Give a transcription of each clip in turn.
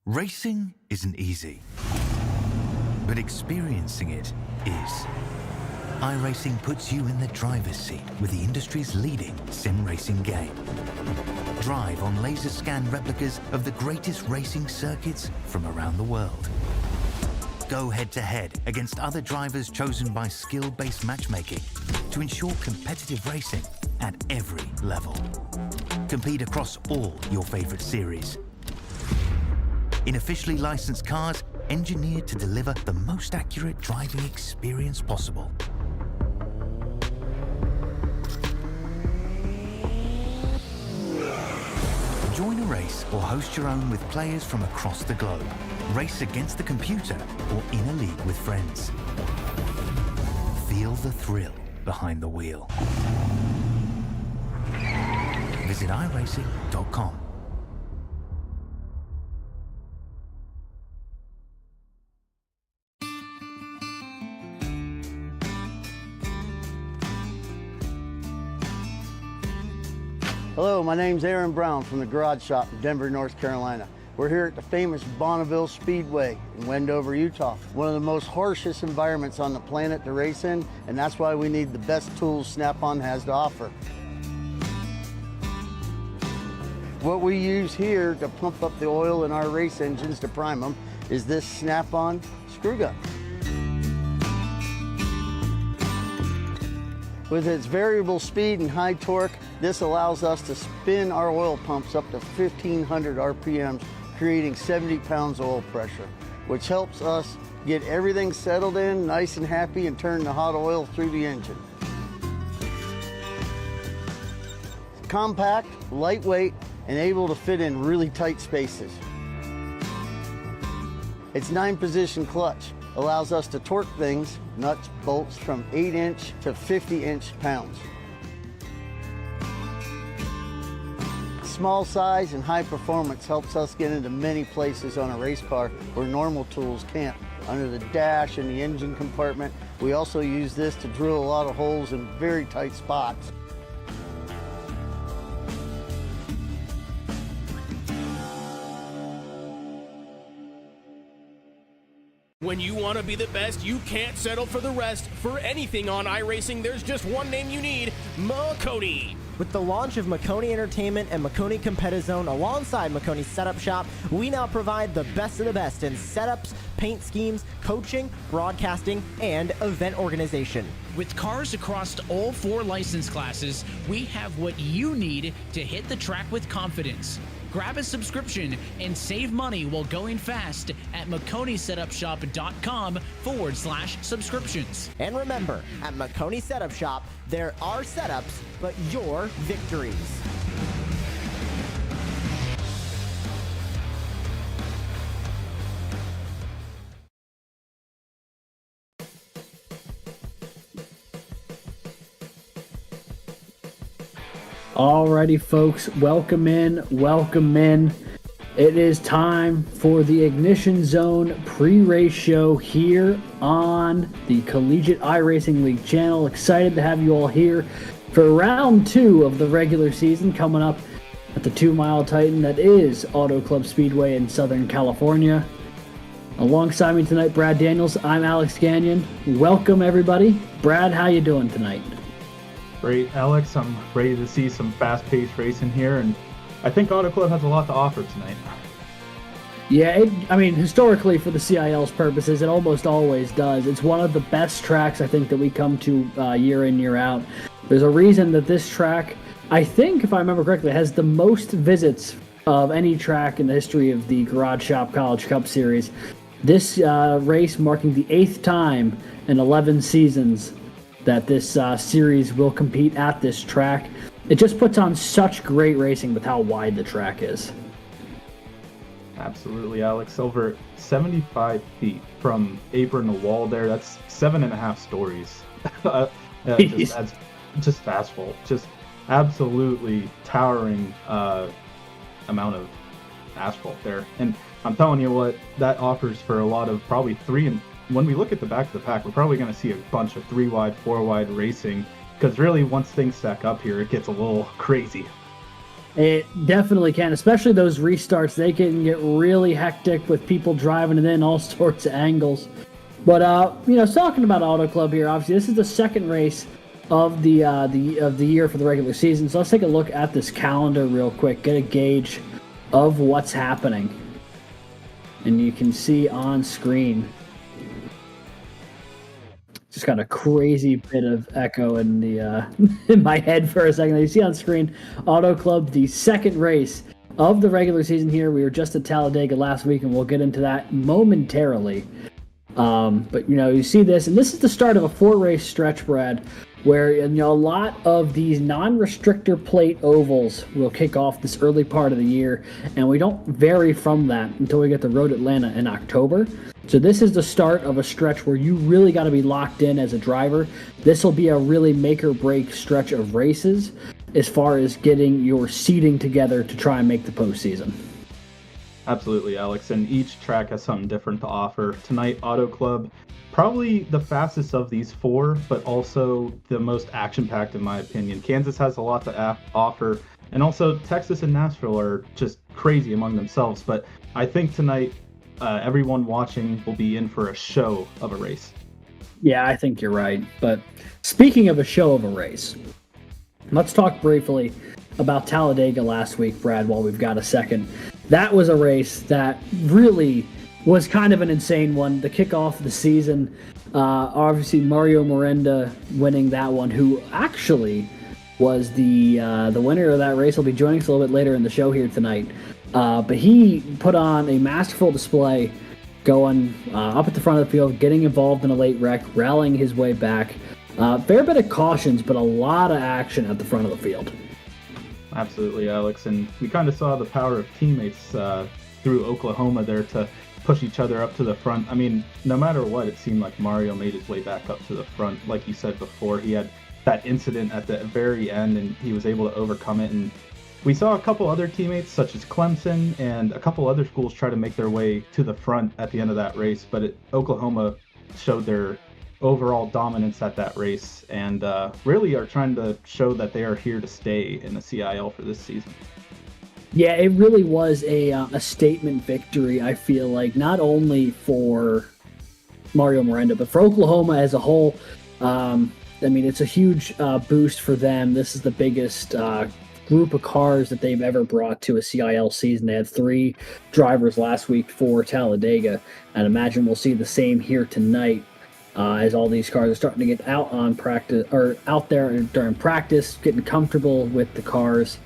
Racing isn't easy, but experiencing it is. iRacing puts you in the driver's seat with the industry's leading sim racing game. Drive on laser scan replicas of the greatest racing circuits from around the world. Go head-to-head against other drivers chosen by skill-based matchmaking to ensure competitive racing at every level. Compete across all your favorite series. In officially licensed cars, engineered to deliver the most accurate driving experience possible. Join a race or host your own with players from across the globe. Race against the computer or in a league with friends. Feel the thrill behind the wheel. Visit iRacing.com. Hello, my name's Aaron Brown from the Garage Shop in Denver, North Carolina. We're here at the famous Bonneville Speedway in Wendover, Utah. One of the most harshest environments on the planet to race in, and that's why we need the best tools Snap-on has to offer. What we use here to pump up the oil in our race engines to prime them is this Snap-on screw gun. With its variable speed and high torque, this allows us to spin our oil pumps up to 1,500 RPMs, creating 70 pounds of oil pressure, which helps us get everything settled in, nice and happy, and turn the hot oil through the engine. Compact, lightweight, and able to fit in really tight spaces. Its 9-position clutch allows us to torque things, nuts, bolts, from 8-inch to 50-inch pounds. Small size and high performance helps us get into many places on a race car where normal tools can't. Under the dash and the engine compartment, we also use this to drill a lot of holes in very tight spots. When you want to be the best, you can't settle for the rest. For anything on iRacing, there's just one name you need: Makoni. With the launch of Makoni Entertainment and Makoni Competizone alongside Makoni Setup Shop, we now provide the best of the best in setups, paint schemes, coaching, broadcasting, and event organization. With cars across all 4 license classes, we have what you need to hit the track with confidence. Grab a subscription and save money while going fast at MakoniSetupShop.com/subscriptions. And remember, at Makoni Setup Shop, there are setups, but your victories. Alrighty, folks, welcome in. It is time for the Ignition Zone pre-race show here on the Collegiate iRacing League channel. Excited to have you all here for round 2 of the regular season coming up at the 2-mile Titan that is Auto Club Speedway in Southern California. Alongside me tonight, Brad Daniels. I'm Alex Gagnon. Welcome, everybody. Brad, how you doing tonight? Great, Alex. I'm ready to see some fast-paced racing here, and I think Auto Club has a lot to offer tonight. Yeah, historically, for the CIL's purposes, it almost always does. It's one of the best tracks, I think, that we come to year in, year out. There's a reason that this track, I think, if I remember correctly, has the most visits of any track in the history of the Garage Shop College Cup Series. This race marking the 8th time in 11 seasons that this series will compete at this track. It just puts on such great racing with how wide the track is. Absolutely, Alex. Over 75 feet from apron to wall there. That's 7.5 stories. That's just asphalt. Just absolutely towering amount of asphalt there. And I'm telling you what, that offers for a lot of probably 3 and when we look at the back of the pack, we're probably going to see a bunch of 3-wide, 4-wide racing, because really once things stack up here, it gets a little crazy. It definitely can, especially those restarts. They can get really hectic with people driving it in all sorts of angles. But talking about Auto Club here, obviously this is the second race of the year for the regular season. So let's take a look at this calendar real quick, get a gauge of what's happening. And you can see on screen, just got a crazy bit of echo in the in my head for a second. You see on screen, Auto Club, the second race of the regular season here. We were just at Talladega last week, and we'll get into that momentarily. But you see this, and this is the start of a 4-race stretch, Brad, where a lot of these non-restrictor plate ovals will kick off this early part of the year, and we don't vary from that until we get to Road Atlanta in October. So this is the start of a stretch where you really got to be locked in as a driver. This will be a really make or break stretch of races as far as getting your seating together to try and make the postseason. Absolutely, Alex, and each track has something different to offer. Tonight, Auto Club, probably the fastest of these 4, but also the most action-packed in my opinion. Kansas has a lot to offer, and also Texas and Nashville are just crazy among themselves, but I think tonight everyone watching will be in for a show of a race. Yeah, I think you're right, but speaking of a show of a race, let's talk briefly about Talladega last week, Brad, while we've got a second. That was a race that really was kind of an insane one. The kickoff of the season, obviously Mario Miranda winning that one, who actually was the winner of that race. He'll be joining us a little bit later in the show here tonight. But he put on a masterful display, going up at the front of the field, getting involved in a late wreck, rallying his way back. Fair bit of cautions, but a lot of action at the front of the field. Absolutely, Alex, and we kind of saw the power of teammates through Oklahoma there to push each other up to the front. I mean, no matter what, it seemed like Mario made his way back up to the front. Like you said before, he had that incident at the very end, and he was able to overcome it. And we saw a couple other teammates, such as Clemson and a couple other schools, try to make their way to the front at the end of that race, but Oklahoma showed their overall dominance at that race and really are trying to show that they are here to stay in the CIL for this season. Yeah, it really was a statement victory, I feel like, not only for Mario Miranda, but for Oklahoma as a whole. I mean, it's a huge boost for them. This is the biggest group of cars that they've ever brought to a CIL season. They had 3 drivers last week for Talladega, and imagine we'll see the same here tonight. As all these cars are starting to get out on practice or out there during practice, getting comfortable with the cars.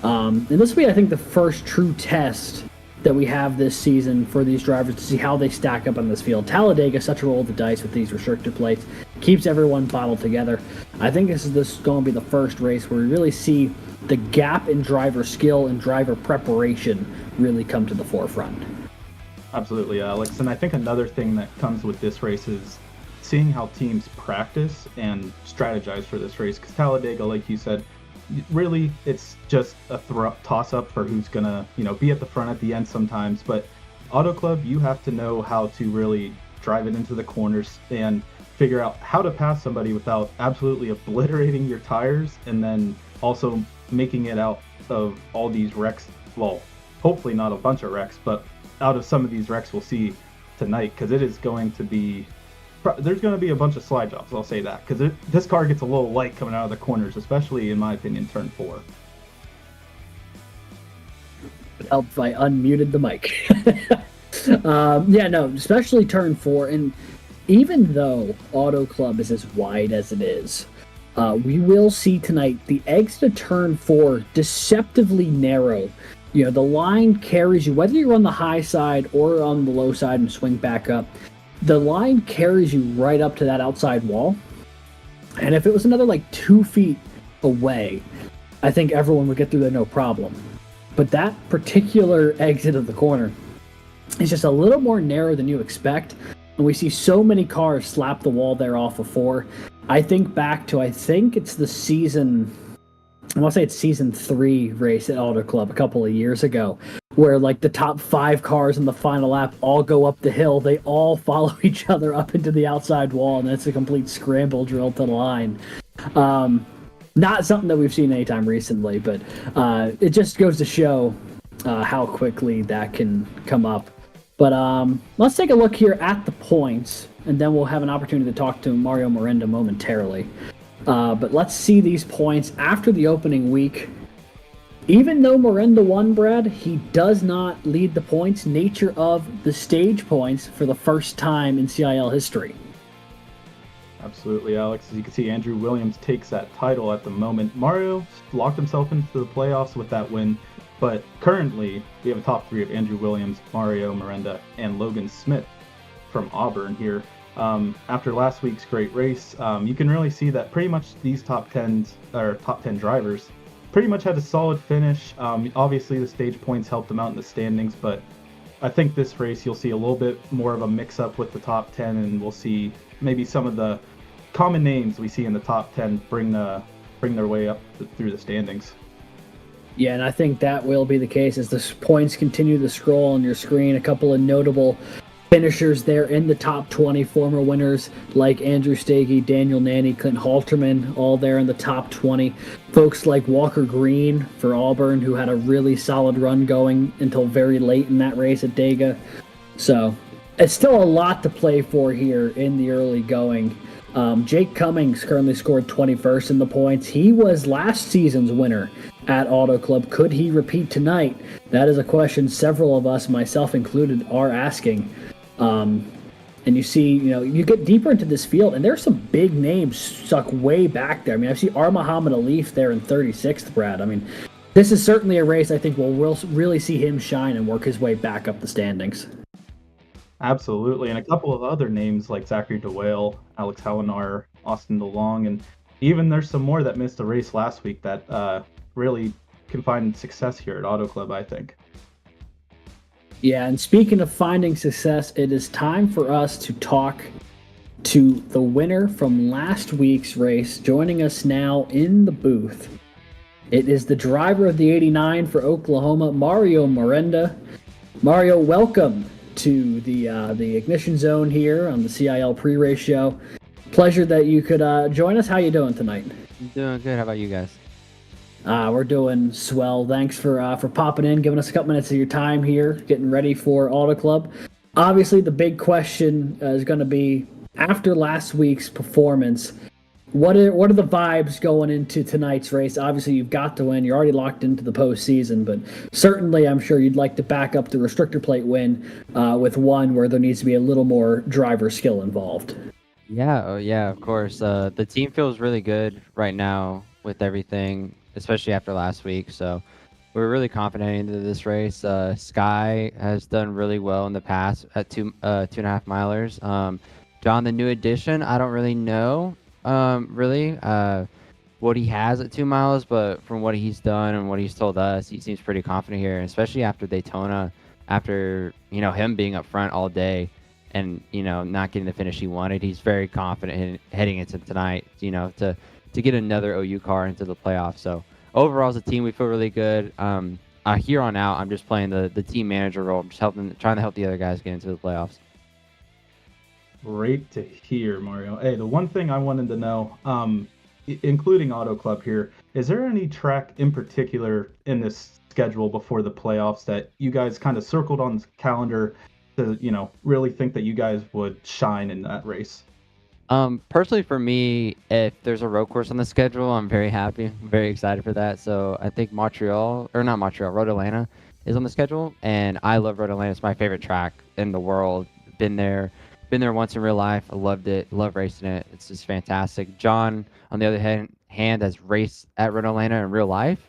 And this will be, I think, the first true test that we have this season for these drivers to see how they stack up on this field. Talladega, such a roll of the dice with these restrictor plates, keeps everyone bottled together. I think this is going to be the first race where we really see the gap in driver skill and driver preparation really come to the forefront. Absolutely, Alex. And I think another thing that comes with this race is seeing how teams practice and strategize for this race, because Talladega, like you said, really it's just a toss-up for who's gonna be at the front at the end sometimes. But Auto Club, you have to know how to really drive it into the corners and figure out how to pass somebody without absolutely obliterating your tires, and then also making it out of all these wrecks. Well, hopefully not a bunch of wrecks, but out of some of these wrecks we'll see tonight, because it is going to be there's going to be a bunch of slide jobs, I'll say that, because this car gets a little light coming out of the corners, especially, in my opinion, turn 4. Helped if I unmuted the mic. Especially turn 4. And even though Auto Club is as wide as it is, we will see tonight the exit to turn 4 deceptively narrow. The line carries you, whether you're on the high side or on the low side and swing back up. The line carries you right up to that outside wall. And if it was another 2 feet away, I think everyone would get through there no problem. But that particular exit of the corner is just a little more narrow than you expect. And we see so many cars slap the wall there off of 4. I think back to, it's the season, I want to say it's season 3 race at Auto Club a couple of years ago, where the top 5 cars in the final lap all go up the hill. They all follow each other up into the outside wall, and it's a complete scramble drill to the line. Not something that we've seen anytime recently, but it just goes to show how quickly that can come up. But let's take a look here at the points, and then we'll have an opportunity to talk to Mario Miranda momentarily. But let's see these points after the opening week. Even though Miranda won, Brad, he does not lead the points nature of the stage points for the first time in CIL history. Absolutely, Alex. As you can see, Andrew Williams takes that title at the moment. Mario locked himself into the playoffs with that win, but currently we have a top three of Andrew Williams, Mario Miranda, and Logan Smith from Auburn here. After last week's great race, you can really see that pretty much these top 10 drivers pretty much had a solid finish. Obviously, the stage points helped them out in the standings, but I think this race you'll see a little bit more of a mix-up with the top 10, and we'll see maybe some of the common names we see in the top 10 bring their way up through the standings. Yeah, and I think that will be the case as the points continue to scroll on your screen. A couple of notable finishers there in the top 20, former winners like Andrew Stagey, Daniel Nanny, Clint Halterman, all there in the top 20. Folks like Walker Green for Auburn, who had a really solid run going until very late in that race at Dega. So it's still a lot to play for here in the early going. Jake Cummings currently scored 21st in the points. He was last season's winner at Auto Club. Could he repeat tonight? That is a question several of us, myself included, are asking. And you see, you get deeper into this field, and there's some big names stuck way back there. I mean, I see Muhammad Alif there in 36th, Brad. I mean, this is certainly a race I think we'll really see him shine and work his way back up the standings. Absolutely, and a couple of other names like Zachary DeWale, Alex Helenar, Austin DeLong, and even there's some more that missed the race last week that really can find success here at Auto Club, I think. Yeah, and speaking of finding success, it is time for us to talk to the winner from last week's race, joining us now in the booth. It is the driver of the 89 for Oklahoma, Mario Miranda. Mario, welcome to the Ignition Zone here on the CIL pre-race show. Pleasure that you could join us. How you doing tonight? I'm doing good. How about you guys? We're doing swell. Thanks for popping in, giving us a couple minutes of your time here, getting ready for Auto Club. Obviously, the big question is going to be, after last week's performance, what are the vibes going into tonight's race? Obviously, you've got to win. You're already locked into the postseason, but certainly I'm sure you'd like to back up the restrictor plate win with one where there needs to be a little more driver skill involved. Yeah, of course. The team feels really good right now with everything, especially after last week. So we're really confident into this race. Sky has done really well in the past at 2.5 milers. John, the new addition, I don't really know what he has at 2 miles, but from what he's done and what he's told us, he seems pretty confident here, especially after Daytona, after him being up front all day and not getting the finish he wanted. He's very confident in heading into tonight, to get another OU car into the playoffs. So overall, as a team, we feel really good. Here on out, I'm just playing the team manager role. I'm just trying to help the other guys get into the playoffs. Great to hear, Mario. Hey, the one thing I wanted to know, including Auto Club here, is there any track in particular in this schedule before the playoffs that you guys kind of circled on the calendar to, really think that you guys would shine in that race? Personally for me, if there's a road course on the schedule, I'm very happy. I'm very excited for that. So I think Road Atlanta is on the schedule, and I love Road Atlanta. It's my favorite track in the world. Been there once in real life. I loved it. Love racing it. It's just fantastic. John, on the other hand, has raced at Road Atlanta in real life,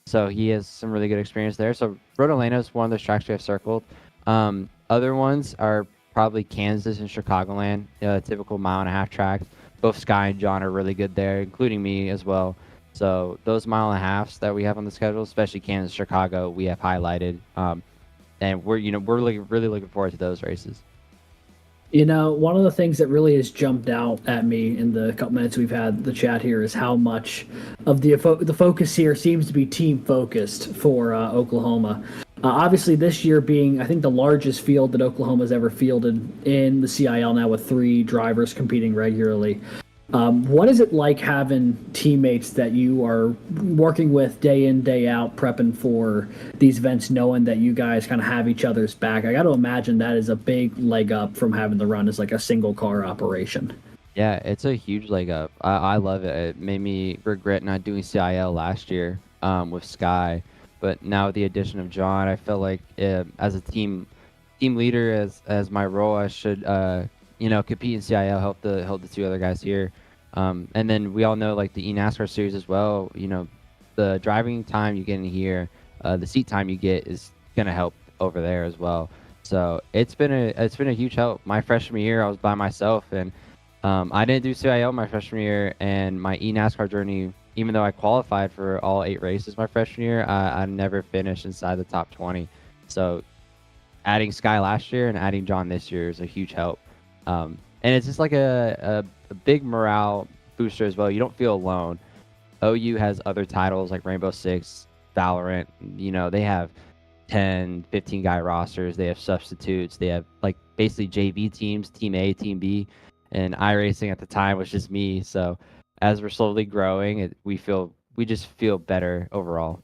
so he has some really good experience there. So Road Atlanta is one of those tracks we have circled. Other ones are probably Kansas and Chicagoland, typical 1.5-mile tracks. Both Sky and John are really good there, including me as well. So those 1.5 miles that we have on the schedule, especially Kansas, Chicago, we have highlighted, and we're really looking forward to those races. One of the things that really has jumped out at me in the couple minutes we've had the chat here is how much of the focus here seems to be team focused for Oklahoma. Obviously, this year being, I think, the largest field that Oklahoma's ever fielded in the CIL now, with 3 drivers competing regularly. What is it like having teammates that you are working with day in, day out, prepping for these events, knowing that you guys kind of have each other's back? I got to imagine that is a big leg up from having the run as like a single car operation. Yeah, it's a huge leg up. I love it. It made me regret not doing CIL last year with Sky, but now with the addition of John, I feel like as a team leader, as my role, I should compete in CIL, help the two other guys here, and then we all know like the eNASCAR series as well. The driving time you get in here, the seat time you get is gonna help over there as well. So it's been a huge help. My freshman year, I was by myself and. I didn't do CIL my freshman year, and my eNASCAR journey, even though I qualified for all 8 races my freshman year, I never finished inside the top 20. So adding Sky last year and adding John this year is a huge help. And it's just like a big morale booster as well. You don't feel alone. OU has other titles like Rainbow Six, Valorant. They have 10, 15 guy rosters. They have substitutes. They have like basically JV teams, Team A, Team B. And iRacing at the time was just me. So as we're slowly growing, we just feel better overall.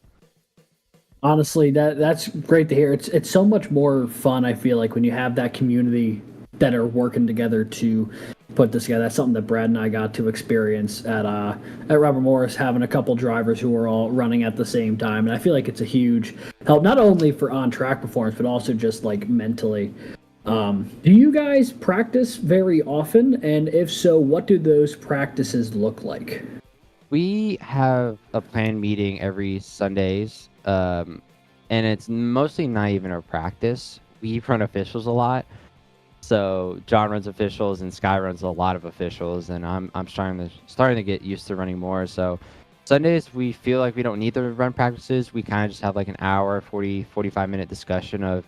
Honestly, that's great to hear. It's so much more fun, I feel like, when you have that community that are working together to put this together. That's something that Brad and I got to experience at Robert Morris, having a couple drivers who were all running at the same time. And I feel like it's a huge help, not only for on-track performance, but also just like mentally. Do you guys practice very often? And if so, what do those practices look like? We have a planned meeting every Sundays, and it's mostly not even a practice. We run officials a lot. So John runs officials and Sky runs a lot of officials, and I'm starting to get used to running more. So Sundays we feel like we don't need to run practices. We kind of just have like an hour, 45 minute discussion of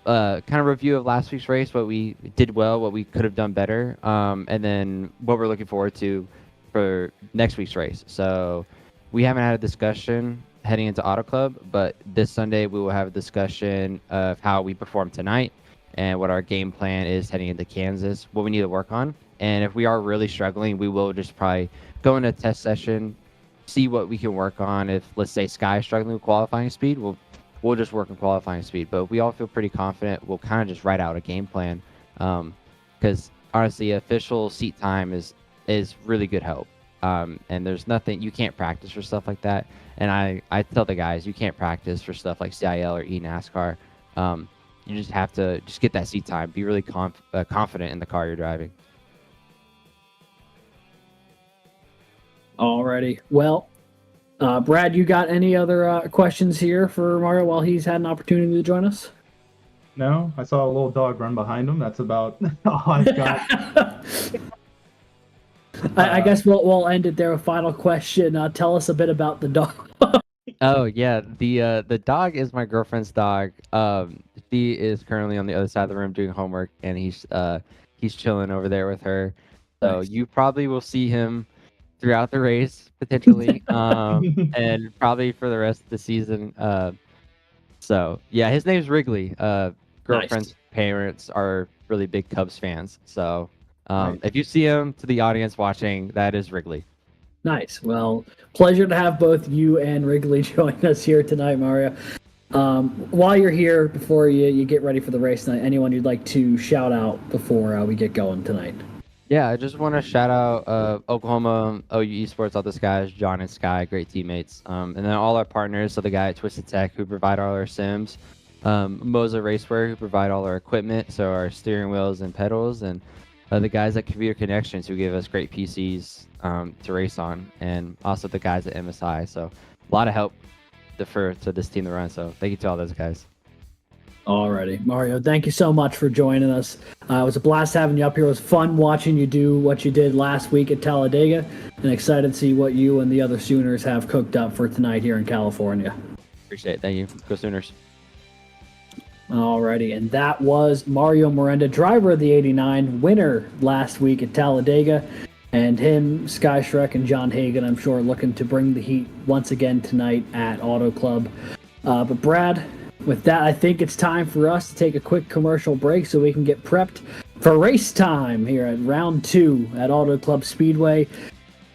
kind of review of last week's race, what we did well, what we could have done better, and then what we're looking forward to for next week's race. So we haven't had a discussion heading into Auto Club, but this Sunday we will have a discussion of how we performed tonight and what our game plan is heading into Kansas, what we need to work on. And if we are really struggling, we will just probably go into a test session, see what we can work on. If, let's say, Sky is struggling with qualifying speed, we'll just work on qualifying speed. But we all feel pretty confident. We'll kind of just write out a game plan, because honestly, official seat time is really good help. And there's nothing, you can't practice for stuff like that. And I tell the guys, you can't practice for stuff like CIL or eNASCAR. You just have to just get that seat time. Be really confident in the car you're driving. Alrighty. Well, Brad, you got any other questions here for Mario while he's had an opportunity to join us? No, I saw a little dog run behind him. That's about all I've got. I guess we'll end it there. A final question. Tell us a bit about the dog. Oh yeah, the dog is my girlfriend's dog. She is currently on the other side of the room doing homework, and he's chilling over there with her. So Nice. you probably will see him throughout the race potentially, and probably for the rest of the season. So yeah, his name's Wrigley. Girlfriend's parents are really big Cubs fans, so if you see him, to the audience watching, that is Wrigley. Nice. Well, pleasure to have both you and Wrigley join us here tonight, Mario. While you're here, before you get ready for the race tonight, anyone you'd like to shout out before we get going tonight? Yeah, I just want to shout out Oklahoma, OU Esports, all those guys, John and Sky, great teammates. And then all our partners, so the guy at Twisted Tech who provide all our sims, Moza Racewear who provide all our equipment, so our steering wheels and pedals, and the guys at Computer Connections who give us great PCs to race on, and also the guys at MSI. So a lot of help to this team to run, so thank you to all those guys. Alrighty, Mario, thank you so much for joining us. It was a blast having you up here. It was fun watching you do what you did last week at Talladega, and excited to see what you and the other Sooners have cooked up for tonight here in California. Appreciate it. Thank you. Go Sooners. Alrighty, and that was Mario Miranda, driver of the 89, winner last week at Talladega, and him, Sky Shrek, and John Hagan, I'm sure, looking to bring the heat once again tonight at Auto Club. But Brad, with that, I think it's time for us to take a quick commercial break so we can get prepped for race time here at round 2 at Auto Club Speedway.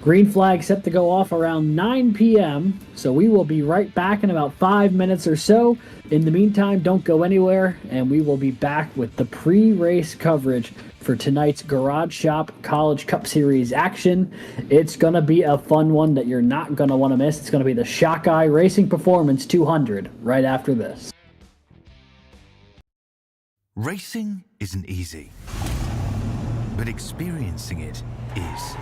Green flag set to go off around 9 p.m., so we will be right back in about 5 minutes or so. In the meantime, don't go anywhere, and we will be back with the pre-race coverage for tonight's Garage Shop College Cup Series action. It's going to be a fun one that you're not going to want to miss. It's going to be the Shockeye Racing Performance 200 right after this. Racing isn't easy, but experiencing it is.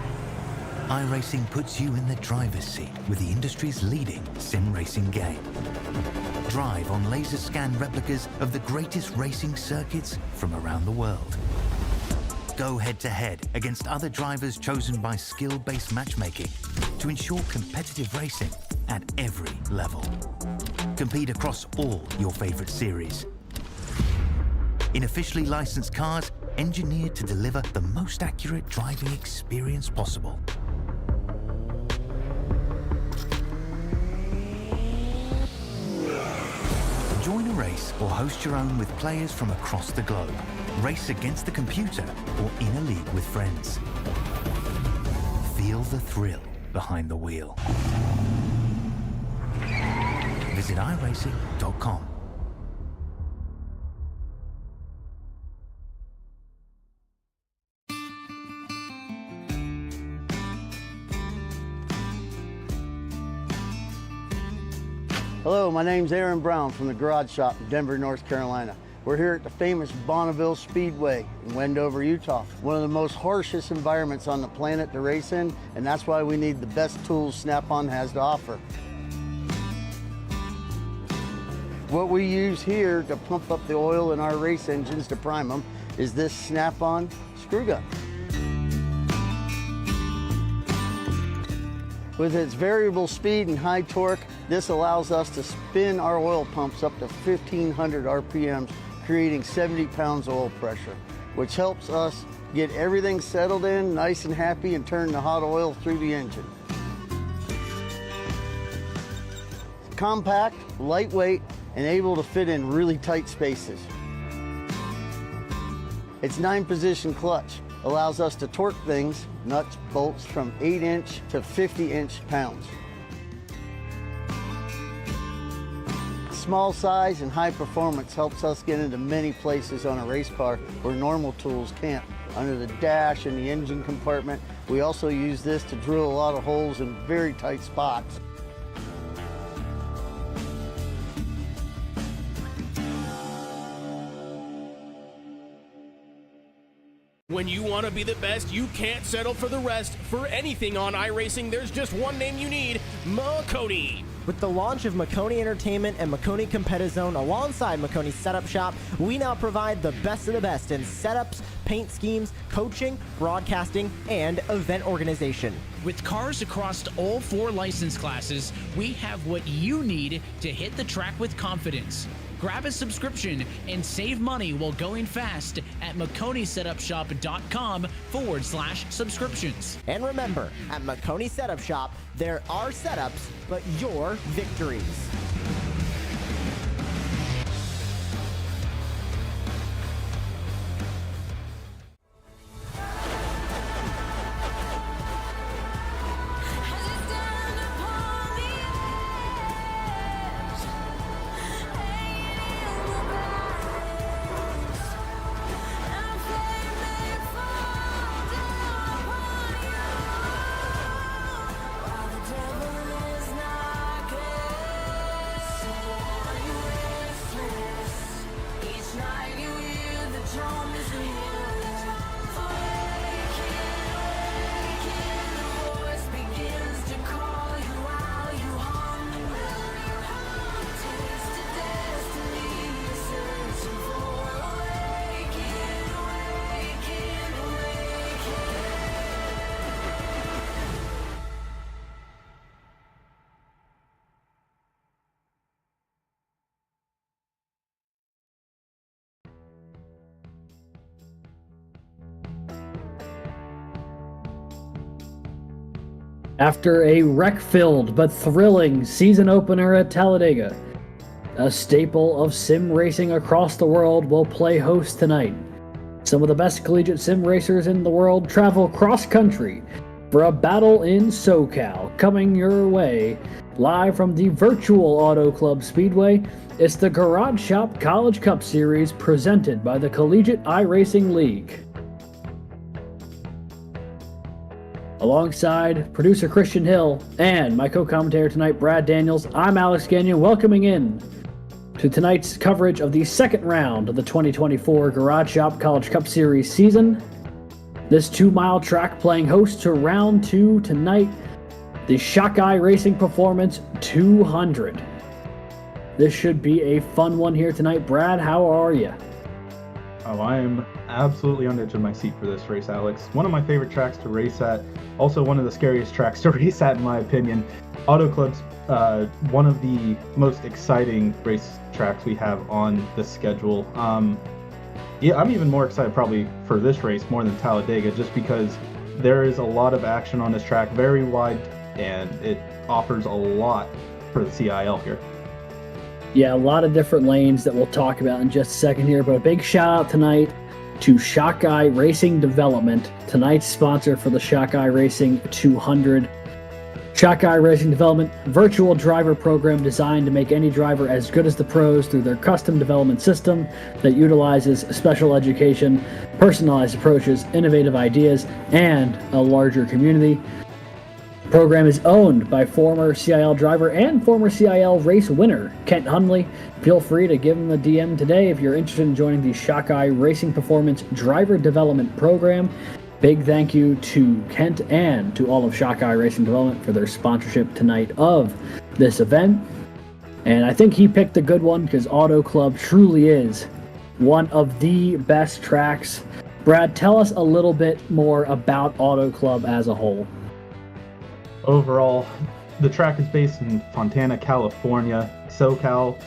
iRacing puts you in the driver's seat with the industry's leading sim racing game. Drive on laser scan replicas of the greatest racing circuits from around the world. Go head-to-head against other drivers chosen by skill-based matchmaking to ensure competitive racing at every level. Compete across all your favorite series. In officially licensed cars, engineered to deliver the most accurate driving experience possible. Join a race or host your own with players from across the globe. Race against the computer or in a league with friends. Feel the thrill behind the wheel. Visit iRacing.com. Hello, my name's Aaron Brown from the Garage Shop in Denver, North Carolina. We're here at the famous Bonneville Speedway in Wendover, Utah. One of the most harshest environments on the planet to race in, and that's why we need the best tools Snap-on has to offer. What we use here to pump up the oil in our race engines to prime them is this Snap-on screw gun. With its variable speed and high torque, this allows us to spin our oil pumps up to 1,500 RPMs, creating 70 pounds of oil pressure, which helps us get everything settled in, nice and happy, and turn the hot oil through the engine. It's compact, lightweight, and able to fit in really tight spaces. Its 9-position clutch allows us to torque things, nuts, bolts, from 8-inch to 50-inch pounds. Small size and high performance helps us get into many places on a race car where normal tools can't. Under the dash and the engine compartment, we also use this to drill a lot of holes in very tight spots. When you want to be the best, you can't settle for the rest. For anything on iRacing, there's just one name you need, Makoni. With the launch of Makoni Entertainment and Makoni Competizone alongside Makoni Setup Shop, we now provide the best of the best in setups, paint schemes, coaching, broadcasting, and event organization. With cars across all 4 license classes, we have what you need to hit the track with confidence. Grab a subscription and save money while going fast at MakoniSetupShop.com/subscriptions. And remember, at Makoni Setup Shop, there are setups, but your victories. After a wreck-filled but thrilling season opener at Talladega, a staple of sim racing across the world, will play host tonight. Some of the best collegiate sim racers in the world travel cross-country for a battle in SoCal. Coming your way, live from the virtual Auto Club Speedway, it's the Garage Shop College Cup Series presented by the Collegiate iRacing League. Alongside producer Christian Hill and my co-commentator tonight, Brad Daniels, I'm Alex Gagnon, welcoming in to tonight's coverage of the second round of the 2024 Garage Shop College Cup Series season. This 2-mile track playing host to round 2 tonight, the Shockeye Racing Performance 200. This should be a fun one here tonight. Brad, how are you? Oh, I am absolutely on the edge of my seat for this race, Alex. One of my favorite tracks to race at. Also one of the scariest tracks to race at, in my opinion. Auto Club's one of the most exciting race tracks we have on the schedule. Yeah, I'm even more excited probably for this race more than Talladega, just because there is a lot of action on this track, very wide, and it offers a lot for the CIL here. Yeah, a lot of different lanes that we'll talk about in just a second here, but a big shout out tonight to Shockeye Racing Development, tonight's sponsor for the Shockeye Racing 200. Shockeye Racing Development, virtual driver program designed to make any driver as good as the pros through their custom development system that utilizes special education, personalized approaches, innovative ideas, and a larger community. The program is owned by former CIL driver and former CIL race winner Kent Hunley. Feel free to give him a DM today if you're interested in joining the Shockeye Racing Performance Driver Development Program. Big thank you to Kent and to all of Shockeye Racing Development for their sponsorship tonight of this event. And I think he picked a good one because Auto Club truly is one of the best tracks. Brad, tell us a little bit more about Auto Club as a whole. Overall, the track is based in Fontana, California, SoCal,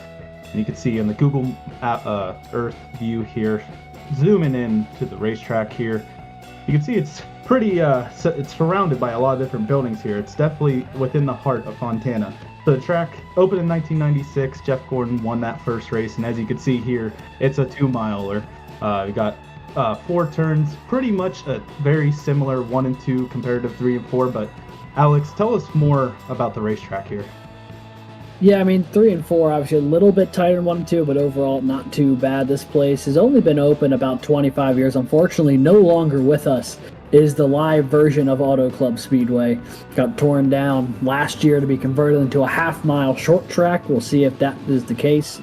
and you can see in the Google Earth view here, zooming in to the racetrack here, you can see it's pretty, it's surrounded by a lot of different buildings here. It's definitely within the heart of Fontana. So the track opened in 1996. Jeff Gordon won that first race, and as you can see here, it's a 2-miler. We got 4 turns, pretty much a very similar 1 and 2 compared to 3 and 4, but Alex, tell us more about the racetrack here. Yeah, I mean, 3 and 4, obviously a little bit tighter than 1 and 2, but overall not too bad. This place has only been open about 25 years. Unfortunately, no longer with us is the live version of Auto Club Speedway. Got torn down last year to be converted into a half-mile short track. We'll see if that is the case.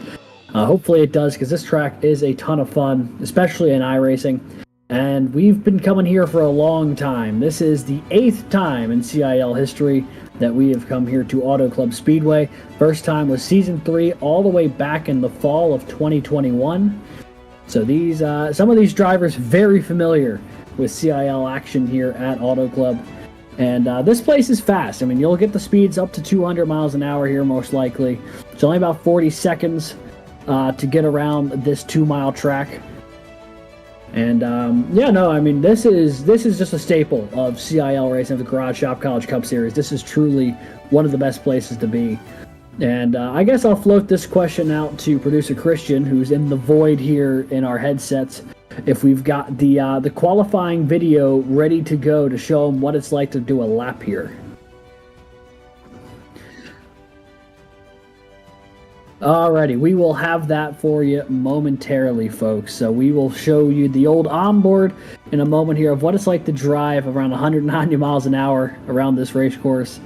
Hopefully it does, because this track is a ton of fun, especially in iRacing. And we've been coming here for a long time. This is the 8th time in CIL history that we have come here to Auto Club Speedway. First time was Season 3, all the way back in the fall of 2021. So these some of these drivers very familiar with CIL action here at Auto Club. And this place is fast. I mean, you'll get the speeds up to 200 miles an hour here most likely. It's only about 40 seconds to get around this 2-mile track. And yeah, no, I mean, this is just a staple of CIL racing, of the Garage Shop College Cup Series. This is truly one of the best places to be. And I guess I'll float this question out to producer Christian, who's in the void here in our headsets. If we've got the qualifying video ready to go to show him what it's like to do a lap here. Alrighty, we will have that for you momentarily, folks. So we will show you the old onboard in a moment here of what it's like to drive around 190 miles an hour around this race course.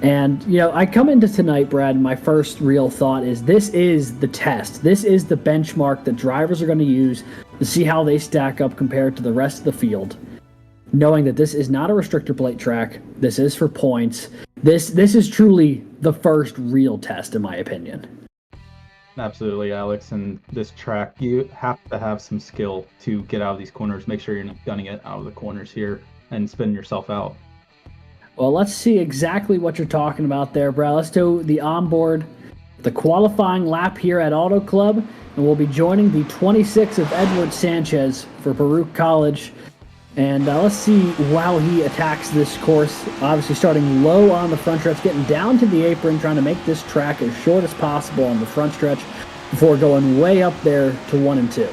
And, you know, I come into tonight, Brad, and my first real thought is this is the test. This is the benchmark that drivers are going to use to see how they stack up compared to the rest of the field. Knowing that this is not a restrictor plate track, this is for points. This is truly the first real test, in my opinion. Absolutely, Alex. And this track, you have to have some skill to get out of these corners. Make sure you're not gunning it out of the corners here and spin yourself out. Well, let's see exactly what you're talking about there, Brad. Let's do the onboard, the qualifying lap here at Auto Club, and we'll be joining the 26 of Edward Sanchez for Baruch College. And let's see how he attacks this course. Obviously starting low on the front stretch, getting down to the apron, trying to make this track as short as possible on the front stretch before going way up there to 1 and 2.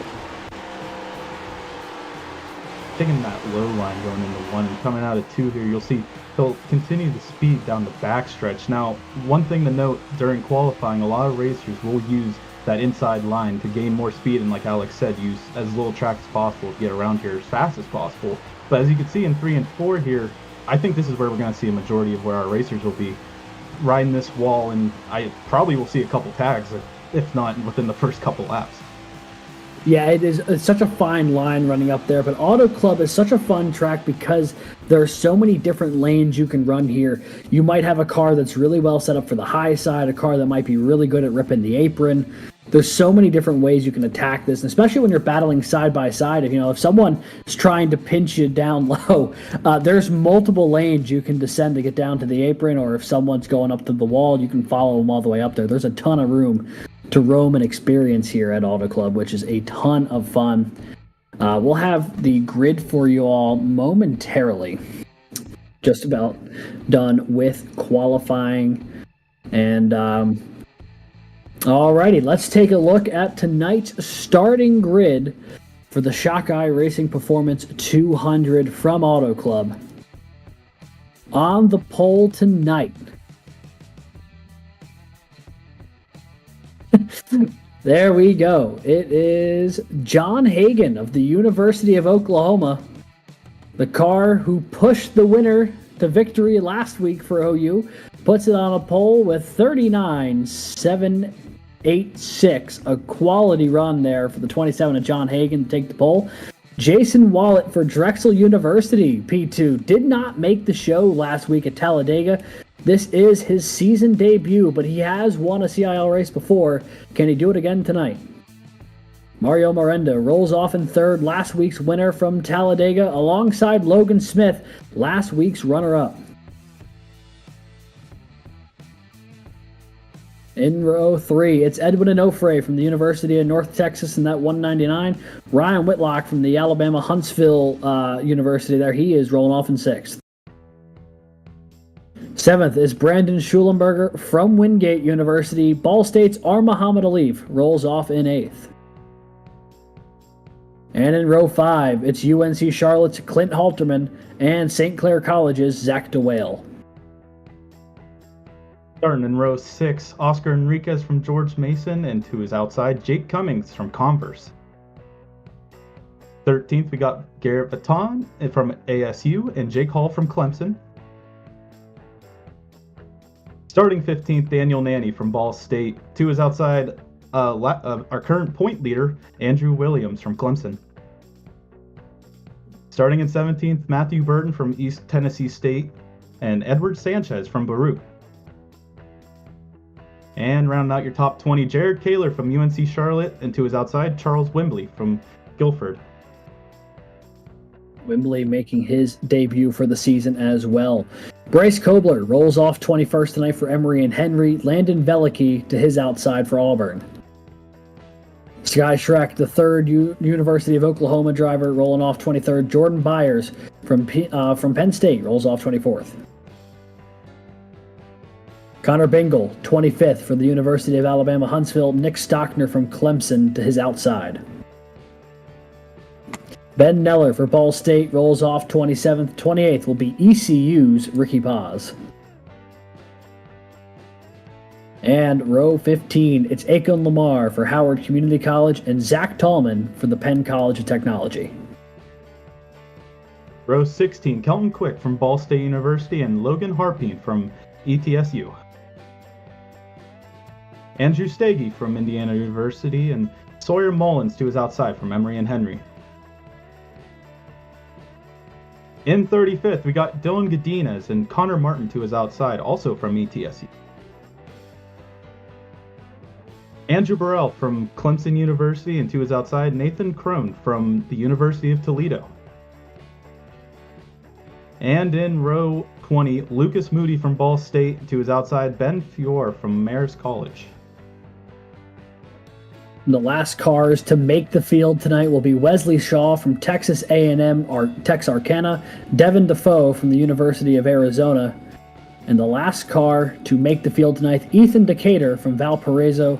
Taking that low line going into 1 and coming out of 2 here, you'll see he'll continue the speed down the backstretch. Now, one thing to note, during qualifying, a lot of racers will use that inside line to gain more speed, and like Alex said, use as little track as possible to get around here as fast as possible. But as you can see in 3 and 4 here, I think this is where we're going to see a majority of where our racers will be riding this wall, and I probably will see a couple tags, if not within the first couple laps. Yeah, it's such a fine line running up there, but Auto Club is such a fun track because there are so many different lanes you can run here. You might have a car that's really well set up for the high side, a car that might be really good at ripping the apron. There's so many different ways you can attack this, and especially when you're battling side by side. If someone is trying to pinch you down low, there's multiple lanes you can descend to get down to the apron, or if someone's going up to the wall, you can follow them all the way up there. There's a ton of room to roam and experience here at Auto Club, which is a ton of fun. We'll have the grid for you all momentarily. Just about done with qualifying. And alrighty, let's take a look at tonight's starting grid for the Shockeye Racing Performance 200 from Auto Club. On the pole tonight, there we go. It is John Hagan of the University of Oklahoma, the car who pushed the winner to victory last week for OU, puts it on a pole with 39.786. A quality run there for the 27 of John Hagan to take the pole. Jason Wallet for Drexel University, P2, did not make the show last week at Talladega. This is his season debut, but he has won a CIL race before. Can he do it again tonight? Mario Miranda rolls off in third, last week's winner from Talladega, alongside Logan Smith, last week's runner-up. In row 3, it's Edwin Onofre from the University of North Texas in that 199. Ryan Whitlock from the Alabama Huntsville University there. He is rolling off in 6th. 7th is Brandon Schulenberger from Wingate University. Ball State's R. Muhammad Alif rolls off in 8th. And in row 5, it's UNC Charlotte's Clint Halterman and St. Clair College's Zach DeWale. Starting in row 6, Oscar Enriquez from George Mason, and to his outside, Jake Cummings from Converse. 13th, we got Garrett Baton from ASU and Jake Hall from Clemson. Starting 15th, Daniel Nanny from Ball State. To his outside, our current point leader, Andrew Williams from Clemson. Starting in 17th, Matthew Burton from East Tennessee State and Edward Sanchez from Baruch. And rounding out your top 20, Jared Kaler from UNC Charlotte, and to his outside, Charles Wembley from Guilford. Wembley making his debut for the season as well. Bryce Kobler rolls off 21st tonight for Emory and Henry. Landon Velicky to his outside for Auburn. Sky Schreck, the third University of Oklahoma driver, rolling off 23rd. Jordan Byers from Penn State rolls off 24th. Connor Bingle, 25th for the University of Alabama Huntsville. Nick Stockner from Clemson to his outside. Ben Neller for Ball State rolls off 27th. 28th will be ECU's Ricky Paz. And row 15, it's Akon Lamar for Howard Community College and Zach Tallman for the Penn College of Technology. Row 16, Kelton Quick from Ball State University and Logan Harpine from ETSU. Andrew Stagey from Indiana University and Sawyer Mullins to his outside from Emory and Henry. In 35th, we got Dylan Godinez and Connor Martin to his outside, also from ETSU. Andrew Burrell from Clemson University, and to his outside, Nathan Crone from the University of Toledo. And in row 20, Lucas Moody from Ball State, to his outside, Ben Fior from Marist College. The last cars to make the field tonight will be Wesley Shaw from Texas A&M or Texarkana, Devin Defoe from the University of Arizona, and the last car to make the field tonight, Ethan Decatur from Valparaiso.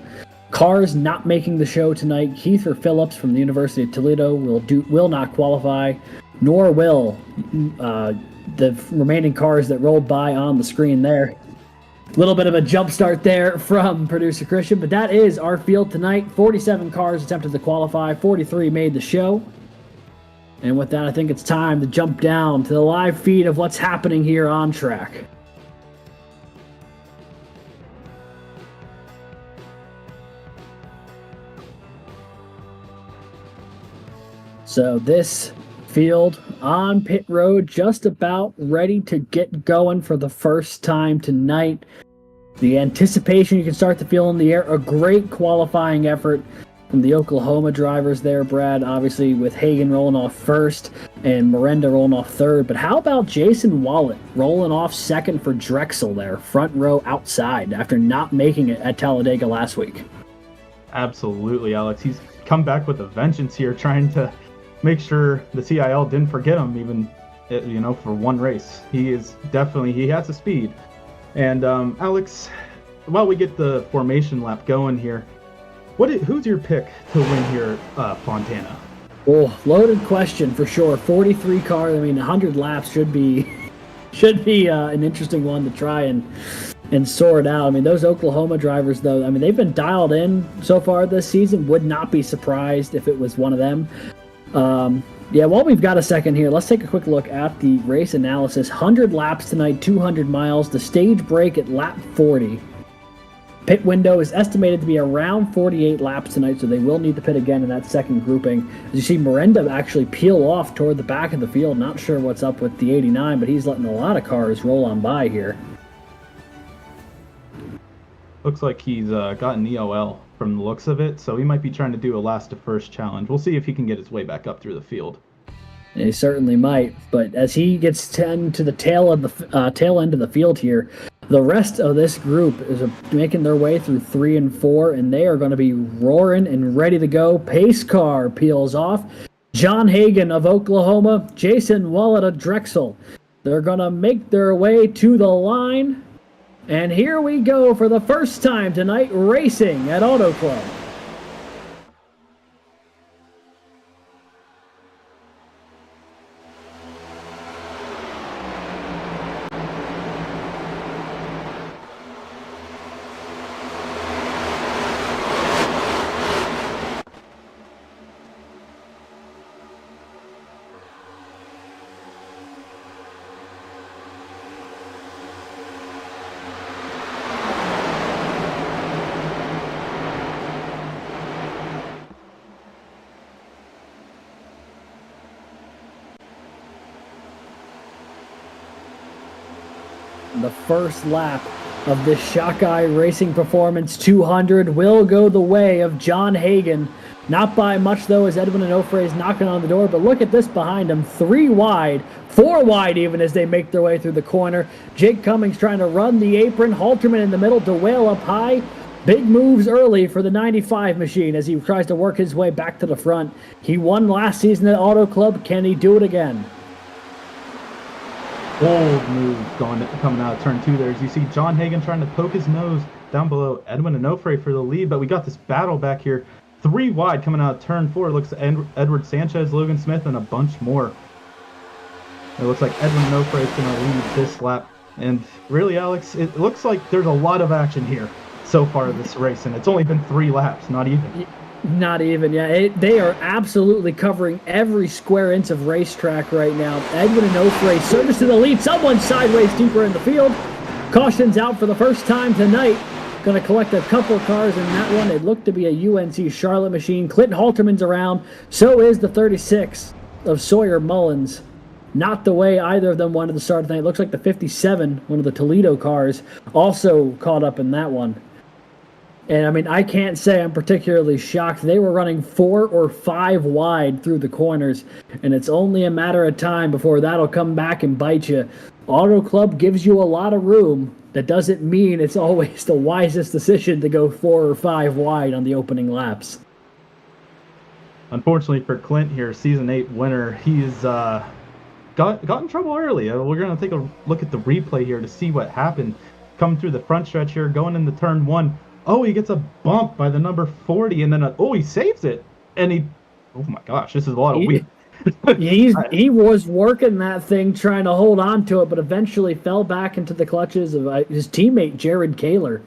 Cars not making the show tonight, Keither Phillips from the University of Toledo will not qualify, nor will the remaining cars that rolled by on the screen there. A little bit of a jump start there from producer Christian, but that is our field tonight. 47 cars attempted to qualify, 43 made the show. And with that, I think it's time to jump down to the live feed of what's happening here on track. So this field on pit road, just about ready to get going for the first time tonight. The anticipation you can start to feel in the air. A great qualifying effort from the Oklahoma drivers there, Brad. Obviously with Hagan rolling off first and Miranda rolling off third. But how about Jason Wallet rolling off second for Drexel there, front row outside after not making it at Talladega last week? Absolutely, Alex. He's come back with a vengeance here, trying to make sure the CIL didn't forget him, even for one race. He has the speed. And Alex, while we get the formation lap going here, who's your pick to win here, Fontana? Oh, loaded question for sure. 43 cars. 100 laps should be an interesting one to try and sort out. Those Oklahoma drivers, though, they've been dialed in so far this season. Would not be surprised if it was one of them. While we've got a second here, let's take a quick look at the race analysis. 100 laps tonight, 200 miles. The stage break at lap 40. Pit window is estimated to be around 48 laps tonight, so they will need to pit again in that second grouping. As you see, Miranda actually peel off toward the back of the field. Not sure what's up with the 89, but he's letting a lot of cars roll on by here. Looks like he's got an EOL from the looks of it, so he might be trying to do a last to first challenge. We'll see if he can get his way back up through the field. He certainly might, but as he gets to the tail end of the field here, the rest of this group is making their way through 3 and 4, and they are going to be roaring and ready to go. Pace car peels off. John Hagan of Oklahoma, Jason Wallet of Drexel. They're going to make their way to the line. And here we go for the first time tonight, racing at Auto Club. The first lap of this Shockeye Racing Performance 200 will go the way of John Hagan. Not by much, though, as Edwin Onofre is knocking on the door. But look at this behind him. 3 wide, 4 wide even as they make their way through the corner. Jake Cummings trying to run the apron. Halterman in the middle. DeWale up high. Big moves early for the 95 machine as he tries to work his way back to the front. He won last season at Auto Club. Can he do it again? Bold move coming out of turn 2 there. As you see John Hagan trying to poke his nose down below Edwin Onofre for the lead, but we got this battle back here. 3 wide coming out of turn 4. It looks at Edward Sanchez, Logan Smith, and a bunch more. It looks like Edwin Onofre is going to lead this lap. And really, Alex, it looks like there's a lot of action here so far this race, and it's only been 3 laps, not even. Not even, yeah. They are absolutely covering every square inch of racetrack right now. Edwin Onofre surges to the lead. Someone sideways deeper in the field. Caution's out for the first time tonight. Going to collect a couple of cars in that one. It looked to be a UNC Charlotte machine. Clinton Halterman's around. So is the 36 of Sawyer Mullins. Not the way either of them wanted to start tonight. It looks like the 57, one of the Toledo cars, also caught up in that one. And, I can't say I'm particularly shocked. They were running 4 or 5 wide through the corners, and it's only a matter of time before that'll come back and bite you. Auto Club gives you a lot of room. That doesn't mean it's always the wisest decision to go 4 or 5 wide on the opening laps. unfortunately for Clint here, Season 8 winner, he's got in trouble early. We're going to take a look at the replay here to see what happened. Coming through the front stretch here, going into turn 1. Oh, he gets a bump by the number 40, and then he saves it. And oh my gosh, this is a lot of weight. He was working that thing, trying to hold on to it, but eventually fell back into the clutches of his teammate Jared Kaler.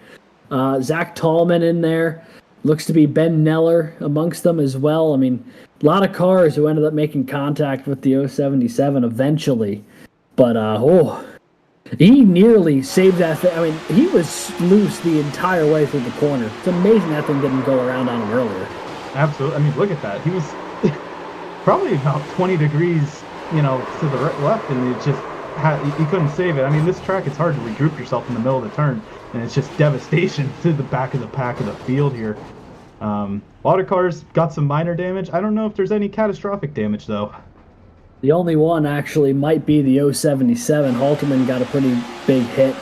Zach Tallman in there. Looks to be Ben Neller amongst them as well. I mean, a lot of cars who ended up making contact with the 077 eventually. But, he nearly saved that thing. I mean, he was loose the entire way through the corner. It's amazing that thing didn't go around on him earlier. Absolutely. I mean, look at that. He was probably about 20 degrees, to the left, and it just he couldn't save it. I mean, this track, it's hard to regroup yourself in the middle of the turn, and it's just devastation to the back of the pack of the field here. A lot of cars got some minor damage. I don't know if there's any catastrophic damage, though. The only one actually might be the 077. Halterman got a pretty big hit.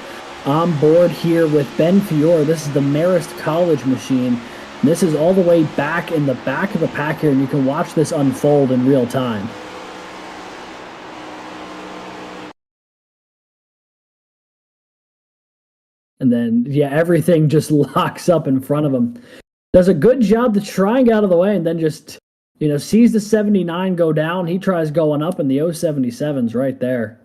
On board here with Ben Fiore. This is the Marist College machine. And this is all the way back in the back of the pack here, and you can watch this unfold in real time. And then, everything just locks up in front of him. Does a good job to try and get out of the way, and then just, sees the 79 go down. He tries going up, and the 077's right there.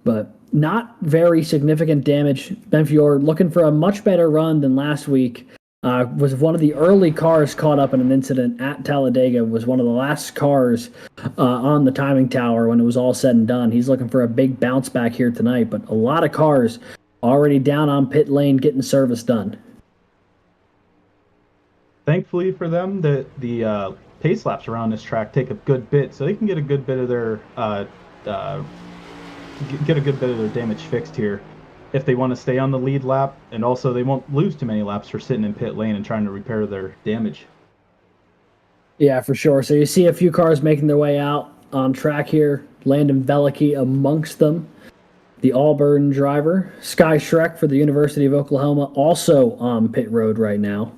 But not very significant damage. Ben Fiore looking for a much better run than last week. Was one of the early cars caught up in an incident at Talladega. Was one of the last cars on the timing tower when it was all said and done. He's looking for a big bounce back here tonight, but a lot of cars already down on pit lane getting service done. Thankfully for them, the pace laps around this track take a good bit, so they can get a good bit of their damage fixed here if they want to stay on the lead lap, and also they won't lose too many laps for sitting in pit lane and trying to repair their damage. Yeah, for sure. So you see a few cars making their way out on track here. Landon Velicki amongst them. The Auburn driver. Sky Schreck for the University of Oklahoma, also on pit road right now.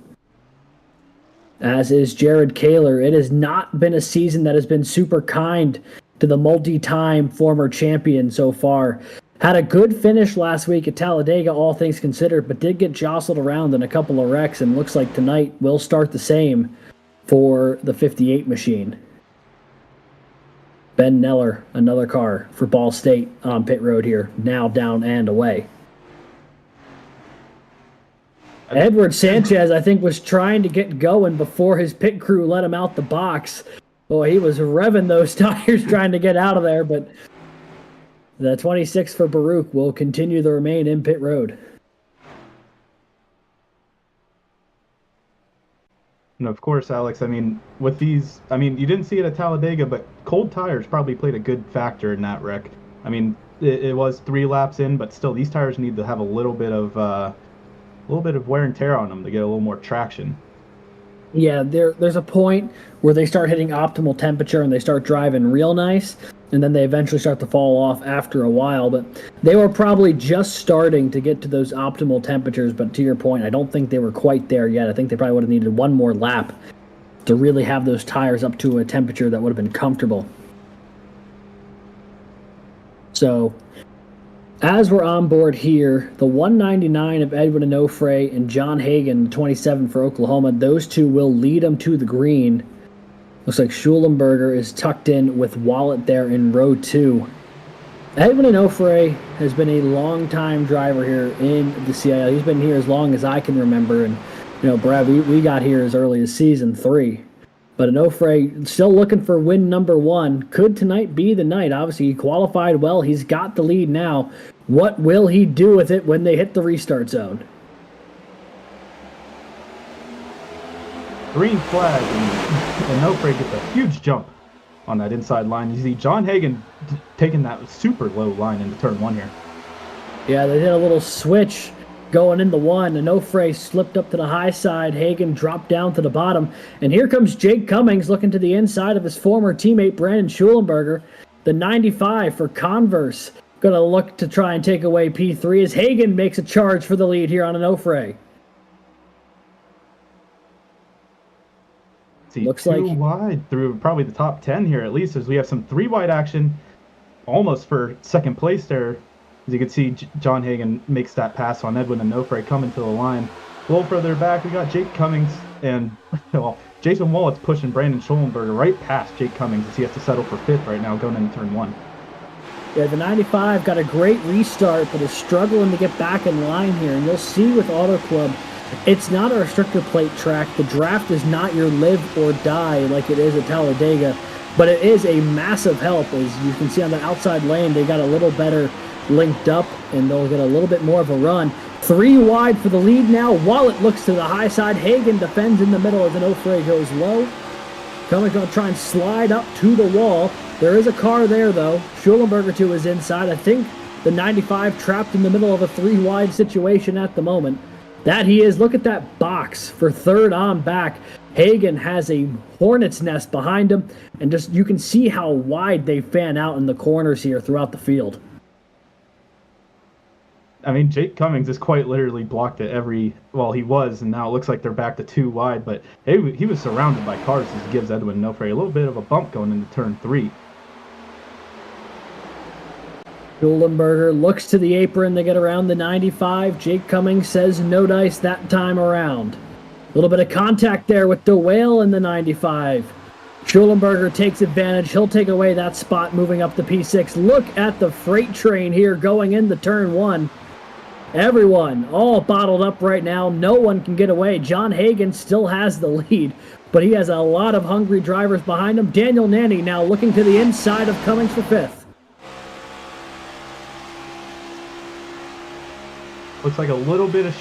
As is Jared Kaler. It has not been a season that has been super kind to the multi-time former champion so far. Had a good finish last week at Talladega, all things considered, but did get jostled around in a couple of wrecks, and looks like tonight will start the same for the 58 machine. Ben Neller, another car for Ball State on pit road here, now down and away. Edward Sanchez, I think, was trying to get going before his pit crew let him out the box. Boy, he was revving those tires trying to get out of there, but the 26 for Baruch will continue to remain in pit road. And of course, Alex, with these, you didn't see it at Talladega, but cold tires probably played a good factor in that wreck. It was 3 laps in, but still, these tires need to have a little bit of wear and tear on them to get a little more traction. Yeah, there's a point where they start hitting optimal temperature and they start driving real nice, and then they eventually start to fall off after a while. But they were probably just starting to get to those optimal temperatures, but to your point, I don't think they were quite there yet. I think they probably would have needed one more lap to really have those tires up to a temperature that would have been comfortable. So, as we're on board here, the 199 of Edwin Onofre and John Hagan, 27 for Oklahoma, those two will lead them to the green. Looks like Schulenberger is tucked in with Wallet there in row 2. Edwin Onofre has been a long-time driver here in the CIL. He's been here as long as I can remember, and Brad, we got here as early as season 3. But Onofre still looking for win number 1. Could tonight be the night? Obviously, he qualified well. He's got the lead now. What will he do with it when they hit the restart zone? Green flag, and Onofre gets a huge jump on that inside line. You see John Hagan taking that super low line into turn 1 here. Yeah, they did a little switch going in the 1, and Onofre slipped up to the high side. Hagan dropped down to the bottom. And here comes Jake Cummings looking to the inside of his former teammate Brandon Schulenberger. The 95 for Converse going to look to try and take away P3 as Hagan makes a charge for the lead here on Onofre. See, Looks two like wide through probably the top 10 here at least, as we have some 3 wide action almost for second place there. As you can see, John Hagan makes that pass on Edwin Onofre coming to the line. A little further back, we got Jake Cummings and, well, Jason Wallett's pushing Brandon Schollenberger right past Jake Cummings as he has to settle for 5th right now going into turn 1. Yeah, the 95 got a great restart, but is struggling to get back in line here. And you'll see with Auto Club, it's not a restrictor plate track. The draft is not your live or die like it is at Talladega, but it is a massive help. As you can see on the outside lane, they got a little better linked up, and they'll get a little bit more of a run. 3 wide for the lead now. Wallet looks to the high side. Hagan defends in the middle as Onofre goes low. Cummings going to try and slide up to the wall. There is a car there, though. Schollenberger to his inside. I think the 95 trapped in the middle of a 3 wide situation at the moment. That he is. Look at that box for 3rd on back. Hagan has a hornet's nest behind him, and just you can see how wide they fan out in the corners here throughout the field. I mean, Jake Cummings is quite literally blocked at every, well, he was, and now it looks like they're back to 2 wide, but he was surrounded by cars as he gives Edwin Onofre a little bit of a bump going into turn 3. Schollenberger looks to the apron. They get around the 95. Jake Cummings says no dice that time around. A little bit of contact there with DeWale in the 95. Schollenberger takes advantage. He'll take away that spot moving up the P6. Look at the freight train here going into turn 1. Everyone all bottled up right now. No one can get away. John Hagan still has the lead, but he has a lot of hungry drivers behind him. Daniel Nanny now looking to the inside of Cummings for 5th. Looks like a little bit of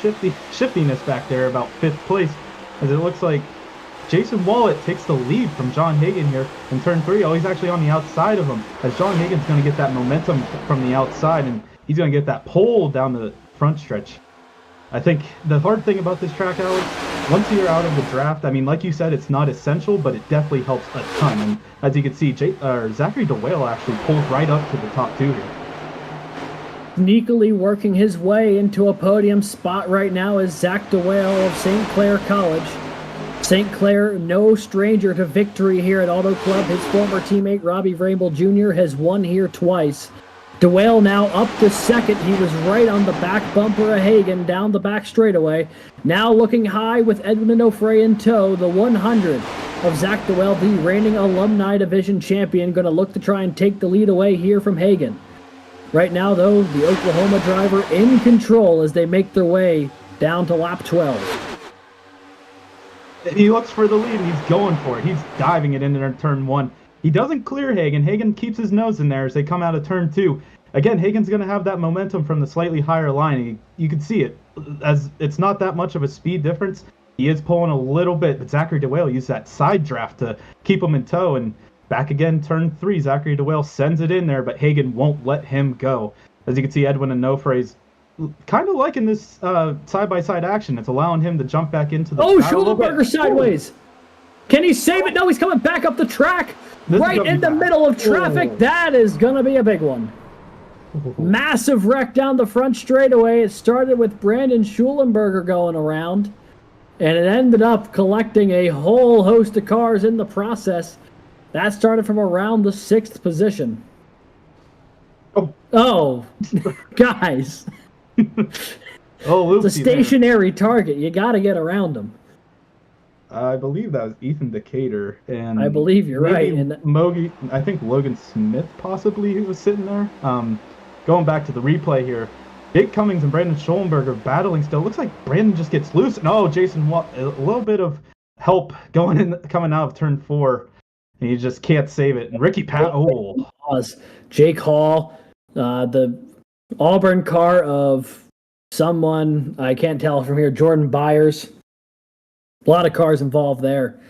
shiftiness back there about 5th place, as it looks like Jason Wallet takes the lead from John Hagan here in turn 3. Oh, he's actually on the outside of him, as John Hagan's going to get that momentum from the outside, and he's going to get that pull down the front stretch. I think the hard thing about this track, Alex, once you're out of the draft, I mean, like you said, it's not essential, but it definitely helps a ton. And as you can see, Zachary DeWale actually pulls right up to the top 2 here. Sneakily working his way into a podium spot right now is Zach DeWale of St. Clair College. St. Clair, no stranger to victory here at Auto Club. His former teammate Robbie Vrabel Jr. has won here twice. DeWale now up to 2nd. He was right on the back bumper of Hagan down the back straightaway. Now looking high with Edwin Onofre in tow. The 100 of Zach DeWale, the reigning Alumni Division champion, going to look to try and take the lead away here from Hagan. Right now, though, the Oklahoma driver in control as they make their way down to lap 12. He looks for the lead, and he's going for it. He's diving it into turn 1. He doesn't clear Hagan. Hagan keeps his nose in there as they come out of turn 2. Again, Hagan's going to have that momentum from the slightly higher line. You can see it, as it's not that much of a speed difference. He is pulling a little bit, but Zachary DeWale used that side draft to keep him in tow, and back again, turn 3, Zachary DeWale sends it in there, but Hagan won't let him go. As you can see, Edwin Onofre's kind of liking this side-by-side action. It's allowing him to jump back into the... Oh, Schollenberger sideways! Can he save it? No, he's coming back up the track! Right in the middle of traffic! That is going to be a big one. Massive wreck down the front straightaway. It started with Brandon Schollenberger going around, and it ended up collecting a whole host of cars in the process. That started from around the 6th position. Oh, guys. It's a stationary target. You got to get around them. I believe that was Ethan Decatur, and I believe you're right. And I think Logan Smith possibly who was sitting there. Going back to the replay here, Jake Cummings and Brandon Schollenberger battling still. Looks like Brandon just gets loose. No, Jason, a little bit of help coming out of turn 4. And you just can't save it. And Ricky Jake Hall, the Auburn car of someone, I can't tell from here, Jordan Byers. A lot of cars involved there.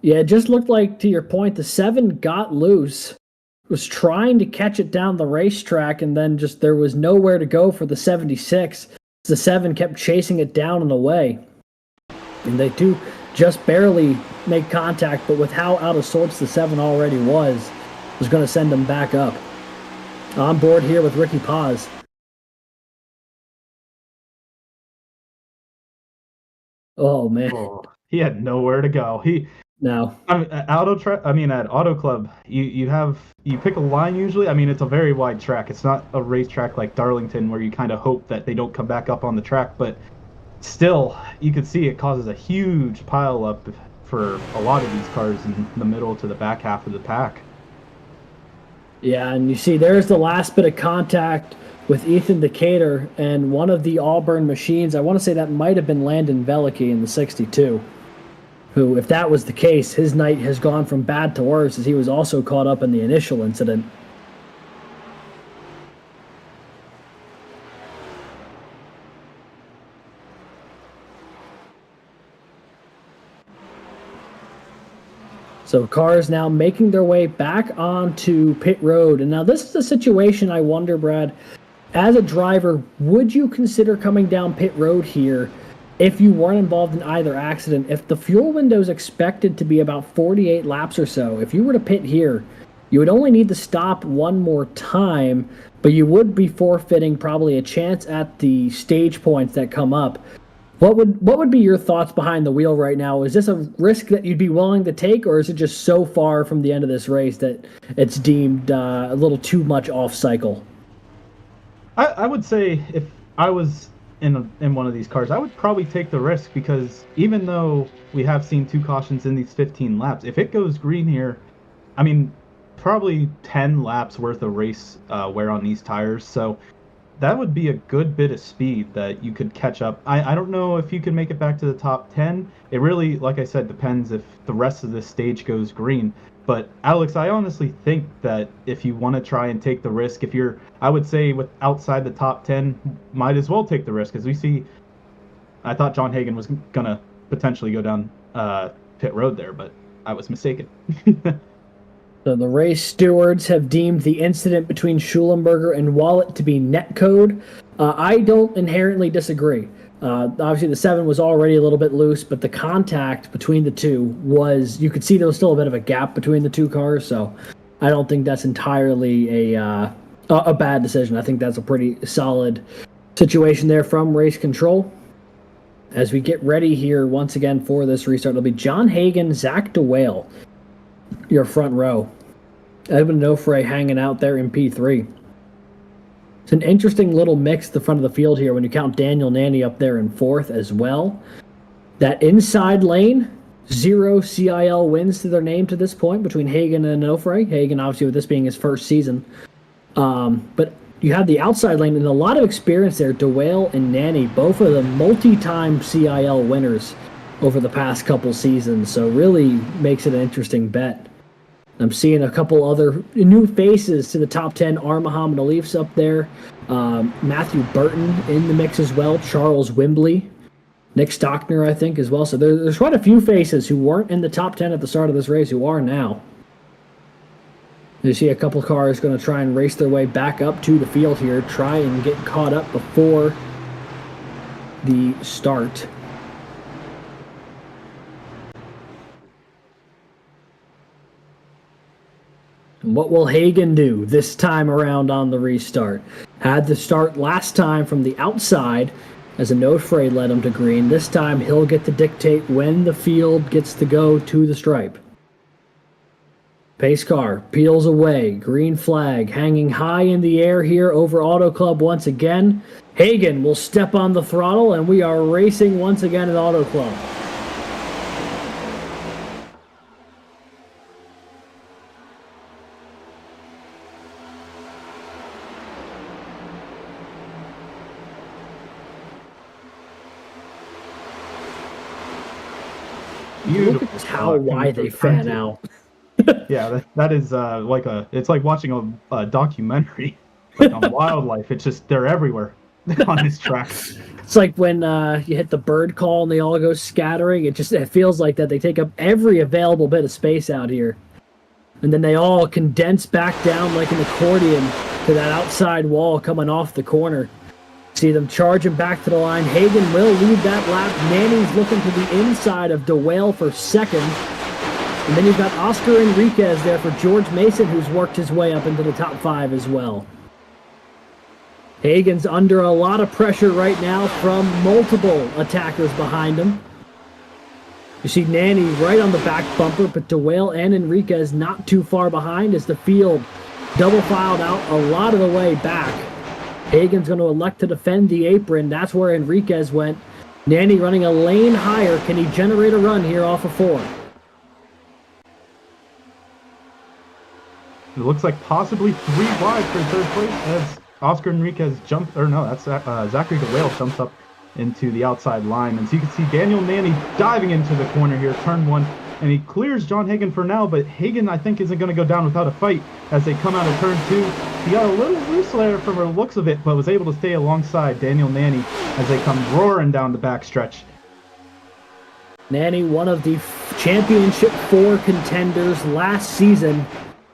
Yeah, it just looked like, to your point, the 7 got loose, was trying to catch it down the racetrack, and then just there was nowhere to go for the 76. The 7 kept chasing it down and away. And they do just barely make contact, but with how out of sorts the 7 already was going to send them back up. On board here with Ricky Paz. Oh, man. He had nowhere to go. No. I mean, at Auto Club, you pick a line usually. I mean, it's a very wide track. It's not a racetrack like Darlington where you kind of hope that they don't come back up on the track, but still, you can see it causes a huge pile up for a lot of these cars in the middle to the back half of the pack. Yeah, and you see there's the last bit of contact with Ethan Decatur and one of the Auburn machines. I want to say that might have been Landon Velicky in the 62, who, if that was the case, his night has gone from bad to worse as he was also caught up in the initial incident. So cars now making their way back onto pit road. And now this is a situation I wonder, Brad, as a driver, would you consider coming down pit road here if you weren't involved in either accident? If the fuel window is expected to be about 48 laps or so, if you were to pit here, you would only need to stop one more time, but you would be forfeiting probably a chance at the stage points that come up. What would be your thoughts behind the wheel right now? Is this a risk that you'd be willing to take, or is it just so far from the end of this race that it's deemed a little too much off cycle? I would say if I was in one of these cars, I would probably take the risk, because even though we have seen 2 cautions in these 15 laps, if it goes green here, I mean, probably 10 laps worth of race wear on these tires. So that would be a good bit of speed that you could catch up. I don't know if you can make it back to the top 10. It really, like I said, depends if the rest of this stage goes green. But Alex, I honestly think that if you want to try and take the risk, I would say with outside the top 10, might as well take the risk, because we see, I thought John Hagen was going to potentially go down pit road there, but I was mistaken. So the race stewards have deemed the incident between Schulenberger and Wallet to be netcode. I don't inherently disagree. Obviously, the 7 was already a little bit loose, but the contact between the two was, you could see there was still a bit of a gap between the 2 cars, so I don't think that's entirely a bad decision. I think that's a pretty solid situation there from race control. As we get ready here once again for this restart, it'll be John Hagen, Zach DeWale, your front row. Edwin Nofre hanging out there in P3. It's an interesting little mix at the front of the field here when you count Daniel Nanny up there in 4th as well. That inside lane, 0 CIL wins to their name to this point between Hagen and Nofre. Hagen, obviously, with this being his first season. But you have the outside lane and a lot of experience there. DeWale and Nanny, both of them multi-time CIL winners over the past couple seasons, so really makes it an interesting bet. I'm seeing a couple other new faces to the top 10. Muhammad Alif's up there. Matthew Burton in the mix as well. Charles Wimbley. Nick Stockner, I think, as well. So there's quite a few faces who weren't in the top 10 at the start of this race who are now. You see a couple cars going to try and race their way back up to the field here, try and get caught up before the start. What will Hagen do this time around on the restart? Had to start last time from the outside as a Nofre led him to green. This time he'll get to dictate when the field gets to go to the stripe. Pace car peels away. Green flag hanging high in the air here over Auto Club once again. Hagen will step on the throttle and we are racing once again at Auto Club. Look at how wide they fan out. Yeah, that is it's like watching a documentary like on wildlife. It's just, they're everywhere on this track. It's like when you hit the bird call and they all go scattering. It feels like that they take up every available bit of space out here. And then they all condense back down like an accordion to that outside wall coming off the corner. See them charging back to the line. Hagen will lead that lap. Nanny's looking to the inside of DeWale for second. And then you've got Oscar Enriquez there for George Mason, who's worked his way up into the top 5 as well. Hagen's under a lot of pressure right now from multiple attackers behind him. You see Nanny right on the back bumper, but DeWale and Enriquez not too far behind as the field double filed out a lot of the way back. Hagan's going to elect to defend the apron. That's where Enriquez went. Nanny running a lane higher. Can he generate a run here off of 4? It looks like possibly 3 wide for third place as Oscar Enriquez jumps, or no, that's Zachary DeWale jumps up into the outside line. And so you can see Daniel Nanny diving into the corner here, turn 1, and he clears John Hagan for now, but Hagan, I think, isn't going to go down without a fight as they come out of turn 2. He got a little loose there from the looks of it, but was able to stay alongside Daniel Nanny as they come roaring down the backstretch. Nanny, one of the Championship 4 contenders last season,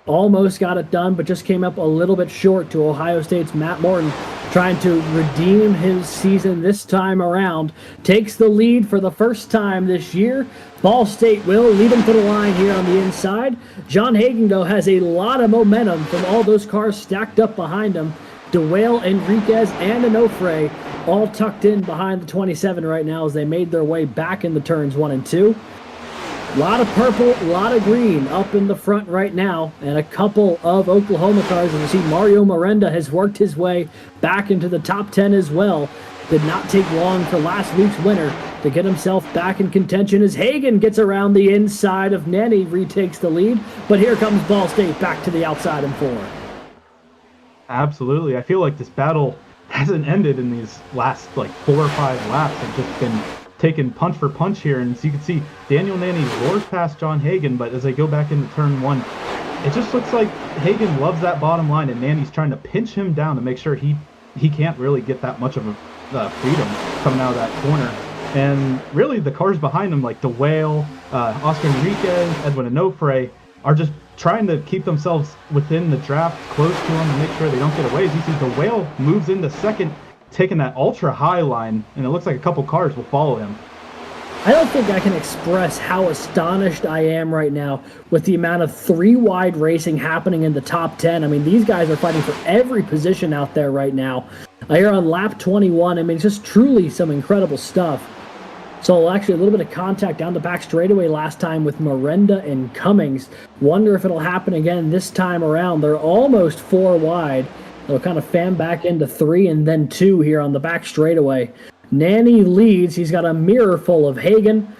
almost got it done, but just came up a little bit short to Ohio State's Matt Morton, trying to redeem his season this time around. Takes the lead for the first time this year. Ball State will lead him to the line here on the inside. John Hagan, though, has a lot of momentum from all those cars stacked up behind him. DeWale, Enriquez, and Onofre all tucked in behind the 27 right now as they made their way back in the turns 1 and 2. A lot of purple, a lot of green up in the front right now, and a couple of Oklahoma cars. And you see Mario Miranda has worked his way back into the top 10 as well. Did not take long for last week's winner to get himself back in contention as Hagan gets around the inside of Nanny, retakes the lead. But here comes Ball State back to the outside in 4. Absolutely. I feel like this battle hasn't ended in these last 4 or 5 laps. Have just been taking punch for punch here, and as you can see, Daniel Nanny roars past John Hagan, but as they go back into turn 1, it just looks like Hagan loves that bottom line, and Nanny's trying to pinch him down to make sure he can't really get that much of a freedom coming out of that corner. And really, the cars behind him, like DeWale, Oscar Enriquez, Edwin Onofre, are just trying to keep themselves within the draft, close to him, and make sure they don't get away. As you see, DeWale moves into second, taking that ultra high line, and it looks like a couple cars will follow him. I don't think I can express how astonished I am right now with the amount of 3 wide racing happening in the top 10. I mean, these guys are fighting for every position out there right now. Here on lap 21, I mean, it's just truly some incredible stuff. So actually a little bit of contact down the back straightaway last time with Miranda and Cummings. Wonder if it'll happen again this time around. They're almost 4 wide. They'll kind of fan back into 3 and then 2 here on the back straightaway. Nanny leads. He's got a mirror full of Hagan,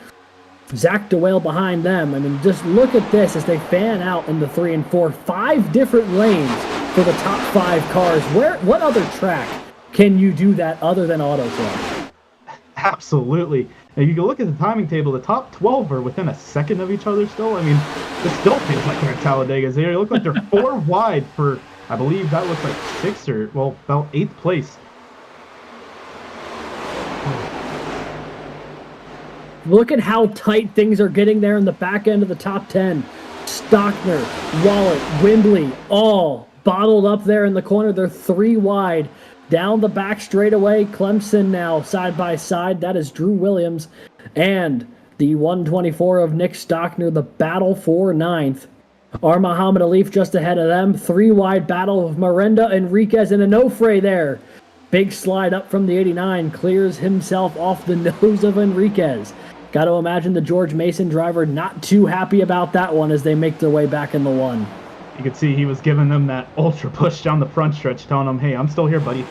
Zach DeWale behind them. I mean, just look at this as they fan out into 3 and 4. 5 different lanes for the top 5 cars. What other track can you do that other than Auto Club? Absolutely. And you can look at the timing table, the top 12 are within a second of each other still. I mean, it still feels like they're at Talladega's. They look like they're 4 wide for, I believe that looks like 6th or, well, about 8th place. Look at how tight things are getting there in the back end of the top 10. Stockner, Wallet, Wimbley, all bottled up there in the corner. They're 3 wide. Down the back straightaway, Clemson now side by side. That is Drew Williams and the 124 of Nick Stockner, the battle for 9th. Muhammad Alif just ahead of them. 3 wide battle of Miranda, Enriquez, and Onofre there. Big slide up from the 89, clears himself off the nose of Enriquez. Got to imagine the George Mason driver not too happy about that one as they make their way back in the 1. You could see he was giving them that ultra push down the front stretch, telling them, hey, I'm still here, buddy.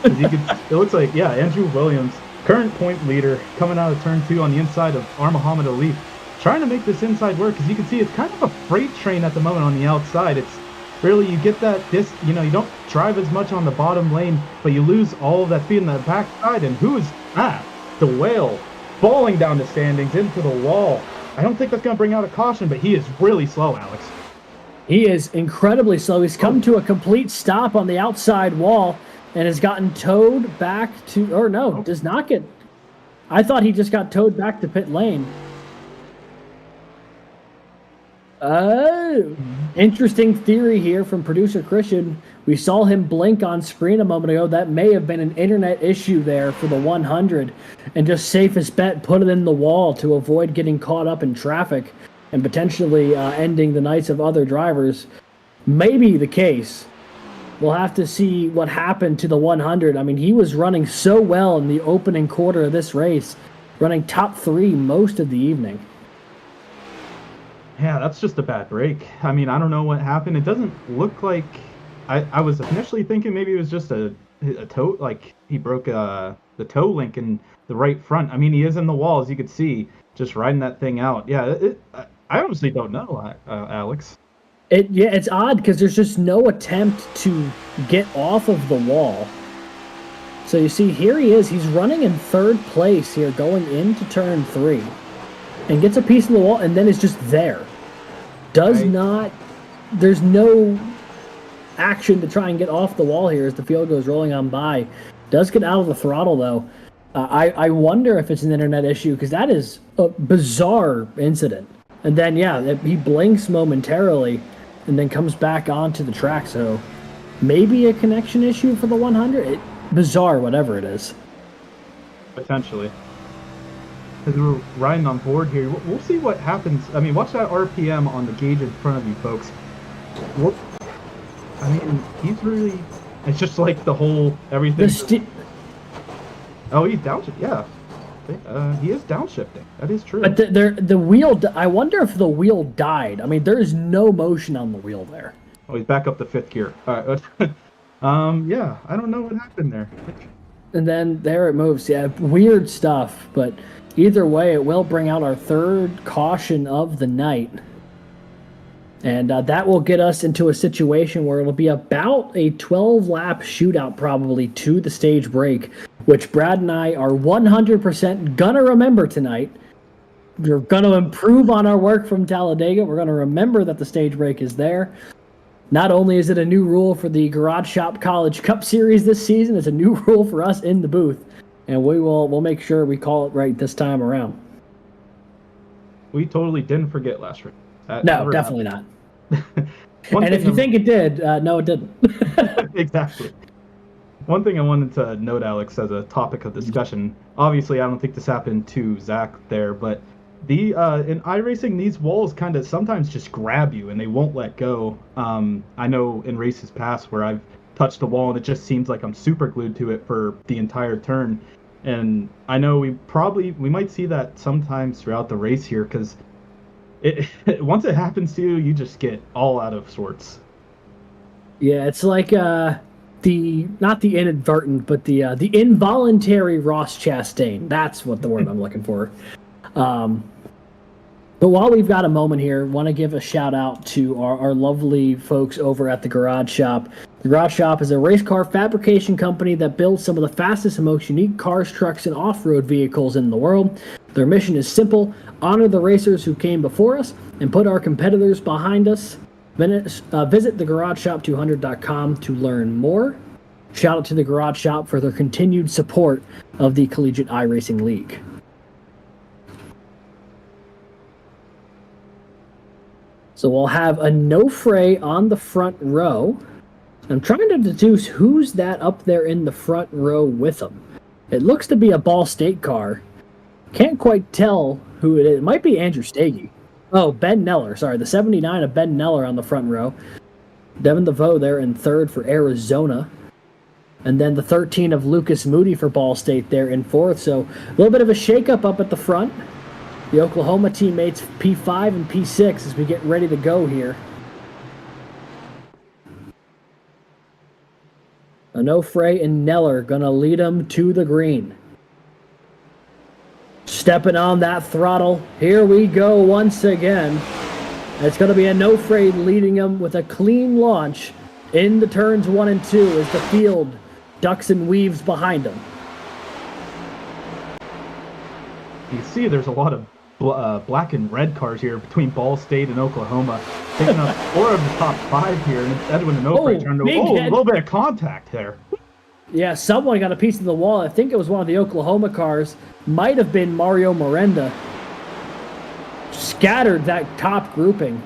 It looks like, yeah, Andrew Williams, current point leader, coming out of turn 2 on the inside of Muhammad Alif, trying to make this inside work, because you can see it's kind of a freight train at the moment on the outside. It's really, you get that, you don't drive as much on the bottom lane, but you lose all of that speed in the back side. And who is that? DeWale falling down the standings into the wall. I don't think that's going to bring out a caution, but he is really slow, Alex. He is incredibly slow. He's come to a complete stop on the outside wall and has gotten towed back to, or no, does not get, I thought he just got towed back to pit lane. Interesting theory here from producer Christian. We saw him blink on screen a moment ago. That may have been an internet issue there for the 100, and just safest bet, put it in the wall to avoid getting caught up in traffic and potentially ending the nights of other drivers. Maybe the case. We'll have to see what happened to the 100. I mean, he was running so well in the opening quarter of this race. running top 3 most of the evening. Yeah, that's just a bad break. I mean, I don't know what happened. It doesn't look like I was initially thinking maybe it was just a toe, like he broke the toe link in the right front. I mean, he is in the wall, as you could see, just riding that thing out. Yeah, I honestly don't know, Alex. It's odd because there's just no attempt to get off of the wall. So you see, here he is. He's running in 3rd place here, going into turn 3, and gets a piece of the wall, and then is just there. There's no action to try and get off the wall here as the field goes rolling on by. Does get out of the throttle, though. I wonder if it's an internet issue, because that is a bizarre incident. And then, yeah, he blinks momentarily and then comes back onto the track. So maybe a connection issue for the 100. Bizarre, whatever it is. Potentially. As we're riding on board here, we'll see what happens. I mean, watch that RPM on the gauge in front of you, folks. I mean, he's really... It's just like the whole everything... Oh, he's downshifting. Yeah. He is downshifting. That is true. But the wheel... I wonder if the wheel died. I mean, there is no motion on the wheel there. Oh, he's back up to 5th gear. All right. Yeah, I don't know what happened there. And then there it moves. Yeah, weird stuff. But either way, it will bring out our 3rd caution of the night. And that will get us into a situation where it'll be about a 12-lap shootout probably to the stage break, which Brad and I are 100% gonna remember tonight. We're gonna improve on our work from Talladega. We're gonna remember that the stage break is there. Not only is it a new rule for the Garage Shop College Cup Series this season, it's a new rule for us in the booth, and we'll make sure we call it right this time around. We totally didn't forget last week. No, definitely not. And if you think it did, no, it didn't. Exactly. One thing I wanted to note, Alex, as a topic of discussion, obviously I don't think this happened to Zach there, but in iRacing, these walls kind of sometimes just grab you and they won't let go. I know in races past where I've touched the wall and it just seems like I'm super glued to it for the entire turn. And I know we might see that sometimes throughout the race here, because once it happens to you, you just get all out of sorts. Yeah, it's like not the inadvertent, but the involuntary Ross Chastain. That's what the word I'm looking for. But while we've got a moment here, want to give a shout out to our lovely folks over at the Garage Shop. The Garage Shop is a race car fabrication company that builds some of the fastest and most unique cars, trucks, and off-road vehicles in the world. Their mission is simple: honor the racers who came before us and put our competitors behind us. Visit thegarageshop200.com to learn more. Shout out to the Garage Shop for their continued support of the Collegiate iRacing League. So we'll have a no fray on the front row. I'm trying to deduce who's that up there in the front row with them. It looks to be a Ball State car. Can't quite tell who it is. It might be Andrew Stagey. Oh, Ben Neller. Sorry, the 79 of Ben Neller on the front row. Devin DeVoe there in 3rd for Arizona. And then the 13 of Lucas Moody for Ball State there in 4th. So a little bit of a shakeup up at the front. The Oklahoma teammates P5 and P6 as we get ready to go here. Onofre and Neller gonna lead them to the green. Stepping on that throttle. Here we go once again. It's gonna be Onofre leading them with a clean launch in the turns 1 and 2 as the field ducks and weaves behind them. You see there's a lot of black and red cars here between Ball State and Oklahoma, taking up 4 of the top 5 here, and Edwin Onofre turned to a little bit of contact there. Yeah, someone got a piece of the wall. I think it was one of the Oklahoma cars. Might have been Mario Miranda. Scattered that top grouping.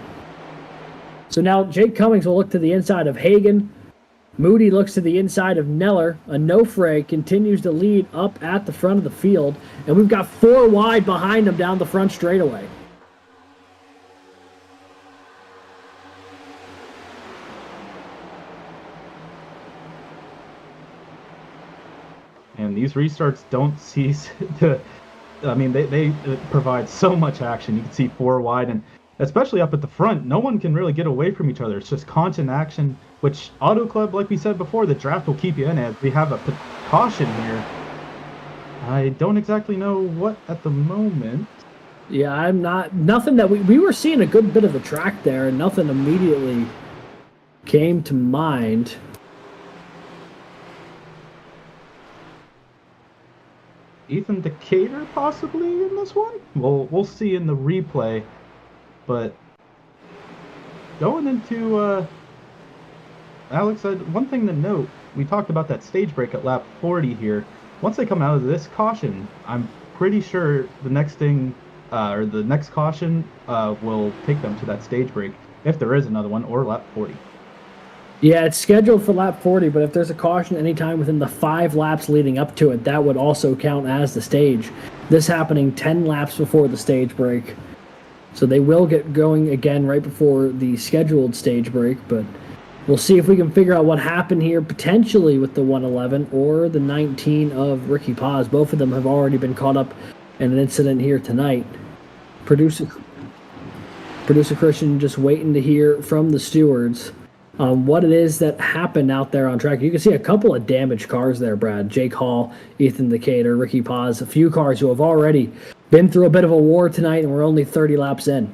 So now Jake Cummings will look to the inside of Hagan. Moody looks to the inside of Neller. Onofre continues to lead up at the front of the field. And we've got 4 wide behind him down the front straightaway. And these restarts don't cease to I mean, they provide so much action. You can see 4 wide, and especially up at the front, no one can really get away from each other. It's just constant action, which Auto Club, like we said before, the draft will keep you in it. We have a caution here. I don't exactly know what at the moment. Yeah, nothing that we were seeing a good bit of the track there, and nothing immediately came to mind. Ethan Decatur possibly in this one? We'll see in the replay. But going into Alex, one thing to note, we talked about that stage break at lap 40 here. Once they come out of this caution, I'm pretty sure the next thing, or the next caution will take them to that stage break, if there is another one, or lap 40. Yeah, it's scheduled for lap 40, but if there's a caution anytime within the 5 laps leading up to it, that would also count as the stage. This happening 10 laps before the stage break. So they will get going again right before the scheduled stage break, but we'll see if we can figure out what happened here, potentially with the 111 or the 19 of Ricky Paz. Both of them have already been caught up in an incident here tonight. Producer Christian just waiting to hear from the stewards what it is that happened out there on track. You can see a couple of damaged cars there, Brad. Jake Hall, Ethan Decatur, Ricky Paz, a few cars who have already been through a bit of a war tonight, and we're only 30 laps in.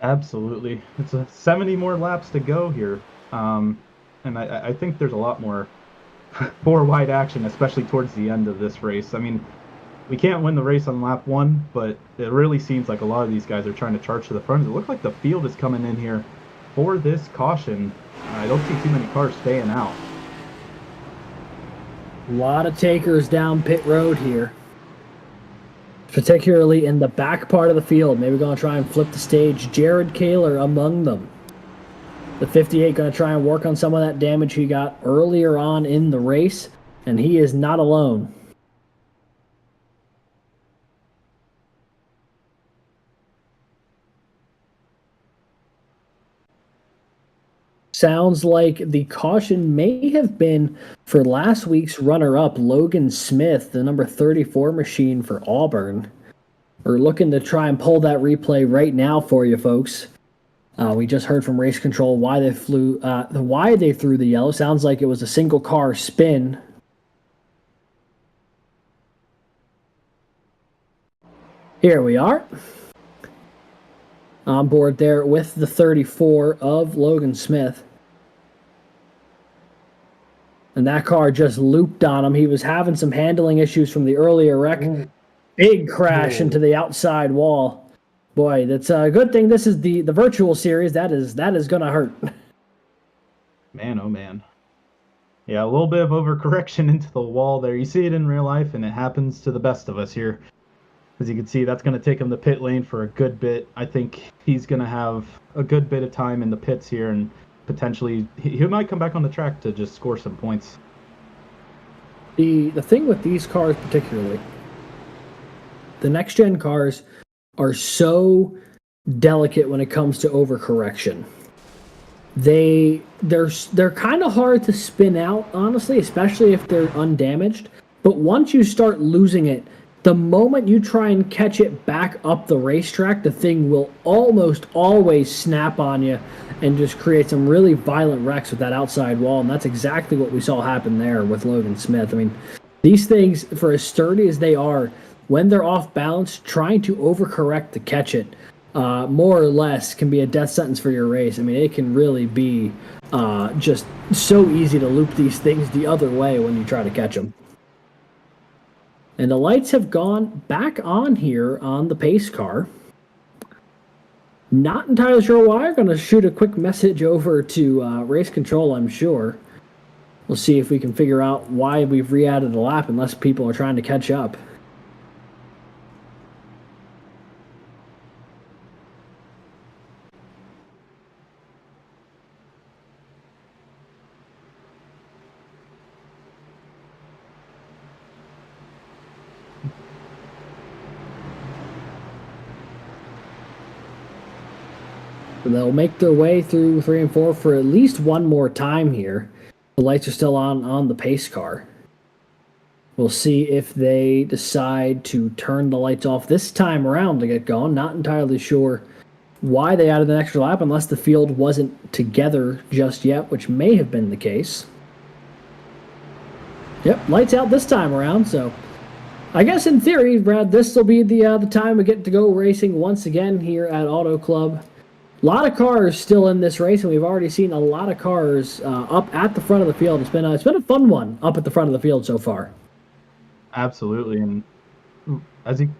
Absolutely. It's 70 more laps to go here. And I think there's a lot more 4 wide action, especially towards the end of this race. I mean, we can't win the race on lap 1, but it really seems like a lot of these guys are trying to charge to the front. It looks like the field is coming in here for this caution. I don't see too many cars staying out. A lot of takers down pit road here, particularly in the back part of the field. Maybe going to try and flip the stage. Jared Kaler among them. The 58 going to try and work on some of that damage he got earlier on in the race, and he is not alone. Sounds like the caution may have been for last week's runner-up, Logan Smith, the number 34 machine for Auburn. We're looking to try and pull that replay right now for you folks. We just heard from Race Control why they threw the yellow. Sounds like it was a single car spin. Here we are. On board there with the 34 of Logan Smith. And that car just looped on him. He was having some handling issues from the earlier wreck. Big crash into the outside wall. Boy, that's a good thing this is the virtual series. That is going to hurt. Man, oh man. Yeah, a little bit of overcorrection into the wall there. You see it in real life, and it happens to the best of us here. As you can see, that's going to take him to pit lane for a good bit. I think he's going to have a good bit of time in the pits here, and potentially he might come back on the track to just score some points. The thing with these cars particularly, the next-gen cars are so delicate when it comes to overcorrection. They're kind of hard to spin out, honestly, especially if they're undamaged. But once you start losing it, the moment you try and catch it back up the racetrack, the thing will almost always snap on you and just create some really violent wrecks with that outside wall. And that's exactly what we saw happen there with Logan Smith. I mean, these things, for as sturdy as they are, when they're off balance, trying to overcorrect to catch it, more or less, can be a death sentence for your race. I mean, it can really be just so easy to loop these things the other way when you try to catch them. And the lights have gone back on here on the pace car. Not entirely sure why. I'm going to shoot a quick message over to Race Control, I'm sure. We'll see if we can figure out why we've re-added a lap unless people are trying to catch up. They'll make their way through 3 and 4 for at least one more time here. The lights are still on the pace car. We'll see if they decide to turn the lights off this time around to get going. Not entirely sure why they added an extra lap unless the field wasn't together just yet, which may have been the case. Yep, lights out this time around, so I guess in theory, Brad, this will be the time we get to go racing once again here at Auto Club. A lot of cars still in this race, and we've already seen a lot of cars up at the front of the field. It's been a fun one up at the front of the field so far. Absolutely, and as you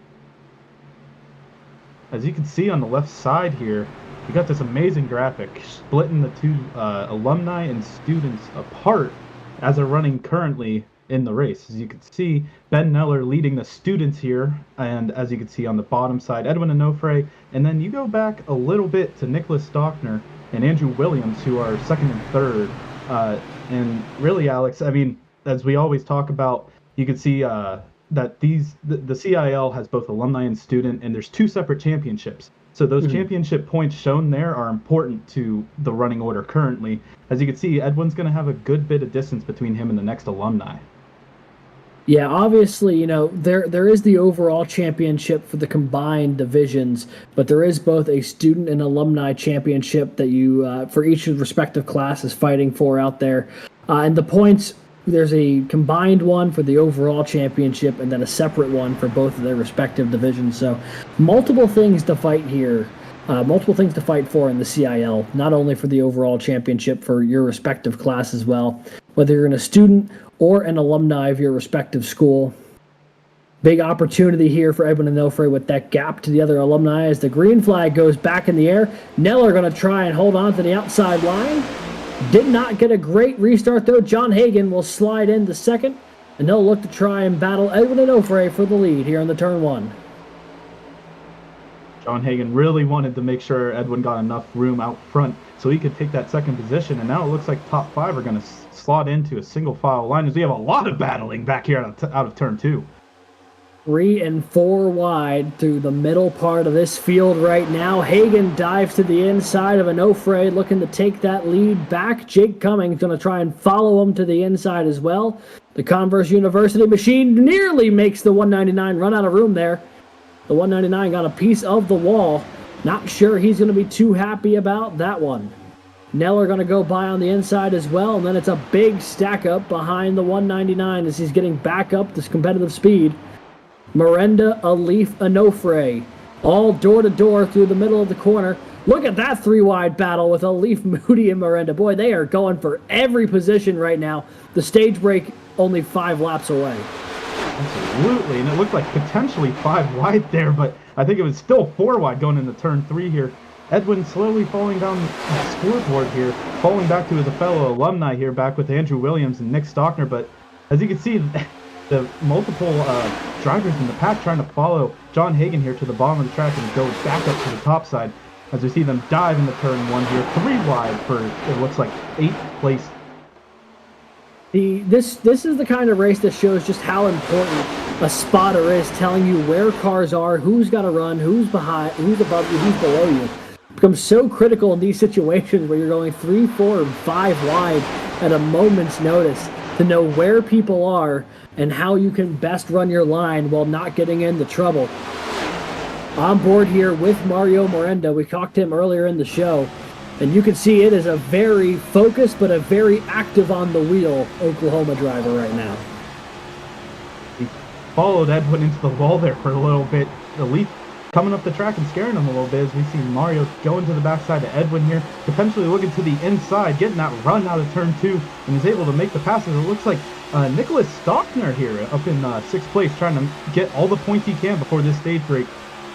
can see on the left side here, we got this amazing graphic splitting the two alumni and students apart as they're running currently in the race. As you can see, Ben Neller leading the students here, and as you can see on the bottom side, Edwin Onofre, and then you go back a little bit to Nicholas Stockner and Andrew Williams, who are second and third. And really, Alex, I mean, as we always talk about, you can see that the CIL has both alumni and student, and there's two separate championships. So those championship points shown there are important to the running order currently. As you can see, Edwin's going to have a good bit of distance between him and the next alumni. Yeah, obviously, you know, there is the overall championship for the combined divisions, but there is both a student and alumni championship that you, for each respective class, is fighting for out there. And the points, there's a combined one for the overall championship and then a separate one for both of their respective divisions. So multiple things to fight here, multiple things to fight for in the CIL, not only for the overall championship for your respective class as well, whether you're in a student or an alumni of your respective school. Big opportunity here for Edwin Onofre with that gap to the other alumni as the green flag goes back in the air. Neller going to try and hold on to the outside line. Did not get a great restart, though. John Hagan will slide into second, and they'll look to try and battle Edwin Onofre for the lead here in the turn one. John Hagan really wanted to make sure Edwin got enough room out front so he could take that second position, and now it looks like top five are going to slot into a single file line as we have a lot of battling back here out of turn two. 3 and 4 wide through the middle part of this field right now. Hagan dives to the inside of Onofre, looking to take that lead back. Jake Cummings going to try and follow him to the inside as well. The Converse University machine nearly makes the 199 run out of room there. The 199 got a piece of the wall. Not sure he's going to be too happy about that one. Neller going to go by on the inside as well, and then it's a big stack up behind the 199 as he's getting back up this competitive speed. Miranda, Alif, Onofre, all door-to-door through the middle of the corner. Look at that three-wide battle with Alif, Moody, and Miranda. Boy, they are going for every position right now. The stage break only 5 laps away. Absolutely, and it looked like potentially 5 wide there, but I think it was still 4 wide going into turn 3 here. Edwin slowly falling down the scoreboard here, falling back to his fellow alumni here, back with Andrew Williams and Nick Stockner, but as you can see, the multiple drivers in the pack trying to follow John Hagan here to the bottom of the track and go back up to the top side as we see them dive into turn 1 here, 3 wide for it looks like 8th place. This is the kind of race that shows just how important a spotter is, telling you where cars are, who's got to run, who's behind, who's above you, who's below you. It becomes so critical in these situations where you're going 3, 4, and 5 wide at a moment's notice to know where people are and how you can best run your line while not getting into trouble. On board here with Mario Miranda, we talked to him earlier in the show, and you can see it is a very focused but a very active on the wheel Oklahoma driver right now. He followed Edwin into the wall there for a little bit. The lead coming up the track and scaring him a little bit as we see Mario going to the backside of Edwin here, potentially looking to the inside, getting that run out of turn 2, and is able to make the passes. It looks like Nicholas Stockner here up in 6th place, trying to get all the points he can before this stage break,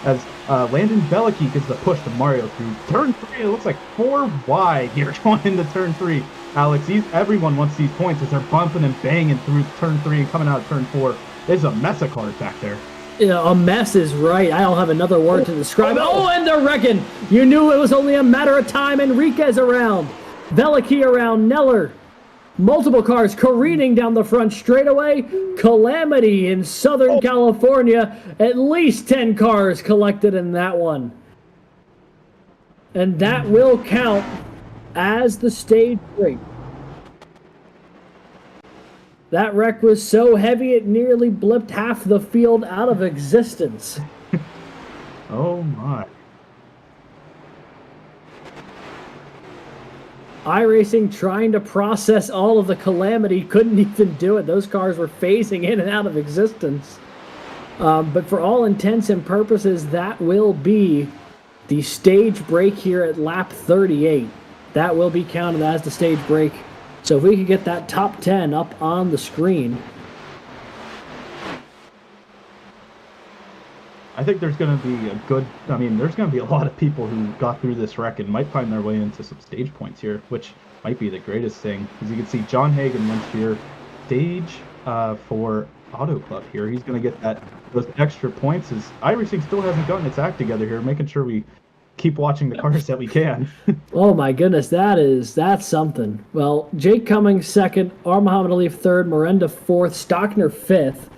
as Landon Belichick gets the push to Mario through turn 3. It looks like 4 wide here going into turn 3. Alex, everyone wants these points as they're bumping and banging through turn 3 and coming out of turn 4. There's a mess of cars back there. A mess is right. I don't have another word to describe it. Oh, and they're wrecking. You knew it was only a matter of time. Enriquez around. Veliki around. Neller. Multiple cars careening down the front straightaway. Calamity in Southern California. At least 10 cars collected in that one. And that will count as the stage break. That wreck was so heavy it nearly blipped half the field out of existence. Oh my. iRacing trying to process all of the calamity, couldn't even do it. Those cars were phasing in and out of existence. But for all intents and purposes, that will be the stage break here at lap 38. That will be counted as the stage break. So if we could get that top 10 up on the screen. I think there's going to be there's going to be a lot of people who got through this wreck and might find their way into some stage points here, which might be the greatest thing. As you can see, John Hagan went here, stage for Auto Club here. He's going to get those extra points, as iRacing still hasn't gotten its act together here, making sure we keep watching the cars that we can. Oh my goodness, that's something. Well, Jake Cummings second, R. Muhammad Ali third, Miranda fourth, Stockner fifth,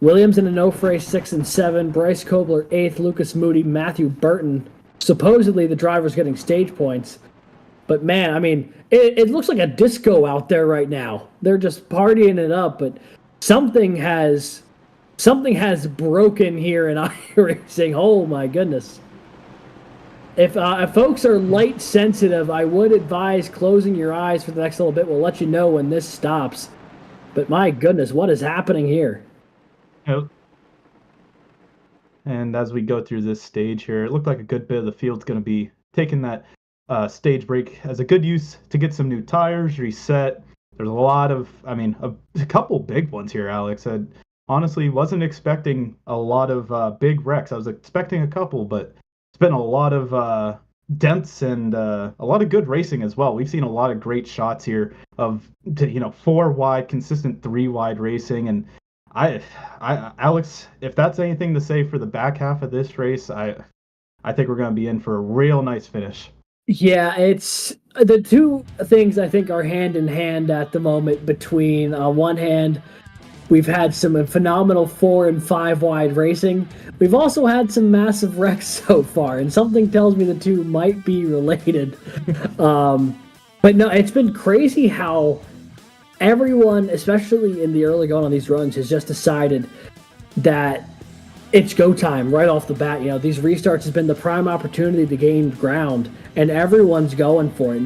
Williams in a no-fray 6 and 7, Bryce Kobler 8th, Lucas Moody, Matthew Burton. Supposedly the driver's getting stage points. But man, I mean, it looks like a disco out there right now. They're just partying it up, but something has broken here in iRacing. Oh my goodness. If folks are light sensitive, I would advise closing your eyes for the next little bit. We'll let you know when this stops. But my goodness, what is happening here? Yep. And as we go through this stage here, it looked like a good bit of the field's going to be taking that stage break as a good use to get some new tires, reset. There's a couple big ones here, Alex. I honestly wasn't expecting a lot of big wrecks. I was expecting a couple, but it's been a lot of dents and a lot of good racing as well. We've seen a lot of great shots here of 4 wide, consistent 3 wide racing, and Alex, if that's anything to say for the back half of this race, I think we're going to be in for a real nice finish. Yeah, it's the two things I think are hand in hand at the moment. Between on one hand, we've had some phenomenal 4 and 5 wide racing. We've also had some massive wrecks so far, and something tells me the two might be related. But no, it's been crazy how everyone, especially in the early going on these runs, has just decided that it's go time right off the bat. These restarts has been the prime opportunity to gain ground, and everyone's going for it.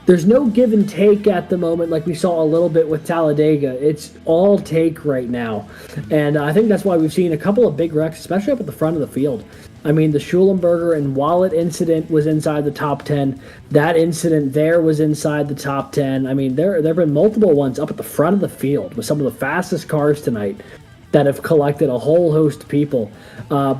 There's no give and take at the moment like we saw a little bit with Talladega. It's all take right now. And I think that's why we've seen a couple of big wrecks, especially up at the front of the field. I mean, the Schulenberger and Wallet incident was inside the top 10. That incident there was inside the top 10. I mean, there have been multiple ones up at the front of the field with some of the fastest cars tonight that have collected a whole host of people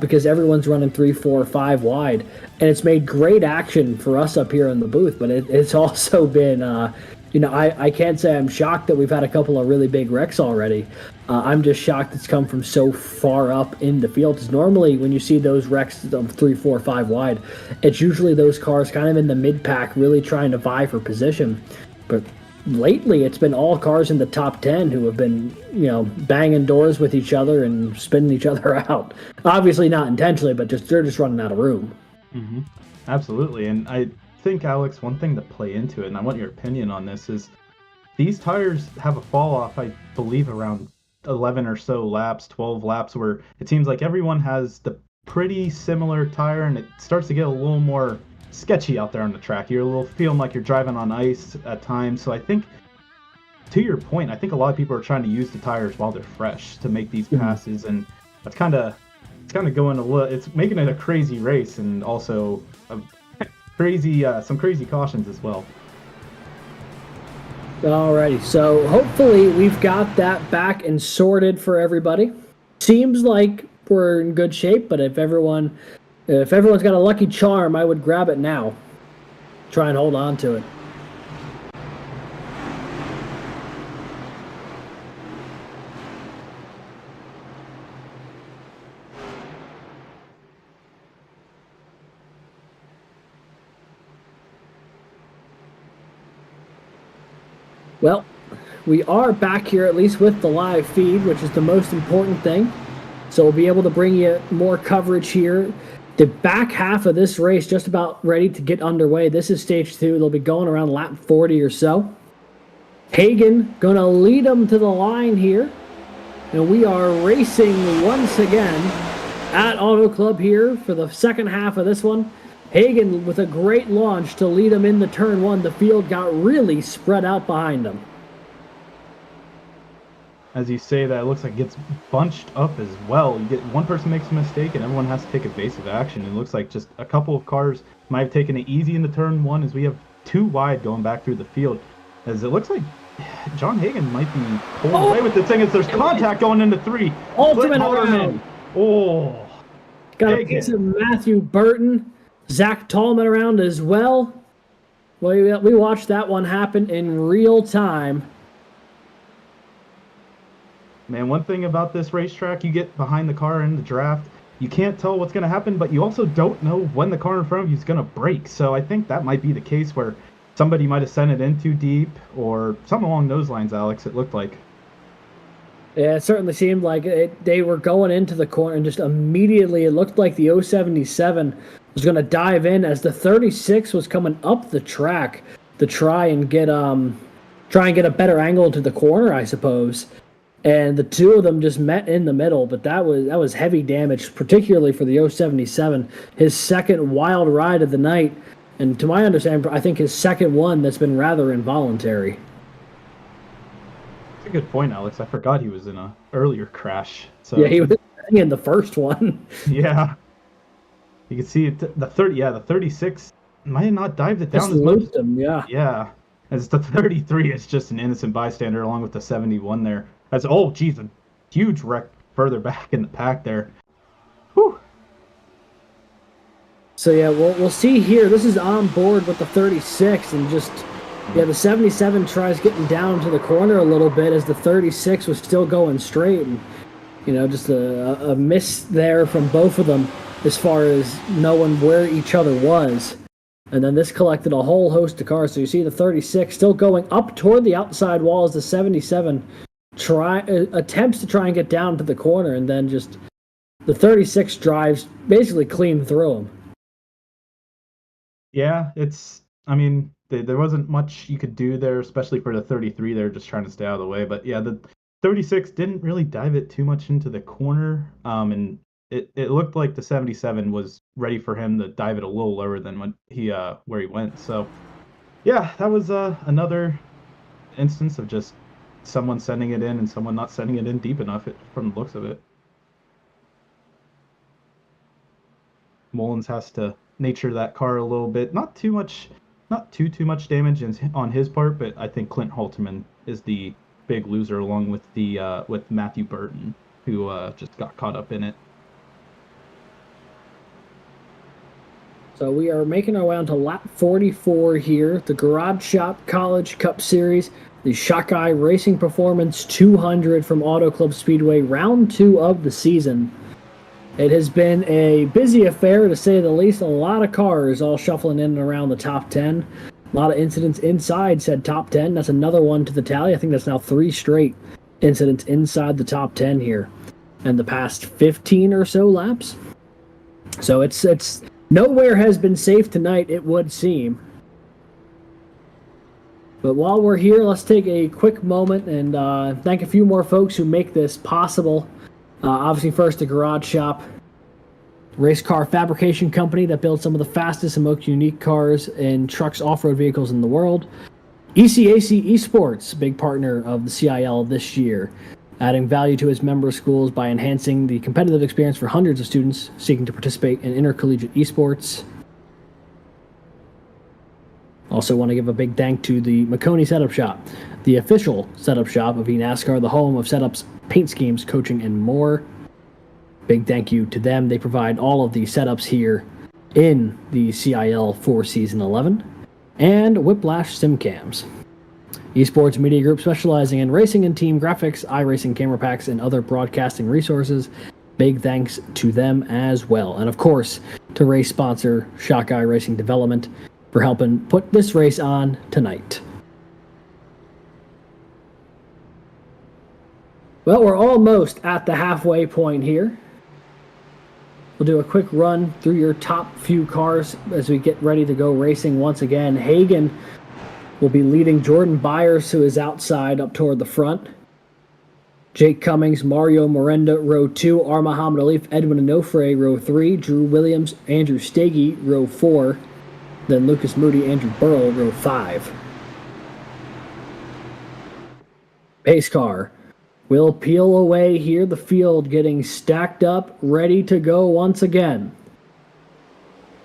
because everyone's running 3, 4, 5 wide. And it's made great action for us up here in the booth, but it's also been, I can't say I'm shocked that we've had a couple of really big wrecks already. I'm just shocked it's come from so far up in the field. Because normally when you see those wrecks of 3, 4, 5 wide, it's usually those cars kind of in the mid-pack really trying to vie for position. But lately it's been all cars in the top 10 who have been, banging doors with each other and spinning each other out. Obviously not intentionally, but they're just running out of room. Mm-hmm. Absolutely. And I think, Alex, one thing to play into it, and I want your opinion on this, is these tires have a fall off, I believe, around 11 or so laps, 12 laps, where it seems like everyone has the pretty similar tire, and it starts to get a little more sketchy out there on the track. You're feeling like you're driving on ice at times. So I think, to your point, I think a lot of people are trying to use the tires while they're fresh to make these passes, and that's kind of going it's making it a crazy race, and also some crazy cautions as well. Alrighty, so hopefully we've got that back and sorted for everybody. Seems like we're in good shape, but if everyone's got a lucky charm, I would grab it now. Try and hold on to it. Well, we are back here at least with the live feed, which is the most important thing. So we'll be able to bring you more coverage here. The back half of this race just about ready to get underway. This is stage 2. They'll be going around lap 40 or so. Hagen going to lead them to the line here. And we are racing once again at Auto Club here for the second half of this one. Hagen with a great launch to lead them into turn one. The field got really spread out behind them. As you say that, it looks like it gets bunched up as well. You get one person makes a mistake and everyone has to take evasive action. It looks like just a couple of cars might have taken it easy in the turn one as we have 2 wide going back through the field. As it looks like John Hagen might be pulling away with the thing as there's contact going into 3. Ultimate around. Oh. Got a piece of Matthew Burton. Zach Tallman around as well. Well, we watched that one happen in real time. Man, one thing about this racetrack, you get behind the car in the draft, you can't tell what's going to happen, but you also don't know when the car in front of you is going to break. So I think that might be the case where somebody might have sent it in too deep or something along those lines, Alex, it looked like. Yeah, it certainly seemed like they were going into the corner and just immediately it looked like the 077 was going to dive in as the 36 was coming up the track to try and get a better angle into the corner, I suppose. And the two of them just met in the middle, but that was heavy damage, particularly for the 077, his second wild ride of the night, and to my understanding, I think his second one that's been rather involuntary. That's a good point, Alex. I forgot he was in an earlier crash. So yeah, he was in the first one. Yeah. You can see it, the 36 might have not dived it down Just as much. looped him, yeah. Yeah. As the 33 is just an innocent bystander along with the 71 there. That's, oh, geez, a huge wreck further back in the pack there. Whew. So, yeah, we'll see here. This is on board with the 36, and just, yeah, the 77 tries getting down to the corner a little bit as the 36 was still going straight. And, you know, just a miss there from both of them as far as knowing where each other was. And then this collected a whole host of cars. So you see the 36 still going up toward the outside wall as the 77 attempts to try and get down to the corner, and then just the 36 drives basically clean through him. Yeah, I mean, there wasn't much you could do there, especially for the 33 there, just trying to stay out of the way. But yeah, the 36 didn't really dive it too much into the corner, and it looked like the 77 was ready for him to dive it a little lower than when where he went. So yeah, that was another instance of just someone sending it in and someone not sending it in deep enough from the looks of it. Mullins has to nature that car a little bit. Not too much damage on his part, but I think Clint Halterman is the big loser along with with Matthew Burton, who just got caught up in it. So we are making our way on to lap 44 here, the Garage Shop College Cup Series, the Shockeye Racing Performance 200 from Auto Club Speedway, round 2 of the season. It has been a busy affair, to say the least. A lot of cars all shuffling in and around the top 10. A lot of incidents inside said top 10. That's another one to the tally. I think that's now 3 straight incidents inside the top 10 here in the past 15 or so laps. So it's nowhere has been safe tonight, it would seem. But while we're here, let's take a quick moment and thank a few more folks who make this possible. Obviously, first, the Garage Shop, race car fabrication company that builds some of the fastest and most unique cars and trucks, off-road vehicles in the world. ECAC Esports, big partner of the CIL this year, adding value to its member schools by enhancing the competitive experience for hundreds of students seeking to participate in intercollegiate esports. Also want to give a big thank to the McConey Setup Shop, the official setup shop of eNASCAR, the home of setups, paint schemes, coaching, and more. Big thank you to them. They provide all of the setups here in the CIL for Season 11. And Whiplash SimCams, Esports Media Group specializing in racing and team graphics, iRacing camera packs, and other broadcasting resources. Big thanks to them as well. And of course, to race sponsor Shockeye Racing Development for helping put this race on tonight. Well, we're almost at the halfway point here. We'll do a quick run through your top few cars as we get ready to go racing once again. Hagen will be leading Jordan Byers, who is outside up toward the front. Jake Cummings, Mario Miranda, row 2, R. Muhammad Alif, Edwin Onofre, row 3, Drew Williams, Andrew Stagey, row 4, then Lucas Moody, Andrew Burrow, row 5. Pace car will peel away here, the field getting stacked up, ready to go once again.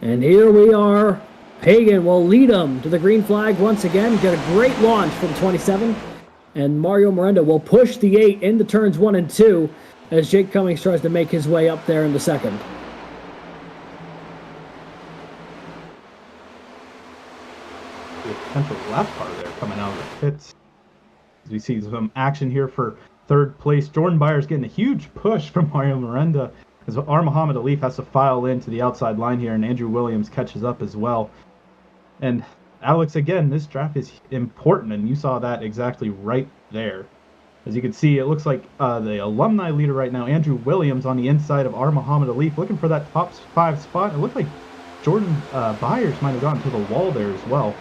And here we are. Hagan will lead them to the green flag once again, get a great launch for the 27. And Mario Miranda will push the 8 into turns 1 and 2 as Jake Cummings tries to make his way up there in the second. The potential lap car there coming out of the pits. As we see some action here for third place. Jordan Byers getting a huge push from Mario Miranda as R. Muhammad Alif has to file into the outside line here, and Andrew Williams catches up as well. And Alex, again, this draft is important, and you saw that exactly right there. As you can see, it looks like the alumni leader right now, Andrew Williams, on the inside of R. Muhammad Alif, looking for that top 5 spot. It looked like Jordan Byers might have gotten to the wall there as well.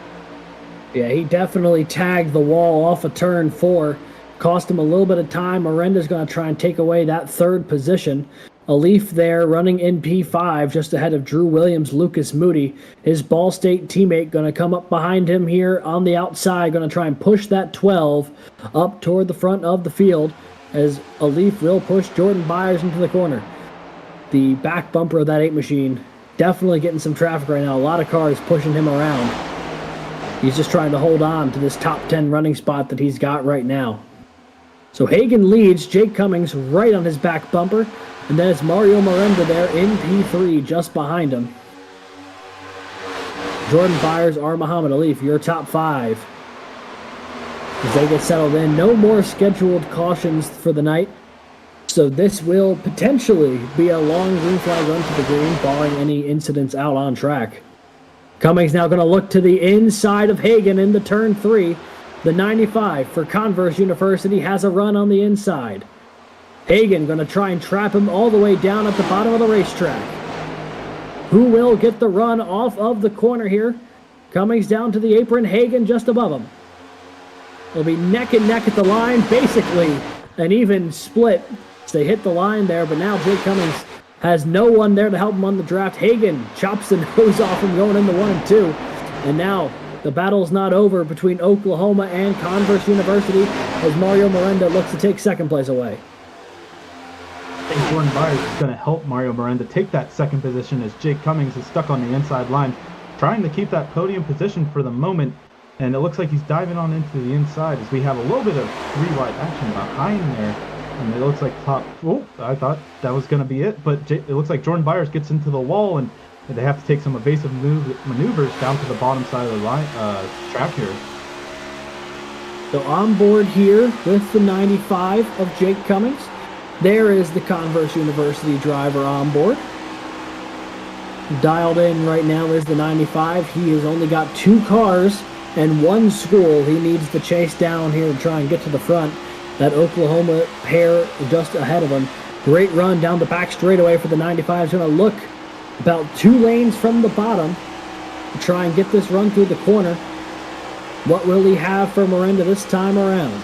Yeah, he definitely tagged the wall off of turn 4. Cost him a little bit of time. Miranda's going to try and take away that third position. Alif there running in P5 just ahead of Drew Williams, Lucas Moody. His Ball State teammate going to come up behind him here on the outside, going to try and push that 12 up toward the front of the field as Alif will push Jordan Byers into the corner. The back bumper of that 8 machine definitely getting some traffic right now. A lot of cars pushing him around. He's just trying to hold on to this top 10 running spot that he's got right now. So Hagan leads, Jake Cummings right on his back bumper, and then it's Mario Miranda there in P3 just behind him. Jordan Byers, R. Muhammad Alif, your top 5. As they get settled in, no more scheduled cautions for the night. So this will potentially be a long green flag run to the green, barring any incidents out on track. Cummings now going to look to the inside of Hagan into turn 3. The 95 for Converse University has a run on the inside. Hagan going to try and trap him all the way down at the bottom of the racetrack. Who will get the run off of the corner here? Cummings down to the apron, Hagan just above him. They'll be neck and neck at the line, basically an even split. So they hit the line there, but now Jake Cummings has no one there to help him on the draft. Hagan chops the nose off him going into 1 and 2. And now the battle's not over between Oklahoma and Converse University as Mario Miranda looks to take second place away. I think Jordan Byers is going to help Mario Miranda take that second position as Jake Cummings is stuck on the inside line, trying to keep that podium position for the moment. And it looks like he's diving on into the inside as we have a little bit of 3-wide action behind there. And it looks like I thought that was going to be it, but it looks like Jordan Byers gets into the wall, and they have to take some evasive maneuvers down to the bottom side of the line, track here. So on board here with the 95 of Jake Cummings. There is the Converse University driver on board. Dialed in right now is the 95. He has only got 2 cars and 1 school he needs to chase down here to try and get to the front. That Oklahoma pair just ahead of him. Great run down the back straightaway for the 95. He's going to look about 2 lanes from the bottom to try and get this run through the corner. What will he have for Miranda this time around?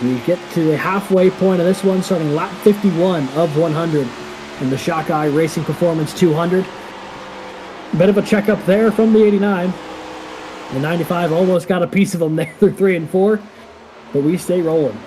We get to the halfway point of this one, starting lap 51 of 100 in the Shockeye Racing Performance 200. Bit of a checkup there from the 89. The 95 almost got a piece of them there through 3 and 4, but we stay rolling.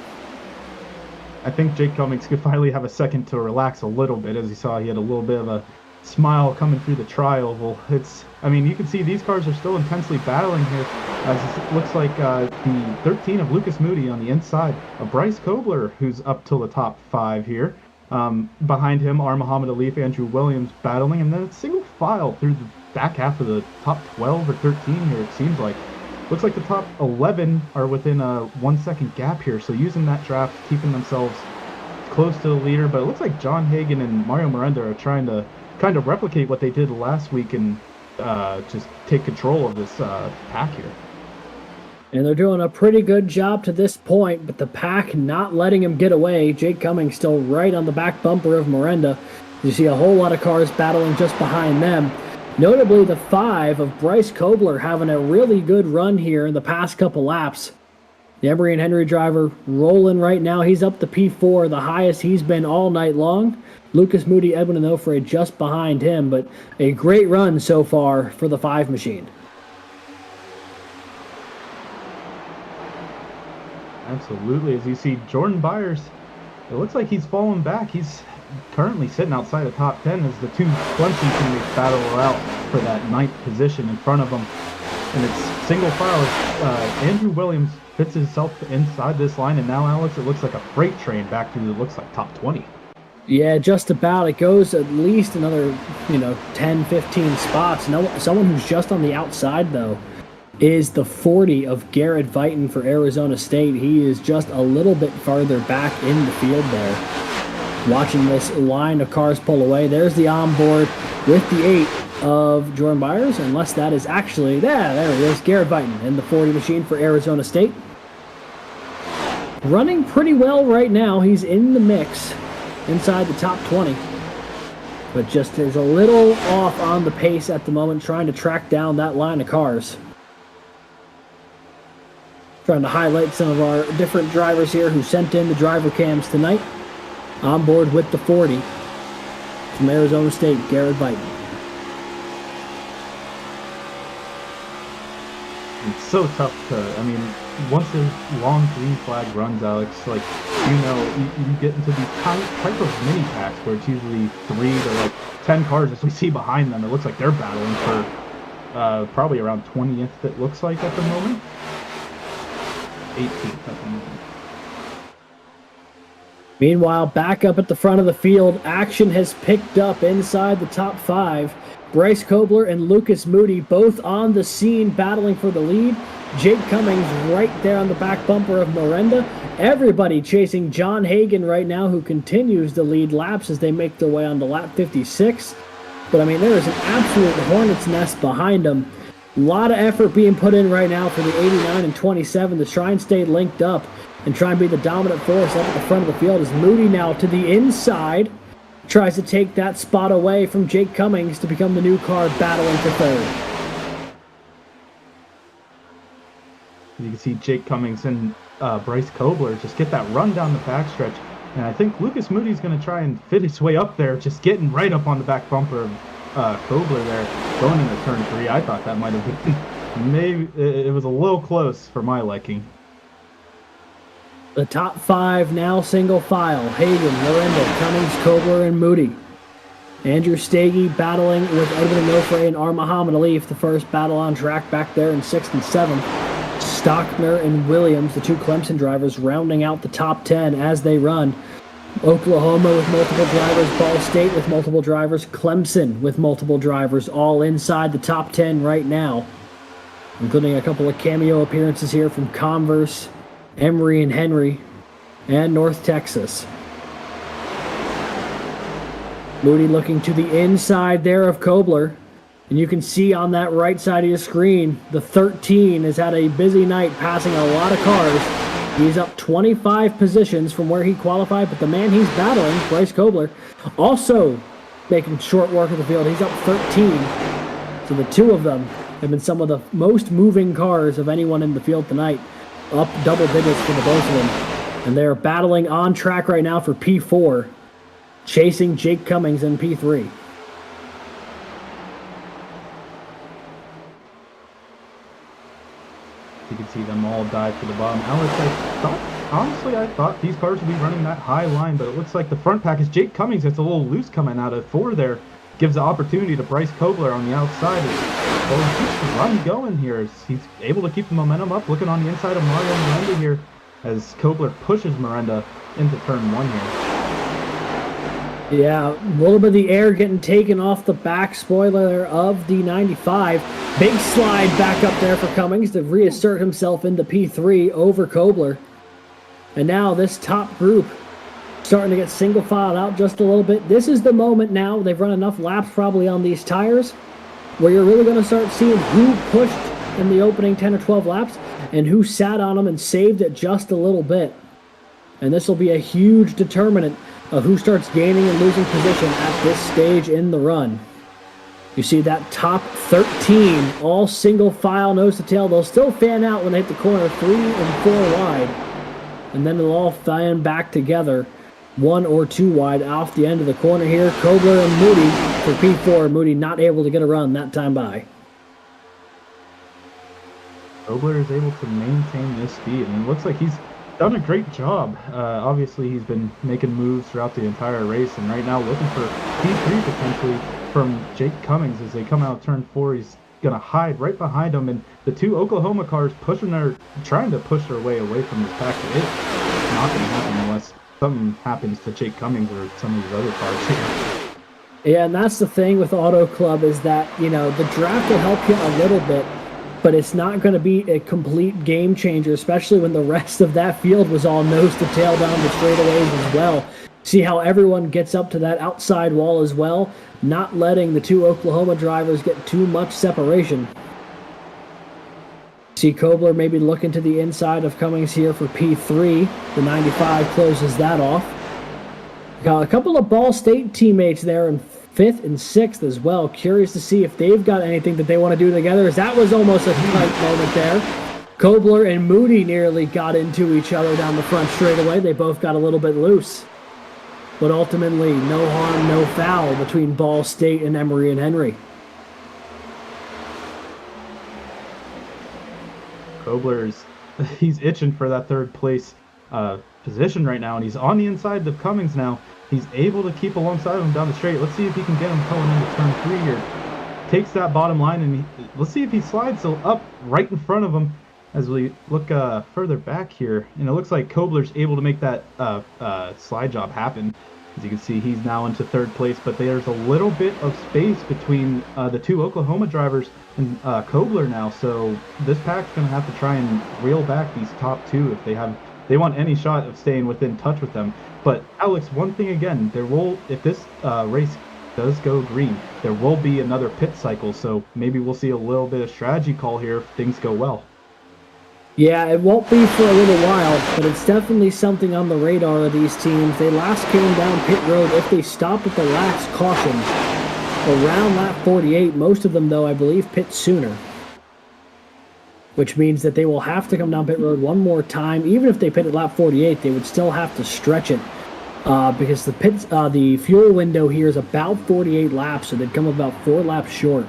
I think Jake Cummings could finally have a second to relax a little bit. As you saw, he had a little bit of a smile coming through the tri-oval. You can see these cars are still intensely battling here. As it looks like the 13 of Lucas Moody on the inside of Bryce Kobler, who's up till the top 5 here. Behind him are Muhammad Alif, Andrew Williams battling, and then a single file through the back half of the top 12 or 13 here, it seems like. Looks like the top 11 are within a 1 second gap here, so using that draft, keeping themselves close to the leader. But it looks like John Hagan and Mario Miranda are trying to kind of replicate what they did last week and just take control of this pack here. And they're doing a pretty good job to this point, but the pack not letting him get away. Jake Cummings still right on the back bumper of Miranda. You see a whole lot of cars battling just behind them. Notably, the 5 of Bryce Kobler having a really good run here in the past couple laps. The Emery and Henry driver rolling right now. He's up to P4, the highest he's been all night long. Lucas Moody, Edwin Onofre just behind him, but a great run so far for the 5 machine. Absolutely. As you see, Jordan Byers, it looks like he's fallen back. He's currently sitting outside of top 10 as the 2 Clemson teammates battle out for that 9th position in front of them. And it's single file. Andrew Williams fits himself inside this line, and now, Alex, it looks like a freight train back to, it looks like top 20. Yeah, just about. It goes at least another, 10, 15 spots. Someone who's just on the outside, though, is the 40 of Garrett Vighton for Arizona State. He is just a little bit farther back in the field there. Watching this line of cars pull away. There's the onboard with the 8 of Jordan Byers, unless that is actually, there he is, Garrett Vighton in the 40 machine for Arizona State. Running pretty well right now. He's in the mix inside the top 20. But just is a little off on the pace at the moment, trying to track down that line of cars. Trying to highlight some of our different drivers here who sent in the driver cams tonight. On board with the 40 from Arizona State, Garrett Vighton. It's so tough to, once a long green flag runs, Alex, you get into these type of mini packs where it's usually 3 to 10 cars. As we see behind them, it looks like they're battling for probably around 20th, it looks like at the moment. 18th at the moment. Meanwhile, back up at the front of the field, action has picked up inside the top 5. Bryce Kobler and Lucas Moody both on the scene battling for the lead. Jake Cummings right there on the back bumper of Miranda. Everybody chasing John Hagan right now, who continues to lead laps as they make their way onto lap 56. But there is an absolute hornet's nest behind them. A lot of effort being put in right now for the 89 and 27 to try and stay linked up and try and be the dominant force up at the front of the field. As Moody now to the inside tries to take that spot away from Jake Cummings to become the new car battling for third. You can see Jake Cummings and Bryce Kobler just get that run down the backstretch. And I think Lucas Moody's going to try and fit his way up there, just getting right up on the back bumper of Kobler there, going into turn 3. I thought that might have been, maybe, it was a little close for my liking. The top 5 now single file. Hagan, Miranda, Cummings, Kobler, and Moody. Andrew Stagey battling with Edwin Onofre and R. Muhammad Ali for the first battle on track back there in 6th and 7th. Stockner and Williams, the 2 Clemson drivers, rounding out the top 10 as they run. Oklahoma with multiple drivers, Ball State with multiple drivers, Clemson with multiple drivers, all inside the top 10 right now, including a couple of cameo appearances here from Converse, Emery and Henry, and North Texas. Moody looking to the inside there of Kobler. And you can see on that right side of your screen, the 13 has had a busy night passing a lot of cars. He's up 25 positions from where he qualified, but the man he's battling, Bryce Kobler, also making short work of the field. He's up 13. So the 2 of them have been some of the most moving cars of anyone in the field tonight. Up double digits for the both of them. And they're battling on track right now for P4, chasing Jake Cummings in P3. You can see them all dive to the bottom. Alex, I thought these cars would be running that high line, but it looks like the front pack is Jake Cummings. It's a little loose coming out of 4 there. Gives the opportunity to Bryce Kobler on the outside. He keeps the run going here. He's able to keep the momentum up. Looking on the inside of Mario Miranda here as Kobler pushes Miranda into turn 1 here. Yeah, a little bit of the air getting taken off the back spoiler of the 95. Big slide back up there for Cummings to reassert himself into P3 over Kobler. And now this top group starting to get single filed out just a little bit. This is the moment now. They've run enough laps probably on these tires where you're really going to start seeing who pushed in the opening 10 or 12 laps and who sat on them and saved it just a little bit. And this will be a huge determinant of who starts gaining and losing position at this stage in the run. You see that top 13, all single file nose to tail. They'll still fan out when they hit the corner 3 and 4 wide. And then they'll all fan back together 1 or 2 wide off the end of the corner here. Kobler and Moody for P4. Moody not able to get a run that time by. Kobler is able to maintain this speed, and it looks like he's done a great job. Obviously, he's been making moves throughout the entire race, and right now looking for P3 potentially from Jake Cummings as they come out of turn 4. He's going to hide right behind him, and the 2 Oklahoma cars trying to push their way away from this pack. It's not going to happen unless something happens to Jake Cummings or some of these other cars here. Yeah, and that's the thing with Auto Club is that, the draft will help you a little bit, but it's not going to be a complete game changer, especially when the rest of that field was all nose to tail down the straightaways as well. See how everyone gets up to that outside wall as well, not letting the 2 Oklahoma drivers get too much separation. See Kobler maybe looking to the inside of Cummings here for P3. The 95 closes that off. Got a couple of Ball State teammates there in 5th and 6th as well. Curious to see if they've got anything that they want to do together, as that was almost a tight moment there. Kobler and Moody nearly got into each other down the front straightaway. They both got a little bit loose. But ultimately, no harm, no foul between Ball State and Emory and Henry. Kobler's, he's itching for that 3rd place position right now, and he's on the inside of Cummings now. He's able to keep alongside of him down the straight. Let's see if he can get him going into turn 3 here. Takes that bottom line, and let's see if he slides up right in front of him as we look further back here. And it looks like Kobler's able to make that slide job happen. As you can see, he's now into 3rd place, but there's a little bit of space between the 2 Oklahoma drivers and Kobler now. So this pack's going to have to try and reel back these top 2 if they want any shot of staying within touch with them. But Alex, one thing again, if this race does go green, there will be another pit cycle. So maybe we'll see a little bit of strategy call here if things go well. Yeah, it won't be for a little while, but it's definitely something on the radar of these teams. They last came down pit road if they stopped at the last caution around lap 48. Most of them, though, I believe, pit sooner, which means that they will have to come down pit road one more time. Even if they pit at lap 48, they would still have to stretch it because the fuel window here is about 48 laps, so they'd come about 4 laps short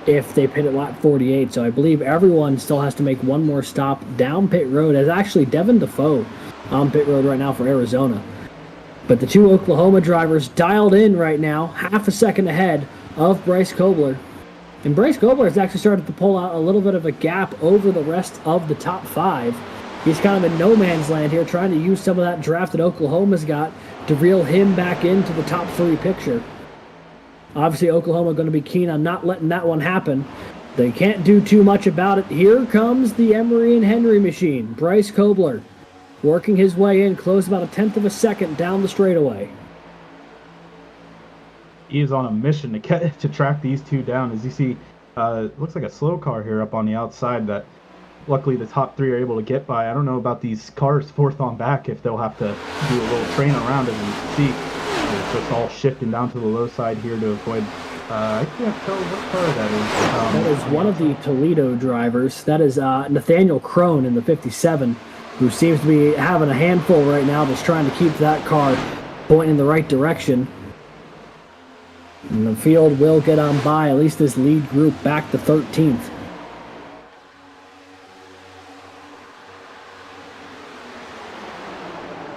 if they pit at lap 48. So I believe everyone still has to make one more stop down pit road, as actually Devin Defoe on pit road right now for Arizona. But the 2 Oklahoma drivers dialed in right now, half a second ahead of Bryce Kobler. And Bryce Kobler has actually started to pull out a little bit of a gap over the rest of the top 5. He's kind of in no man's land here, trying to use some of that draft that Oklahoma's got to reel him back into the top 3 picture. Obviously, Oklahoma going to be keen on not letting that one happen. They can't do too much about it. Here comes the Emory and Henry machine. Bryce Kobler working his way in, close about 1/10 of a second down the straightaway. He is on a mission to track these 2 down. As you see, looks like a slow car here up on the outside that luckily the top 3 are able to get by. I don't know about these cars 4th on back, if they'll have to do a little train around, as you see. It's just all shifting down to the low side here to avoid, I can't tell what car that is. That is one of the Toledo drivers. That is Nathaniel Crone in the 57, who seems to be having a handful right now, just trying to keep that car pointing in the right direction. And the field will get on by, at least this lead group, back to 13th.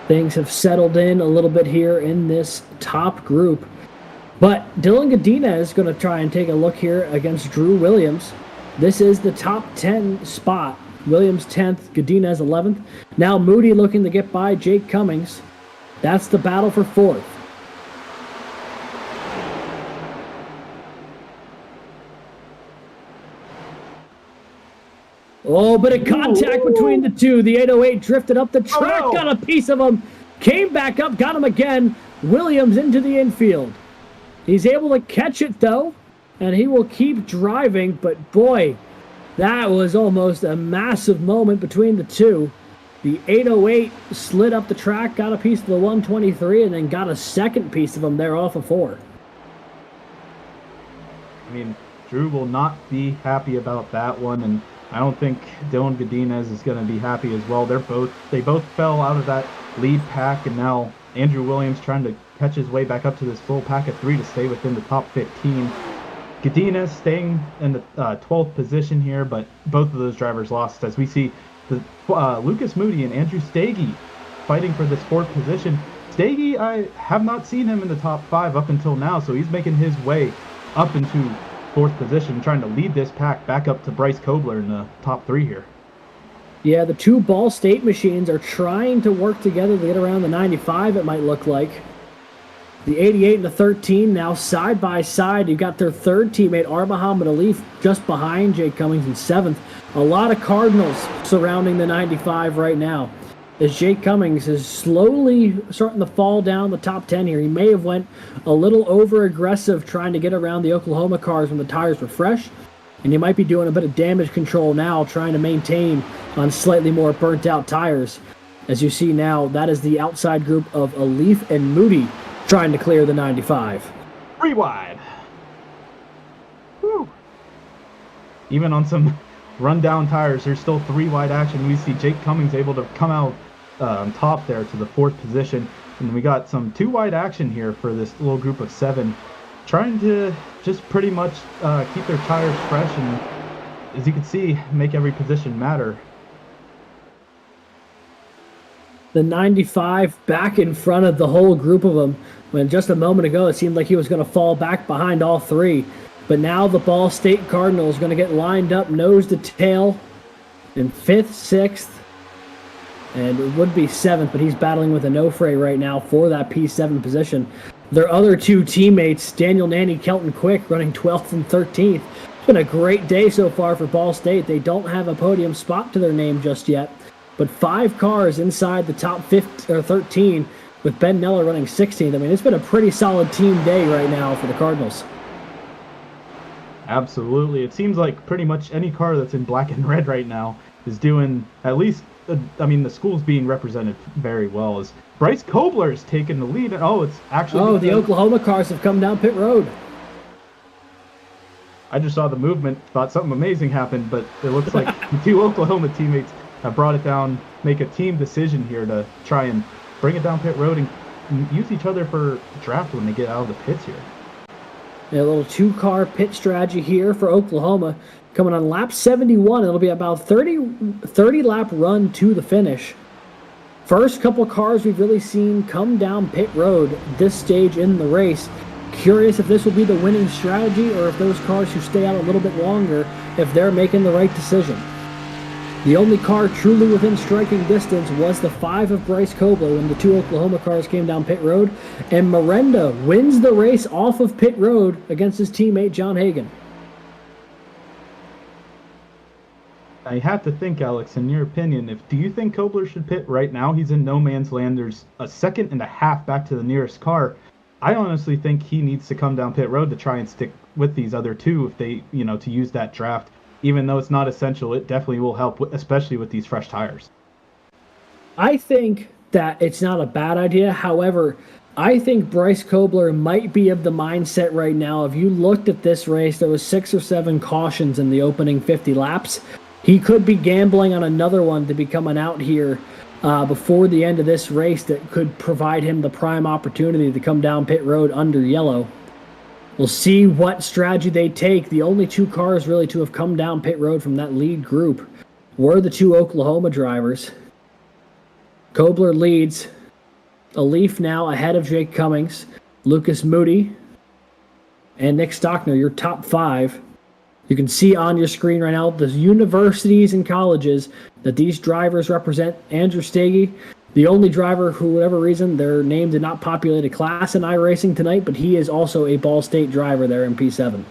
Things have settled in a little bit here in this top group. But Dylan Godinez is going to try and take a look here against Drew Williams. This is the top 10 spot. Williams 10th, Godinez 11th. Now Moody looking to get by Jake Cummings. That's the battle for 4th. Oh, bit of contact between the 2. The 808 drifted up the track, got a piece of him, came back up, got him again. Williams into the infield. He's able to catch it, though, and he will keep driving. But, boy, that was almost a massive moment between the 2. The 808 slid up the track, got a piece of the 123, and then got a second piece of him there off of 4. I mean, Drew will not be happy about that one, and I don't think Dylan Godinez is going to be happy as well. They both fell out of that lead pack, and now Andrew Williams trying to catch his way back up to this full pack of 3 to stay within the top 15. Godinez staying in the 12th position here, but both of those drivers lost, as we see the Lucas Moody and Andrew Stagey fighting for this 4th position. Stagey, I have not seen him in the top 5 up until now, so he's making his way up into 4th position, trying to lead this pack back up to Bryce Kobler in the top 3 here. Yeah, the two Ball State machines are trying to work together to get around the 95, it might look like. The 88 and the 13 now side by side. You've got their third teammate, Muhammad Alif, just behind Jake Cummings in 7th. A lot of Cardinals surrounding the 95 right now, as Jake Cummings is slowly starting to fall down the top 10 here. He may have went a little over-aggressive trying to get around the Oklahoma cars when the tires were fresh, and he might be doing a bit of damage control now, trying to maintain on slightly more burnt-out tires. As you see now, that is the outside group of Alif and Moody trying to clear the 95. 3 wide. Whew. Even on some run-down tires, there's still 3 wide action. We see Jake Cummings able to come out on top there to the 4th position. And we got some 2 wide action here for this little group of 7, trying to just pretty much keep their tires fresh and, as you can see, make every position matter. The 95 back in front of the whole group of them, when just a moment ago it seemed like he was going to fall back behind all 3. But now the Ball State Cardinals going to get lined up nose to tail in 5th, 6th, and it would be 7th, but he's battling with a no-fray right now for that P7 position. Their other 2 teammates, Daniel Nanny, Kelton Quick, running 12th and 13th. It's been a great day so far for Ball State. They don't have a podium spot to their name just yet, but 5 cars inside the top 13 with Ben Neller running 16th. I mean, it's been a pretty solid team day right now for the Cardinals. Absolutely. It seems like pretty much any car that's in black and red right now is doing at least, the school's being represented very well. As Bryce Kobler is taking the lead. It's actually... the Oklahoma cars have come down pit road. I just saw the movement, thought something amazing happened, but it looks like the 2 Oklahoma teammates have brought it down, make a team decision here to try and bring it down pit road and use each other for draft when they get out of the pits here. A little 2-car pit strategy here for Oklahoma. Coming on lap 71, it'll be about 30 lap run to the finish. First couple cars we've really seen come down pit road this stage in the race. Curious if this will be the winning strategy or if those cars who stay out a little bit longer, if they're making the right decision. The only car truly within striking distance was the 5 of Bryce Kobler when the 2 Oklahoma cars came down pit road, and Miranda wins the race off of pit road against his teammate John Hagan. I have to think, Alex, in your opinion, do you think Kobler should pit right now? He's in no man's land. There's a second and a half back to the nearest car. I honestly think he needs to come down pit road to try and stick with these other 2 if they, to use that draft. Even though it's not essential, it definitely will help, especially with these fresh tires. I think that it's not a bad idea. However, I think Bryce Kobler might be of the mindset right now. If you looked at this race, there was 6 or 7 cautions in the opening 50 laps. He could be gambling on another one to be coming out here before the end of this race that could provide him the prime opportunity to come down pit road under yellow. We'll see what strategy they take. The only 2 cars really to have come down pit road from that lead group were the 2 Oklahoma drivers. Kobler leads. Alif now ahead of Jake Cummings, Lucas Moody, and Nick Stockner, your top 5. You can see on your screen right now the universities and colleges that these drivers represent. Andrew Stagey, the only driver who, for whatever reason, their name did not populate a class in iRacing tonight, but he is also a Ball State driver there in P7.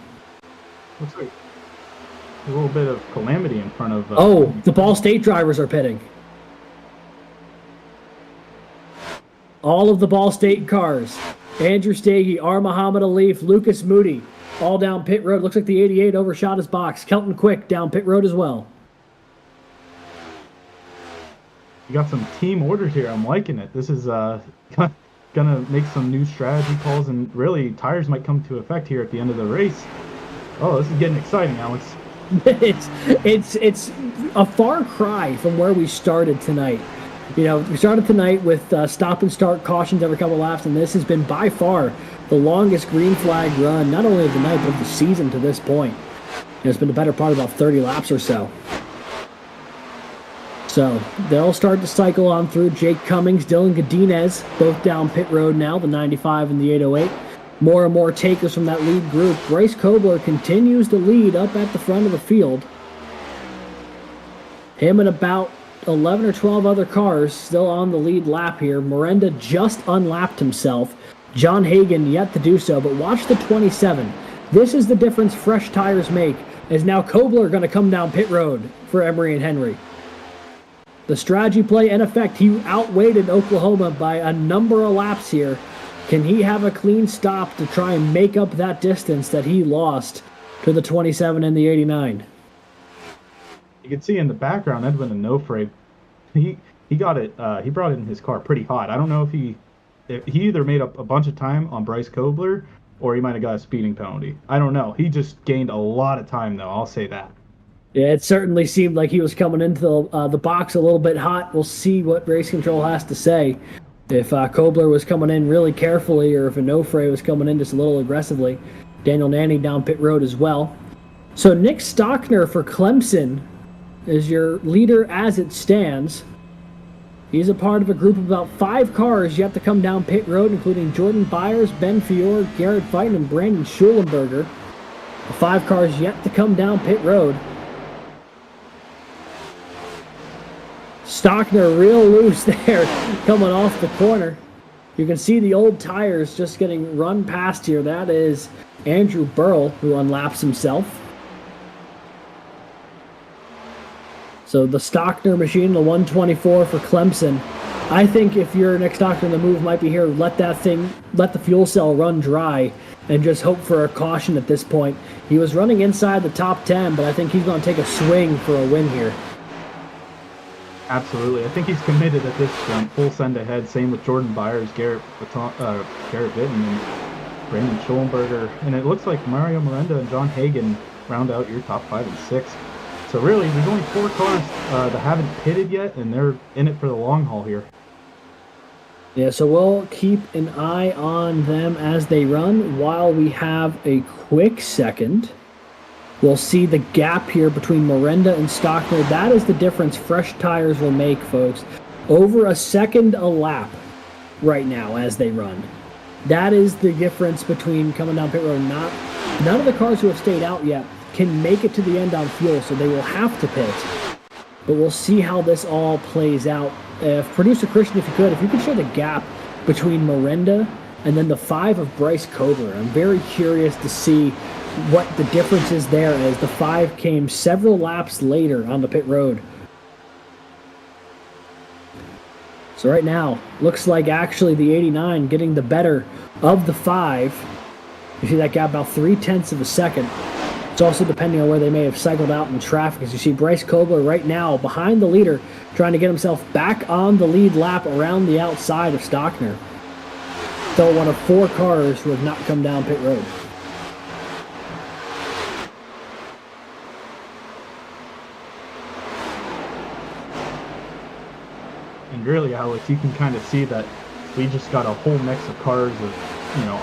Looks like a little bit of calamity in front of... the Ball State drivers are pitting. All of the Ball State cars. Andrew Stagey, Muhammad Alif, Lucas Moody, all down pit road. Looks like the 88 overshot his box. Kelton Quick down pit road as well. You got some team orders here. I'm liking it. This is gonna make some new strategy calls, and really tires might come to effect here at the end of the race. Oh, this is getting exciting, Alex. It's a far cry from where we started tonight. You know, we started tonight with stop and start cautions every couple laps, and this has been by far the longest green flag run, not only of the night, but of the season to this point. It's been the better part of about 30 laps or so. So they'll start to cycle on through. Jake Cummings, Dylan Godinez, both down pit road now, the 95 and the 808. More and more takers from that lead group. Bryce Kobler continues to lead up at the front of the field. Him and about 11 or 12 other cars still on the lead lap here. Miranda just unlapped himself. John Hagan yet to do so, but watch the 27. This is the difference fresh tires make, as now Kobler going to come down pit road for Emery and Henry. The strategy play in effect. He outweighted Oklahoma by a number of laps here. Can he have a clean stop to try and make up that distance that he lost to the 27 and the 89? You can see in the background Edwin Onofre, he got it. He brought in his car pretty hot. I don't know if he either made up a bunch of time on Bryce Kobler or he might have got a speeding penalty. I don't know. He just gained a lot of time though. I'll say that. Yeah, it certainly seemed like he was coming into the box a little bit hot. We'll see what race control has to say. If Kobler was coming in really carefully or if Onofre was coming in just a little aggressively. Daniel Nanny down pit road as well. So Nick Stockner for Clemson is your leader as it stands. He's a part of a group of about 5 cars yet to come down pit road, including Jordan Byers, Ben Fior, Garrett Fighton, and Brandon Schulenberger. The 5 cars yet to come down pit road. Stockner real loose there, coming off the corner. You can see the old tires just getting run past here. That is Andrew Burrell, who unlaps himself. So the Stockner machine, the 124 for Clemson. I think if you're Nick Stockner, the move might be here, let the fuel cell run dry and just hope for a caution at this point. He was running inside the top 10, but I think he's going to take a swing for a win here. Absolutely. I think he's committed at this point. Full send ahead. Same with Jordan Byers, Garrett Vitton, and Brandon Schulenberger. And it looks like Mario Miranda and John Hagan round out your top 5 and 6. So really, there's only 4 cars that haven't pitted yet, and they're in it for the long haul here. Yeah, so we'll keep an eye on them as they run. While we have a quick second, we'll see the gap here between Miranda and Stockner. That is the difference fresh tires will make, folks. Over a second a lap right now as they run. That is the difference between coming down pit road and not. None of the cars who have stayed out yet can make it to the end on fuel, so they will have to pit. But we'll see how this all plays out. Producer Christian, if you could show the gap between Miranda and then the 5 of Bryce Kobler. I'm very curious to see what the difference is there, as the 5 came several laps later on the pit road. So right now, looks like actually the 89 getting the better of the 5. You see that gap about 0.3 of a second. It's also depending on where they may have cycled out in traffic, as you see Bryce Kobler right now behind the leader, trying to get himself back on the lead lap around the outside of Stockner. Still one of 4 cars who have not come down pit road. And really, Alex, you can kind of see that we just got a whole mix of cars of,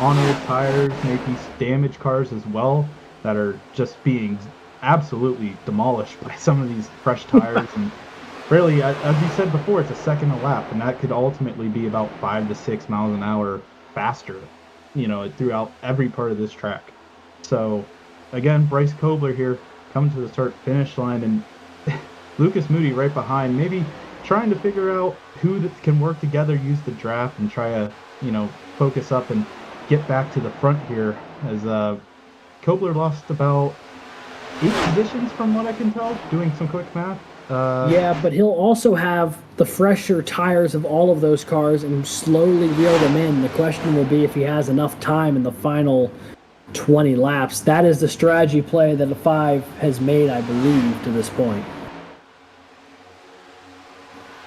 on-road tires, maybe damaged cars as well, that are just being absolutely demolished by some of these fresh tires. And really, as you said before, it's a second a lap, and that could ultimately be about 5 to 6 miles an hour faster, throughout every part of this track. So, again, Bryce Kobler here coming to the start-finish line, and Lucas Moody right behind, maybe trying to figure out who can work together, use the draft, and try to, focus up and get back to the front here, as Kobler lost about 8 positions from what I can tell, doing some quick math. Yeah, but he'll also have the fresher tires of all of those cars and slowly reel them in. The question will be if he has enough time in the final 20 laps. That is the strategy play that the 5 has made, I believe, to this point.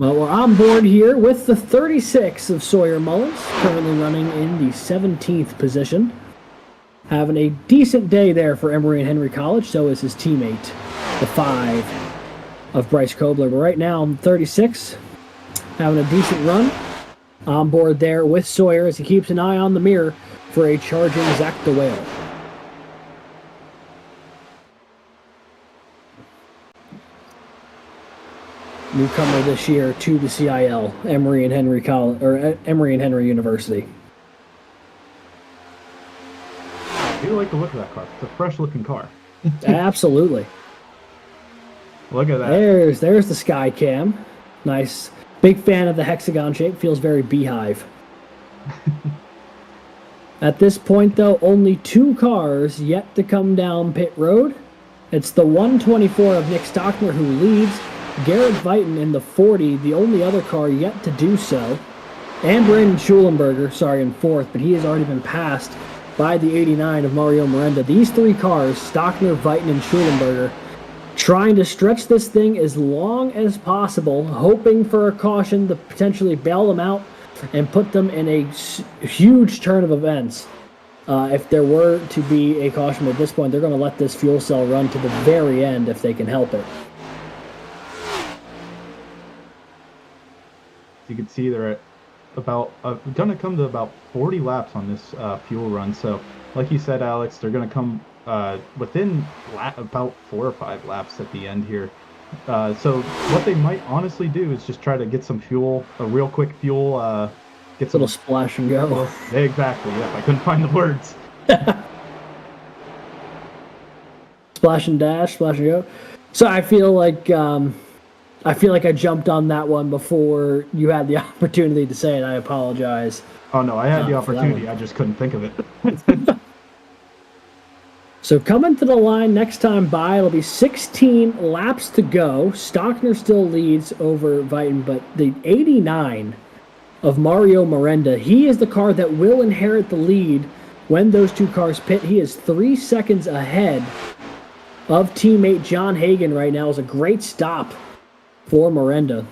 Well, we're on board here with the 36 of Sawyer Mullins, currently running in the 17th position. having a decent day there for Emory and Henry College. So is his teammate, the 5 of Bryce Kobler. But right now, 36, having a decent run on board there with Sawyer as he keeps an eye on the mirror for a charging Zach DeWale. Newcomer this year to the CIL, Emory and Henry College, or Emory and Henry University. I do like the look of that car. It's a fresh-looking car. Absolutely. Look at that. There's the sky cam. Nice. Big fan of the hexagon shape. Feels very beehive. At this point, though, only 2 cars yet to come down pit road. It's the 124 of Nick Stockner who leads. Garrett Vighton in the 40, the only other car yet to do so. And Brandon Schulenberger, in 4th, but he has already been passed by the 89 of Mario Miranda. These 3 cars, Stockner, Vighton, and Schulenberger, trying to stretch this thing as long as possible, hoping for a caution to potentially bail them out and put them in a huge turn of events. If there were to be a caution at this point, they're going to let this fuel cell run to the very end if they can help it. You can see they're at about going to come to about 40 laps on this fuel run. So, like you said, Alex, they're going to come within about 4 or 5 laps at the end here. So, what they might honestly do is just try to get some fuel, a real quick fuel. Get some little splash and go. Exactly. Yeah, I couldn't find the words. Splash and dash, splash and go. So I feel like I jumped on that one before you had the opportunity to say it. I apologize. Oh, no, I had the opportunity. I just couldn't think of it. So coming to the line next time by, it'll be 16 laps to go. Stockner still leads over Vighton, but the 89 of Mario Miranda, he is the car that will inherit the lead when those 2 cars pit. He is 3 seconds ahead of teammate John Hagan right now. Is a great stop for Miranda.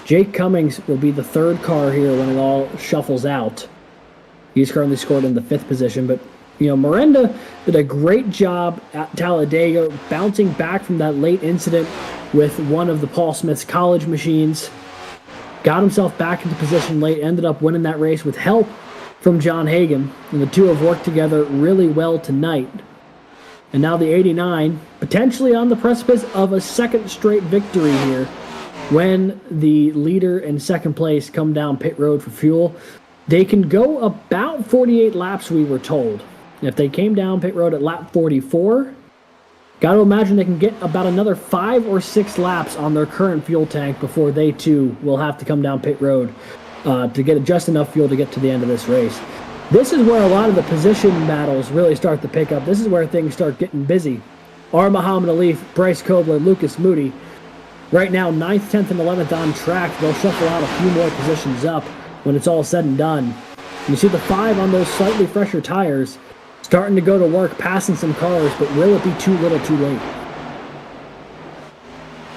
Jake Cummings will be the 3rd car here when it all shuffles out. He's currently scored in the 5th position, but Miranda did a great job at Talladega, bouncing back from that late incident with one of the Paul Smith's college machines. Got himself back into position late, ended up winning that race with help from John Hagan, and the 2 have worked together really well tonight. And now the 89, potentially on the precipice of a 2nd straight victory here when the leader and 2nd place come down pit road for fuel. They can go about 48 laps, we were told. If they came down pit road at lap 44, got to imagine they can get about another 5 or 6 laps on their current fuel tank before they too will have to come down pit road to get just enough fuel to get to the end of this race. This is where a lot of the position battles really start to pick up. This is where things start getting busy. Muhammad Alif, Bryce Kobler, Lucas Moody. Right now, 9th, 10th, and 11th on track. They'll shuffle out a few more positions up when it's all said and done. And you see the 5 on those slightly fresher tires starting to go to work, passing some cars, but will it be too little too late?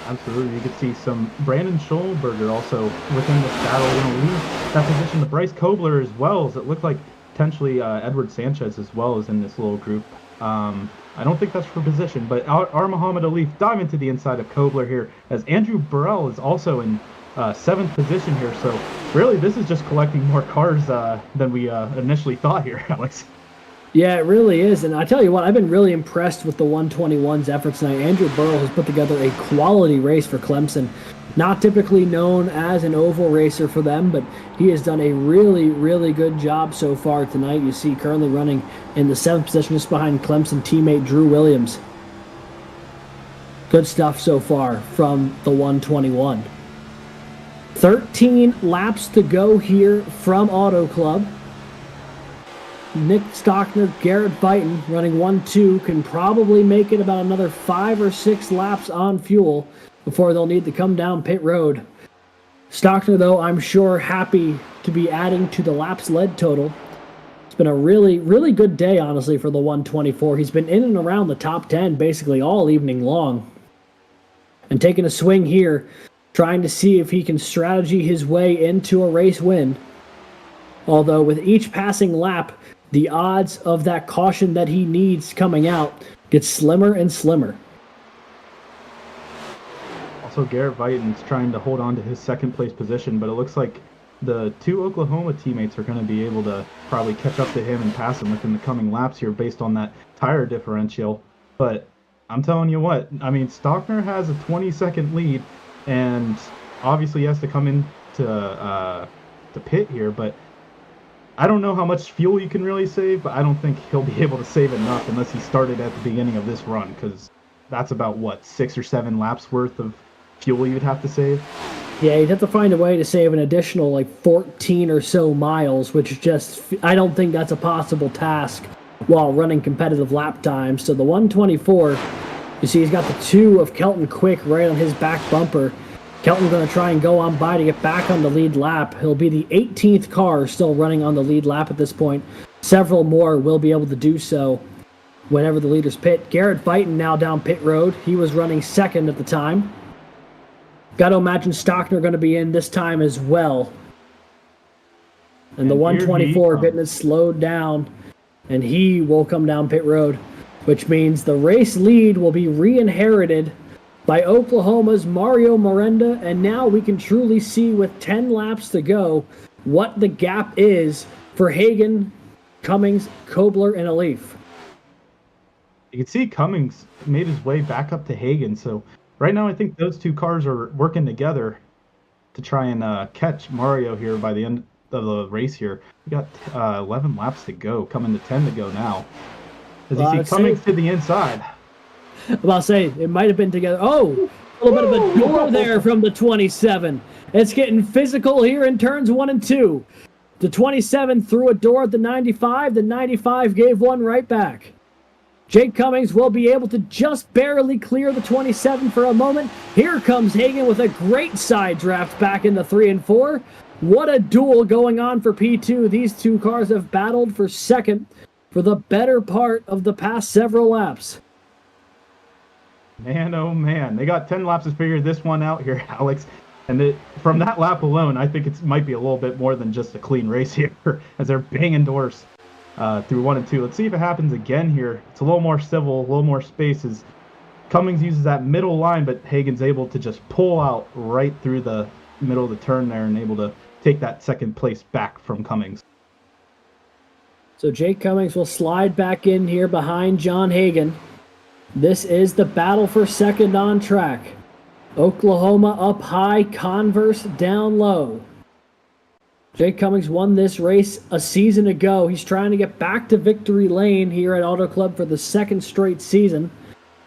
Absolutely. You could see some Brandon Scholberger also within this battle going to leave that position to Bryce Kobler as well, as it looked like potentially Edward Sanchez as well as in this little group. I don't think that's for position, but our Muhammad Alif dive into the inside of Kobler here, as Andrew Burrell is also in 7th position here. So really, this is just collecting more cars than we initially thought here, Alex. Yeah, it really is. And I tell you what, I've been really impressed with the 121's efforts tonight. Andrew Burrell has put together a quality race for Clemson. Not typically known as an oval racer for them, but he has done a really, really good job so far tonight. You see currently running in the 7th position just behind Clemson teammate Drew Williams. Good stuff so far from the 121. 13 laps to go here from Auto Club. Nick Stockner, Garrett Vighton running 1-2 can probably make it about another 5 or 6 laps on fuel before they'll need to come down pit road. Stockner, though, I'm sure happy to be adding to the laps led total. It's been a really, really good day, honestly, for the 124. He's been in and around the top 10 basically all evening long. And taking a swing here, trying to see if he can strategy his way into a race win. Although with each passing lap, the odds of that caution that he needs coming out get slimmer and slimmer. Also, Garrett Vighton's trying to hold on to his second place position, but it looks like the two Oklahoma teammates are going to be able to probably catch up to him and pass him within the coming laps here based on that tire differential. But I'm telling you what, I mean, Stockner has a 20-second lead, and obviously he has to come in to pit here, but I don't know how much fuel you can really save, but I don't think he'll be able to save enough unless he started at the beginning of this run, because that's about, what, 6 or 7 laps worth of fuel you'd have to save? Yeah, you'd have to find a way to save an additional, like, 14 or so miles, which just, I don't think that's a possible task while running competitive lap times. So the 124, you see he's got the 2 of Kelton Quick right on his back bumper. Kelton's going to try and go on by to get back on the lead lap. He'll be the 18th car still running on the lead lap at this point. Several more will be able to do so whenever the leaders pit. Garrett Vighton now down pit road. He was running second at the time. Got to imagine Stockner going to be in this time as well. And the 124 getting it slowed down, and he will come down pit road, which means the race lead will be re-inherited by Oklahoma's Mario Miranda, and now we can truly see with 10 laps to go what the gap is for Hagan, Cummings, Kobler, and Alif. You can see Cummings made his way back up to Hagan, so right now I think those two cars are working together to try and catch Mario here by the end of the race here. We got 11 laps to go, coming to 10 to go now. As you see Cummings to the inside. I'm about to say, it might have been together. Oh, a little bit of a door there from the 27. It's getting physical here in turns 1 and 2. The 27 threw a door at the 95. The 95 gave one right back. Jake Cummings will be able to just barely clear the 27 for a moment. Here comes Hagan with a great side draft back in the 3 and 4. What a duel going on for P2. These two cars have battled for second for the better part of the past several laps. Man, oh man, they got 10 laps to figure this one out here, Alex. And from that lap alone, I think it might be a little bit more than just a clean race here as they're banging doors through 1 and 2. Let's see if it happens again here. It's a little more civil, a little more space as Cummings uses that middle line, but Hagan's able to just pull out right through the middle of the turn there and able to take that second place back from Cummings. So Jake Cummings will slide back in here behind John Hagan. This is the battle for second on track. Oklahoma up high, Converse down low. Jake Cummings won this race a season ago. He's trying to get back to victory lane here at Auto Club for the second straight season.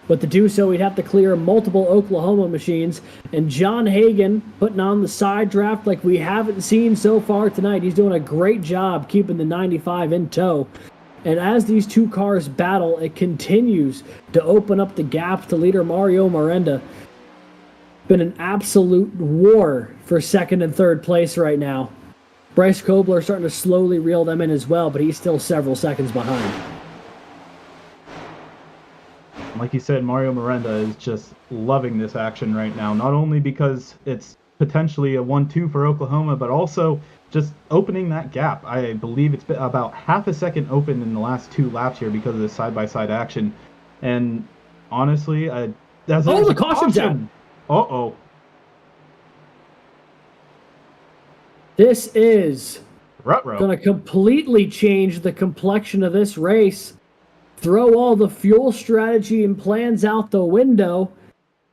But to do so, he'd have to clear multiple Oklahoma machines. And John Hagan putting on the side draft like we haven't seen so far tonight. He's doing a great job keeping the 95 in tow. And as these two cars battle, it continues to open up the gap to leader Mario Miranda. Been an absolute war for second and third place right now. Bryce Kobler starting to slowly reel them in as well, but he's still several seconds behind. Like you said, Mario Miranda is just loving this action right now, not only because it's potentially a 1-2 for Oklahoma, but also just opening that gap. I believe it's been about half a second open in the last 2 laps here because of the side-by-side action. And honestly, that's the caution's out. Uh-oh. This is Ruh-roh. going to completely change the complexion of this race. Throw all the fuel strategy and plans out the window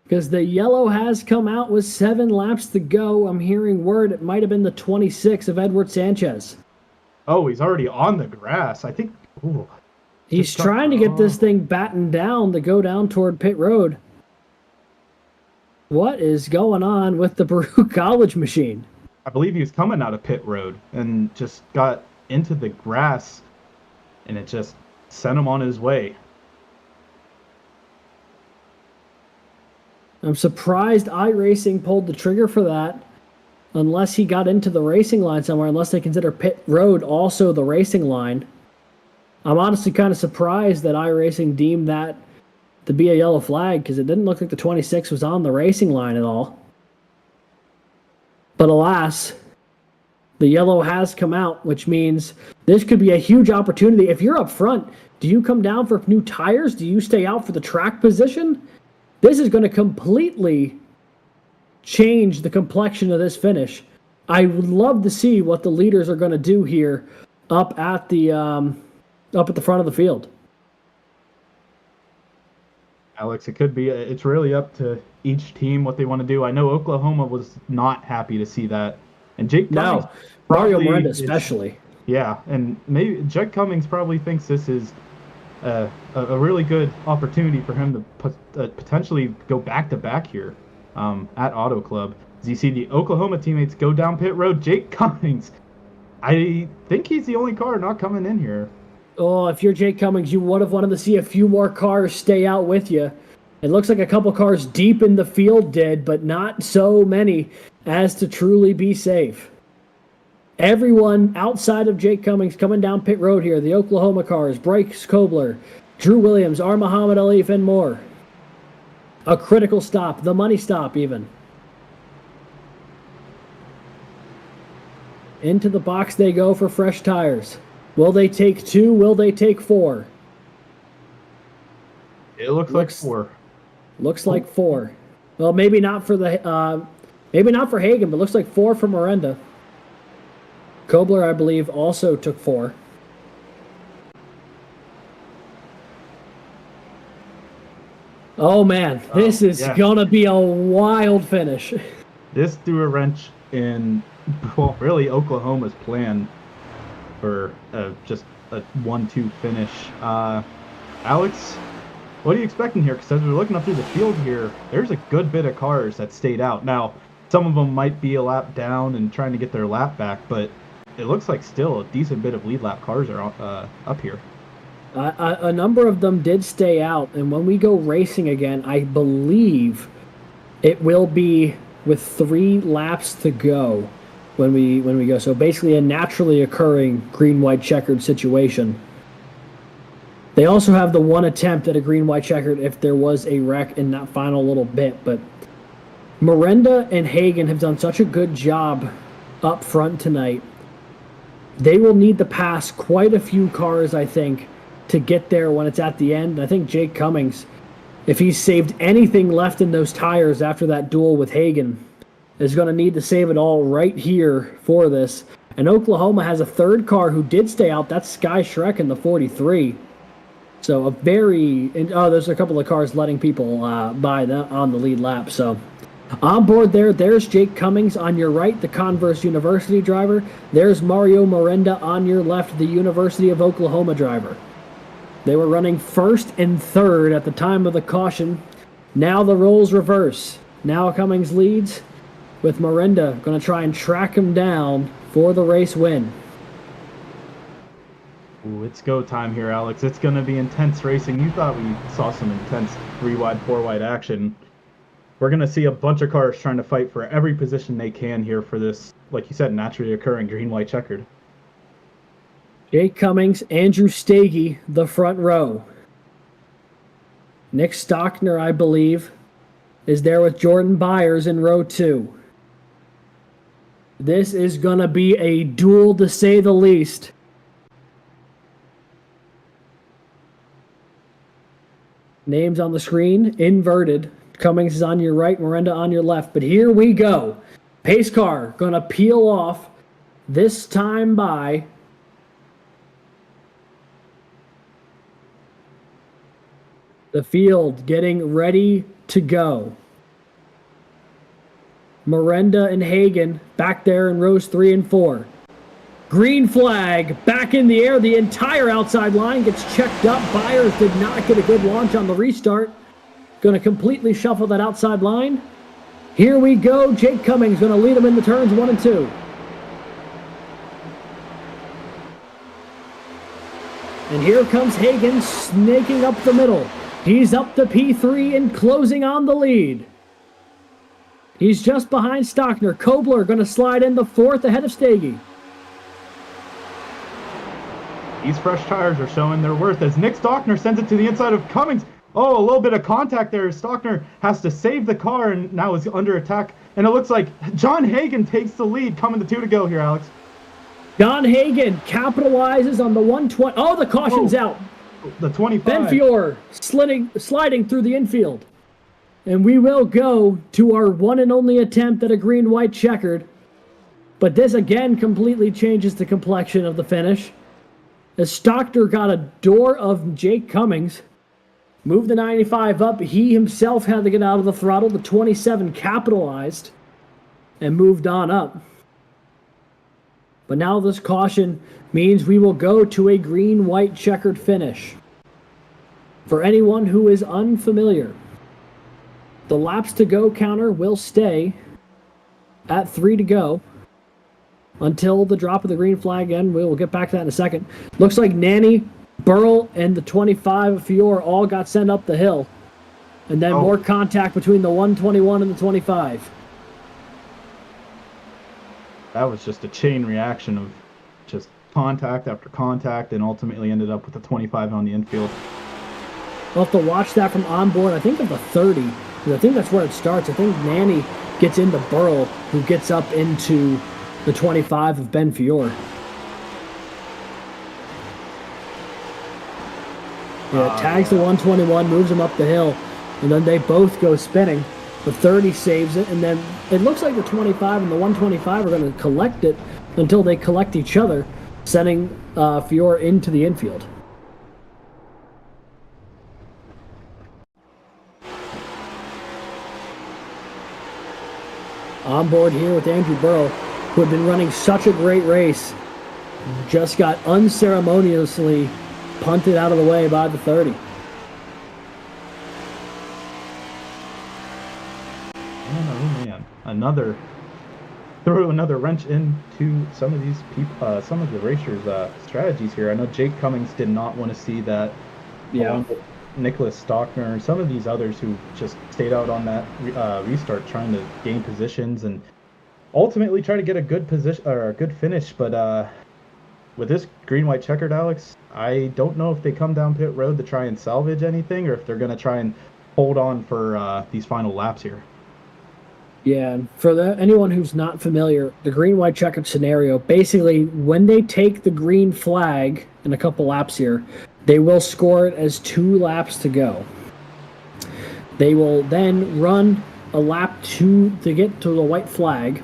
because the yellow has come out with 7 laps to go. I'm hearing word it might have been the 26 of Edward Sanchez. Oh, he's already on the grass. I think... Ooh, he's trying to get this thing battened down to go down toward pit road. What is going on with the Baru College machine? I believe he was coming out of pit road and just got into the grass, and it just sent him on his way. I'm surprised iRacing pulled the trigger for that, unless he got into the racing line somewhere, unless they consider pit road also the racing line. I'm honestly kind of surprised that iRacing deemed that to be a yellow flag, because it didn't look like the 26 was on the racing line at all. But alas, The yellow has come out, which means this could be a huge opportunity. If you're up front, do you come down for new tires? Do you stay out for the track position? This is going to completely change the complexion of this finish. I would love to see what the leaders are going to do here up at the front of the field. Alex, it could be. It's really up to each team what they want to do. I know Oklahoma was not happy to see that, and Jake Cummings, Mario Miranda especially. Yeah, and maybe Jake Cummings probably thinks this is a really good opportunity for him to potentially go back to back here at Auto Club. As you see the Oklahoma teammates go down pit road, Jake Cummings, I think he's the only car not coming in here. Oh, if you're Jake Cummings, you would have wanted to see a few more cars stay out with you. It looks like a couple cars deep in the field did, but not so many as to truly be safe. Everyone outside of Jake Cummings coming down pit road here. The Oklahoma cars, Bryce Kobler, Drew Williams, R. Muhammad Ali, and more. A critical stop, the money stop even. Into the box they go for fresh tires. Will they take 2? Will they take 4? It looks like 4. Looks like 4. Well, maybe not for Hagen, but looks like 4 for Miranda. Kobler, I believe, also took 4. Oh man, this is gonna be a wild finish. This threw a wrench in, well, really Oklahoma's plan for just a 1-2 finish. Alex, what are you expecting here? Because as we're looking up through the field here, there's a good bit of cars that stayed out. Now, some of them might be a lap down and trying to get their lap back, but it looks like still a decent bit of lead lap cars are up here. A number of them did stay out, and when we go racing again, I believe it will be with 3 laps to go when we go. So basically a naturally occurring green-white checkered situation. They also have the 1 attempt at a green-white checkered if there was a wreck in that final little bit, but Miranda and Hagen have done such a good job up front tonight. They will need to pass quite a few cars, I think, to get there when it's at the end. I think Jake Cummings, if he's saved anything left in those tires after that duel with Hagen, is going to need to save it all right here for this. And Oklahoma has a 3rd car who did stay out. That's Sky Shrek in the 43. So there's a couple of cars letting people by on the lead lap. So on board there's Jake Cummings on your right, the Converse University driver. There's Mario Miranda on your left, the University of Oklahoma driver. They were running 1st and 3rd at the time of the caution. Now the roles reverse. Now Cummings leads, with Miranda going to try and track him down for the race win. Ooh, it's go time here, Alex. It's going to be intense racing. You thought we saw some intense 3-wide, 4-wide action. We're going to see a bunch of cars trying to fight for every position they can here for this, like you said, naturally occurring green-white checkered. Jake Cummings, Andrew Stagey, the front row. Nick Stockner, I believe, is there with Jordan Byers in row 2. This is going to be a duel, to say the least. Names on the screen, inverted. Cummings is on your right, Miranda on your left. But here we go. Pace car going to peel off, this time by the field, getting ready to go. Miranda and Hagen back there in rows 3 and 4. Green flag back in the air. The entire outside line gets checked up. Byers did not get a good launch on the restart. Going to completely shuffle that outside line. Here we go. Jake Cummings going to lead them in the turns 1 and 2. And here comes Hagen snaking up the middle. He's up to P3 and closing on the lead. He's just behind Stockner. Kobler going to slide in the 4th ahead of Stagey. These fresh tires are showing their worth as Nick Stockner sends it to the inside of Cummings. Oh, a little bit of contact there. Stockner has to save the car and now is under attack. And it looks like John Hagen takes the lead. Coming to 2 to go here, Alex. John Hagen capitalizes on the 120. Oh, the caution's out. The 25. Ben Fior sliding through the infield. And we will go to our one and only attempt at a green-white checkered. But this again completely changes the complexion of the finish. As Stockner got a door of Jake Cummings. Moved the 95 up. He himself had to get out of the throttle. The 27 capitalized and moved on up. But now this caution means we will go to a green-white checkered finish. For anyone who is unfamiliar, the laps to go counter will stay at 3 to go until the drop of the green flag again. We'll get back to that in a second. Looks like Nanny, Burl, and the 25 of Fior all got sent up the hill. And then more contact between the 121 and the 25. That was just a chain reaction of just contact after contact, and ultimately ended up with the 25 on the infield. We'll have to watch that from onboard, I think, of the 30. Because I think that's where it starts. I think Nanny gets into Burl, who gets up into the 25 of Ben Fior. Yeah, tags the 121, moves him up the hill, and then they both go spinning. The 30 saves it, and then it looks like the 25 and the 125 are going to collect it until they collect each other, sending Fior into the infield. On board here with Andrew Burrow, who had been running such a great race, just got unceremoniously punted out of the way by the 30. Oh man, throw another wrench into some of these people, some of the racers' strategies here. I know Jake Cummings did not want to see that. Yeah. Nicholas Stockner and some of these others who just stayed out on that restart, trying to gain positions and ultimately try to get a good position or a good finish. But with this green-white checkered, Alex, I don't know if they come down pit road to try and salvage anything, or if they're going to try and hold on for these final laps here. Yeah, for anyone who's not familiar, the green-white checkered scenario, basically when they take the green flag in a couple laps here, they will score it as 2 laps to go. They will then run a lap 2 to get to the white flag.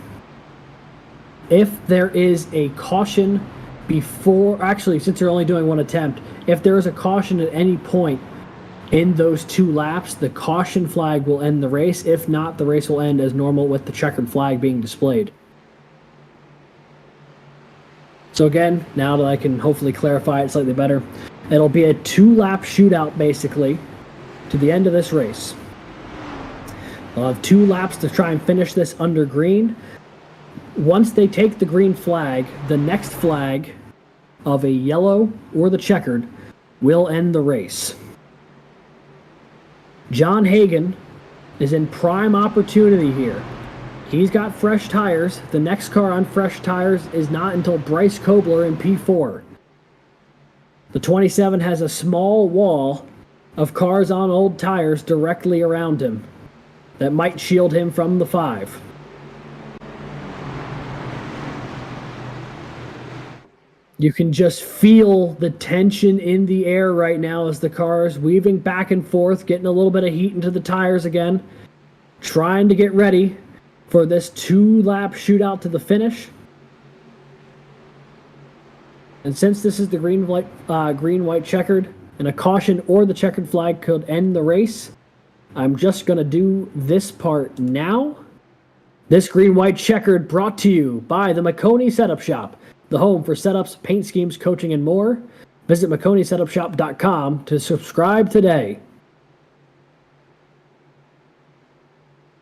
If there is a caution before, actually, since they're only doing 1 attempt, if there is a caution at any point in those 2 laps, the caution flag will end the race. If not, the race will end as normal with the checkered flag being displayed. So again, now that I can hopefully clarify it slightly better, it'll be a 2-lap shootout basically to the end of this race. They'll have 2 laps to try and finish this under green. Once they take the green flag, the next flag of a yellow or the checkered will end the race. John Hagen is in prime opportunity here. He's got fresh tires. The next car on fresh tires is not until Bryce Kobler in P4. The 27 has a small wall of cars on old tires directly around him that might shield him from the 5. You can just feel the tension in the air right now as the cars weaving back and forth, getting a little bit of heat into the tires again, trying to get ready for this 2-lap shootout to the finish. And since this is the green-white checkered, and a caution or the checkered flag could end the race, I'm just going to do this part now. This green-white checkered brought to you by the McConey Setup Shop, the home for setups, paint schemes, coaching, and more. Visit McConeySetupShop.com to subscribe today.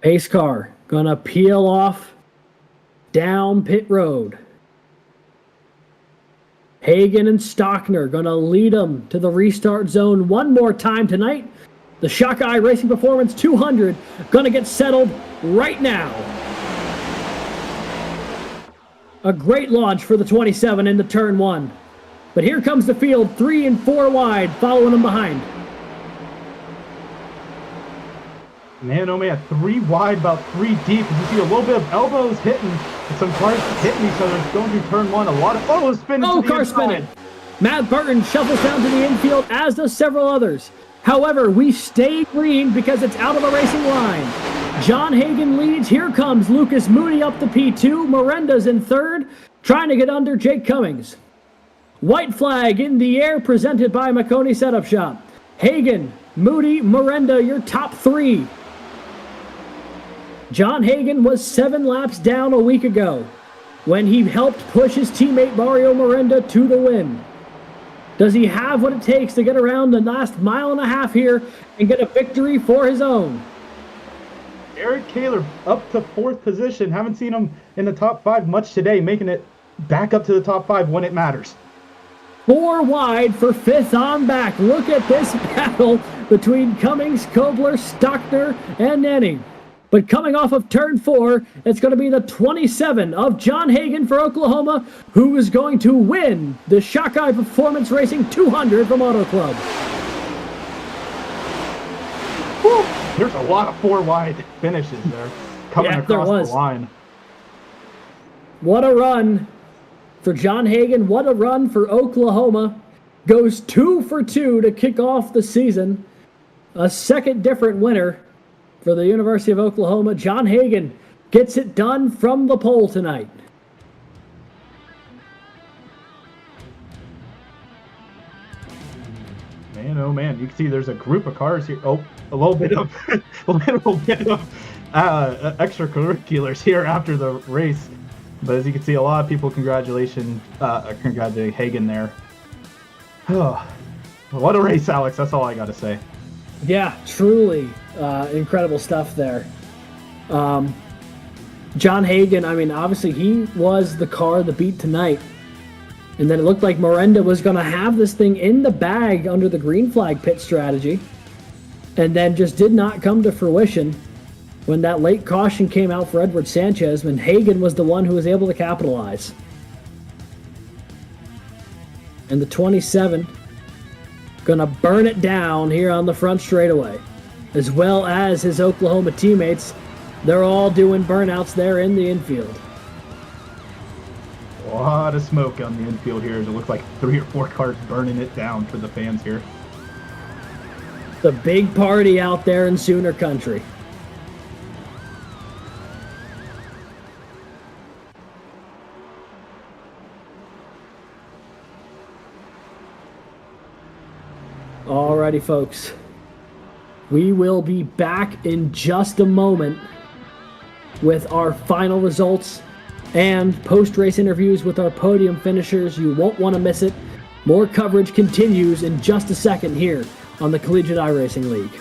Pace car gonna peel off down pit road. Hagen and Stockner gonna lead them to the restart zone one more time tonight. The Shockeye Racing Performance 200 gonna get settled right now. A great launch for the 27 into turn 1. But here comes the field 3 and 4 wide, following them behind. Man, oh man, 3 wide, about 3 deep. You see a little bit of elbows hitting, and some cars hitting each other. Going through turn 1, a lot of spinning. Oh, car spinning. Matt Burton shuffles down to the infield, as does several others. However, we stay green because it's out of the racing line. John Hagan leads. Here comes Lucas Moody up the P2. Miranda's in third, trying to get under Jake Cummings. White flag in the air, presented by McConey Setup Shop. Hagan, Moody, Miranda, your top 3. John Hagan was 7 laps down a week ago when he helped push his teammate Mario Miranda to the win. Does he have what it takes to get around the last mile and a half here and get a victory for his own? Eric Kaler up to 4th position. Haven't seen him in the top 5 much today, making it back up to the top 5 when it matters. 4 wide for 5th on back. Look at this battle between Cummings, Kobler, Stockner, and Nenning. But coming off of turn 4, it's going to be the 27 of John Hagan for Oklahoma, who is going to win the Shockeye Performance Racing 200 from Auto Club. Woo! There's a lot of 4 wide finishes there coming across the line. What a run for John Hagan. What a run for Oklahoma. Goes 2 for 2 to kick off the season. A second different winner for the University of Oklahoma. John Hagan gets it done from the pole tonight. Man, oh man, you can see there's a group of cars here. Oh, a little bit of extracurriculars here after the race. But as you can see, a lot of people congratulating Hagan there. Oh, what a race, Alex. That's all I got to say. Yeah, truly incredible stuff there. John Hagan, I mean, obviously he was the car that beat tonight. And then it looked like Miranda was going to have this thing in the bag under the green flag pit strategy. And then just did not come to fruition when that late caution came out for Edward Sanchez, when Hagan was the one who was able to capitalize. And the 27 gonna burn it down here on the front straightaway, as well as his Oklahoma teammates. They're all doing burnouts there in the infield. A lot of smoke on the infield here. It looks like 3 or 4 cars burning it down for the fans here. The big party out there in Sooner Country. Alrighty, folks. We will be back in just a moment with our final results and post-race interviews with our podium finishers. You won't want to miss it. More coverage continues in just a second here on the Collegiate iRacing League.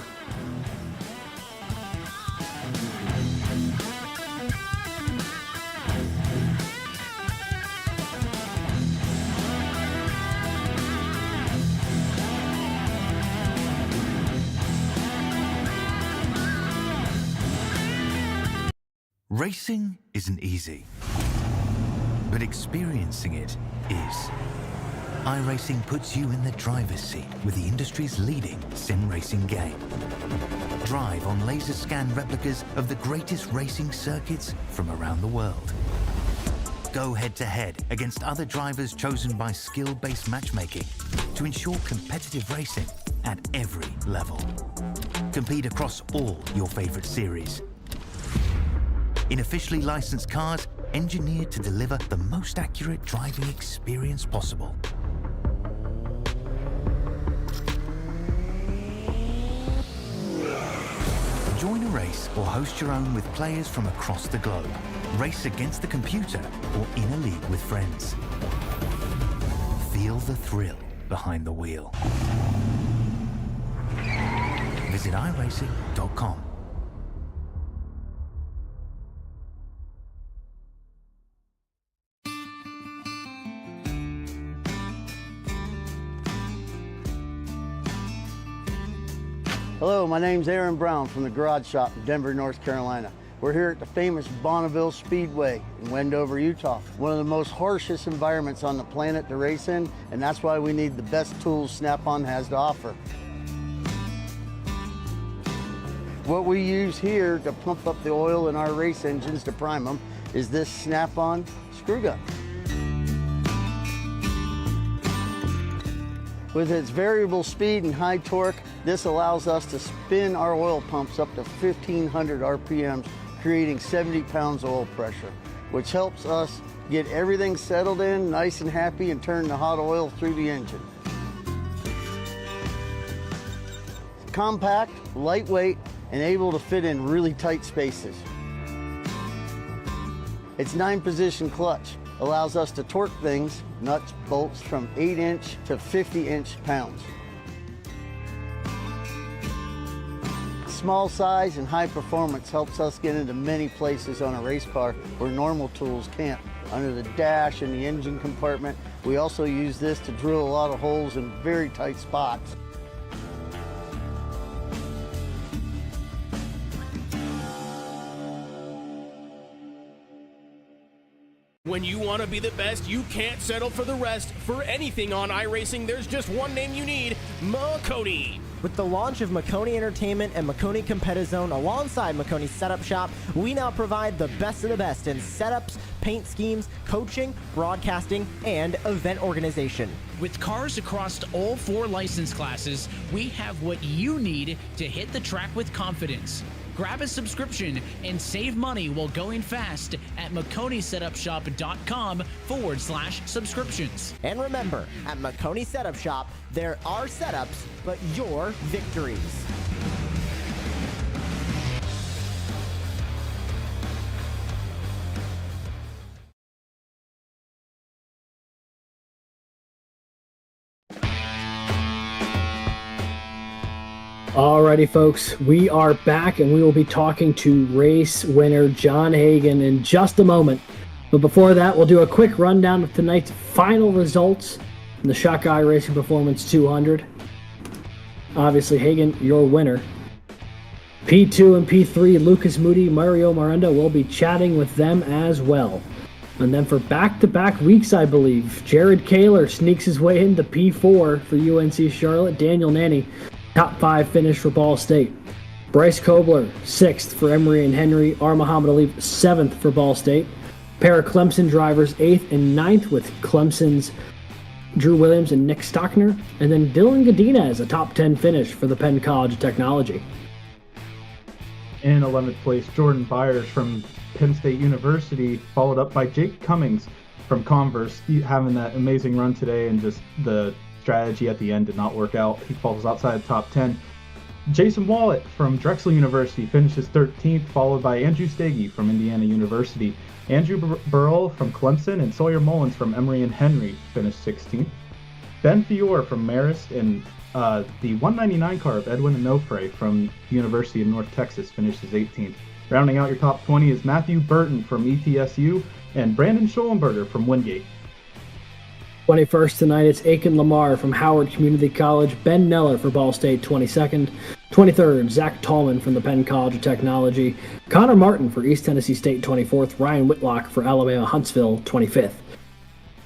Racing isn't easy, but experiencing it is. iRacing puts you in the driver's seat with the industry's leading sim racing game. Drive on laser scan replicas of the greatest racing circuits from around the world. Go head-to-head against other drivers chosen by skill-based matchmaking to ensure competitive racing at every level. Compete across all your favorite series. In officially licensed cars, engineered to deliver the most accurate driving experience possible. Join a race or host your own with players from across the globe. Race against the computer or in a league with friends. Feel the thrill behind the wheel. Visit iRacing.com. Hello, my name's Aaron Brown from the Garage Shop in Denver, North Carolina. We're here at the famous Bonneville Speedway in Wendover, Utah. One of the most harshest environments on the planet to race in, and that's why we need the best tools Snap-on has to offer. What we use here to pump up the oil in our race engines to prime them is this snap-on screw gun. With its variable speed and high torque, this allows us to spin our oil pumps up to 1,500 RPMs, creating 70 pounds of oil pressure, which helps us get everything settled in, nice and happy, and turn the hot oil through the engine. Compact, lightweight, and able to fit in really tight spaces. Its 9-position clutch allows us to torque things, nuts, bolts, from 8-inch to 50-inch pounds. Small size and high performance helps us get into many places on a race car where normal tools can't. Under the dash and the engine compartment, we also use this to drill a lot of holes in very tight spots. When you want to be the best, you can't settle for the rest. For anything on iRacing, there's just one name you need, Makoni. With the launch of Makoni Entertainment and Makoni Competizone alongside Makoni Setup Shop, we now provide the best of the best in setups, paint schemes, coaching, broadcasting, and event organization. With cars across all 4 license classes, we have what you need to hit the track with confidence. Grab a subscription and save money while going fast at MakoniSetupShop.com/subscriptions. And remember, at Makoni Setup Shop, there are setups, but your victories. Alrighty, folks, we are back and we will be talking to race winner John Hagen in just a moment. But before that, we'll do a quick rundown of tonight's final results in the Shockeye Racing Performance 200. Obviously, Hagen, your winner. P2 and P3, Lucas Moody, Mario Miranda, will be chatting with them as well. And then for back-to-back weeks, I believe, Jared Kaler sneaks his way into P4 for UNC Charlotte. Daniel Nanny, top 5 finish for Ball State. Bryce Kobler, 6th for Emory and Henry. R. Muhammad Ali, 7th for Ball State. Pair of Clemson drivers, 8th and 9th, with Clemson's Drew Williams and Nick Stockner. And then Dylan Godinez, a top 10 finish for the Penn College of Technology. In 11th place, Jordan Byers from Penn State University, followed up by Jake Cummings from Converse, having that amazing run today, and just the strategy at the end did not work out. He falls outside the top 10. Jason Wallet from Drexel University finishes 13th, followed by Andrew Stagey from Indiana University. Andrew Burrell from Clemson and Sawyer Mullins from Emory and Henry finished 16th. Ben Fior from Marist and the 199 car of Edwin Onofre from University of North Texas finishes 18th. Rounding out your top 20 is Matthew Burton from ETSU and Brandon Schollenberger from Wingate. 21st tonight, it's Aiken Lamar from Howard Community College, Ben Neller for Ball State, 22nd. 23rd, Zach Tallman from the Penn College of Technology. Connor Martin for East Tennessee State, 24th. Ryan Whitlock for Alabama Huntsville, 25th.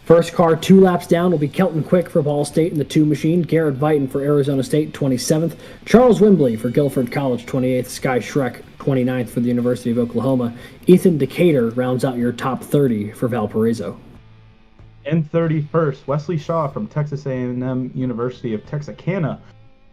First car 2 laps down will be Kelton Quick for Ball State in the 2 machine. Garrett Vighton for Arizona State, 27th. Charles Wimbley for Guilford College, 28th. Sky Schreck, 29th for the University of Oklahoma. Ethan Decatur rounds out your top 30 for Valparaiso. In 31st, Wesley Shaw from Texas A&M University of Texarkana.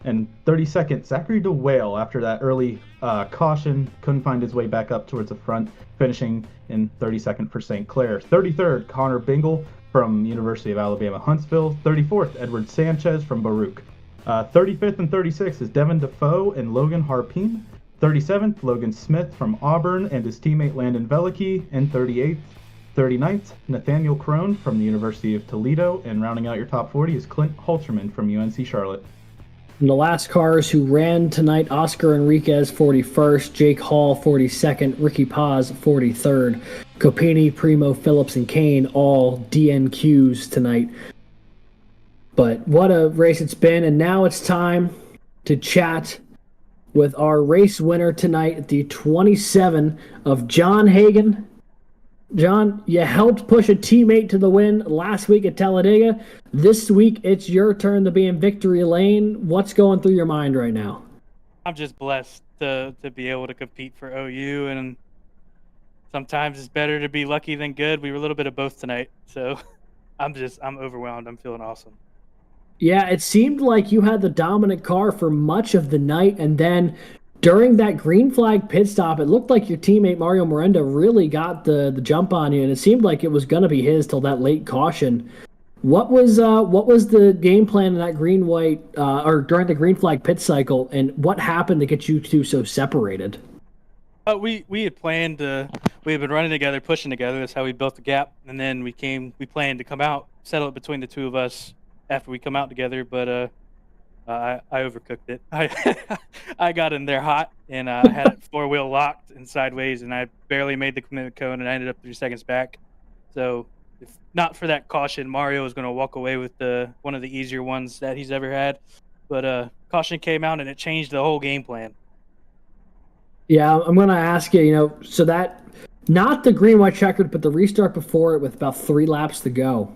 And 32nd, Zachary DeWale, after that early caution, couldn't find his way back up towards the front, finishing in 32nd for St. Clair. 33rd, Connor Bingle from University of Alabama Huntsville. 34th, Edward Sanchez from Baruch. 35th and 36th is Devin Defoe and Logan Harpine. 37th, Logan Smith from Auburn and his teammate Landon Velicki. And 39th, Nathaniel Crone from the University of Toledo. And rounding out your top 40 is Clint Holterman from UNC Charlotte. And the last cars who ran tonight, Oscar Enriquez, 41st, Jake Hall, 42nd, Ricky Paz, 43rd, Copini, Primo, Phillips, and Kane, all DNQs tonight. But what a race it's been, and now it's time to chat with our race winner tonight at the 27 of John Hagen. John, you helped push a teammate to the win last week at Talladega. This week, it's your turn to be in victory lane. What's going through your mind right now? I'm just blessed. to be able to compete for OU, and sometimes it's better to be lucky than good. We were a little bit of both tonight, so I'm overwhelmed. I'm feeling awesome. Yeah, it seemed like you had the dominant car for much of the night, and then during that green flag pit stop, it looked like your teammate Mario Miranda really got the jump on you, and it seemed like it was going to be his till that late caution. What was the game plan in that green white or during the green flag pit cycle, and what happened to get you two so separated? We had planned we had been running together, pushing together. That's how we built the gap, and then we planned to come out, settle it between the two of us after we come out together. But I overcooked it. I got in there hot, and I had it four-wheel locked and sideways, and I barely made the commitment cone, and I ended up 3 seconds back. So if not for that caution, Mario was going to walk away with one of the easier ones that he's ever had. But caution came out, and it changed the whole game plan. Yeah, I'm going to ask you, so that, not the green white checkered, but the restart before it with about 3 laps to go.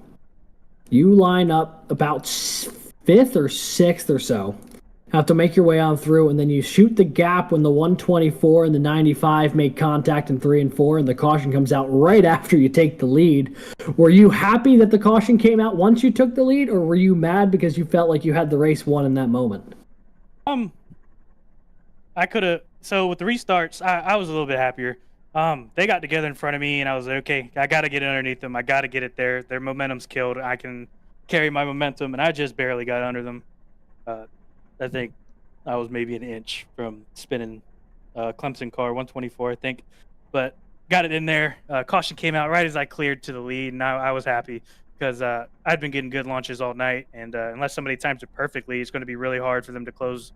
You line up about 5th or 6th or so, have to make your way on through, and then you shoot the gap when the 124 and the 95 make contact in 3 and 4, and the caution comes out right after you take the lead. Were you happy that the caution came out once you took the lead, or were you mad because you felt like you had the race won in that moment? I could have. So with the restarts, I was a little bit happier. They got together in front of me, and I was like, okay, I got to get underneath them. I got to get it there. Their momentum's killed. I can carry my momentum, and I just barely got under them. I think I was maybe an inch from spinning Clemson car, 124, I think. But got it in there. Caution came out right as I cleared to the lead, and I was happy because I'd been getting good launches all night, and unless somebody times it perfectly, it's going to be really hard for them to close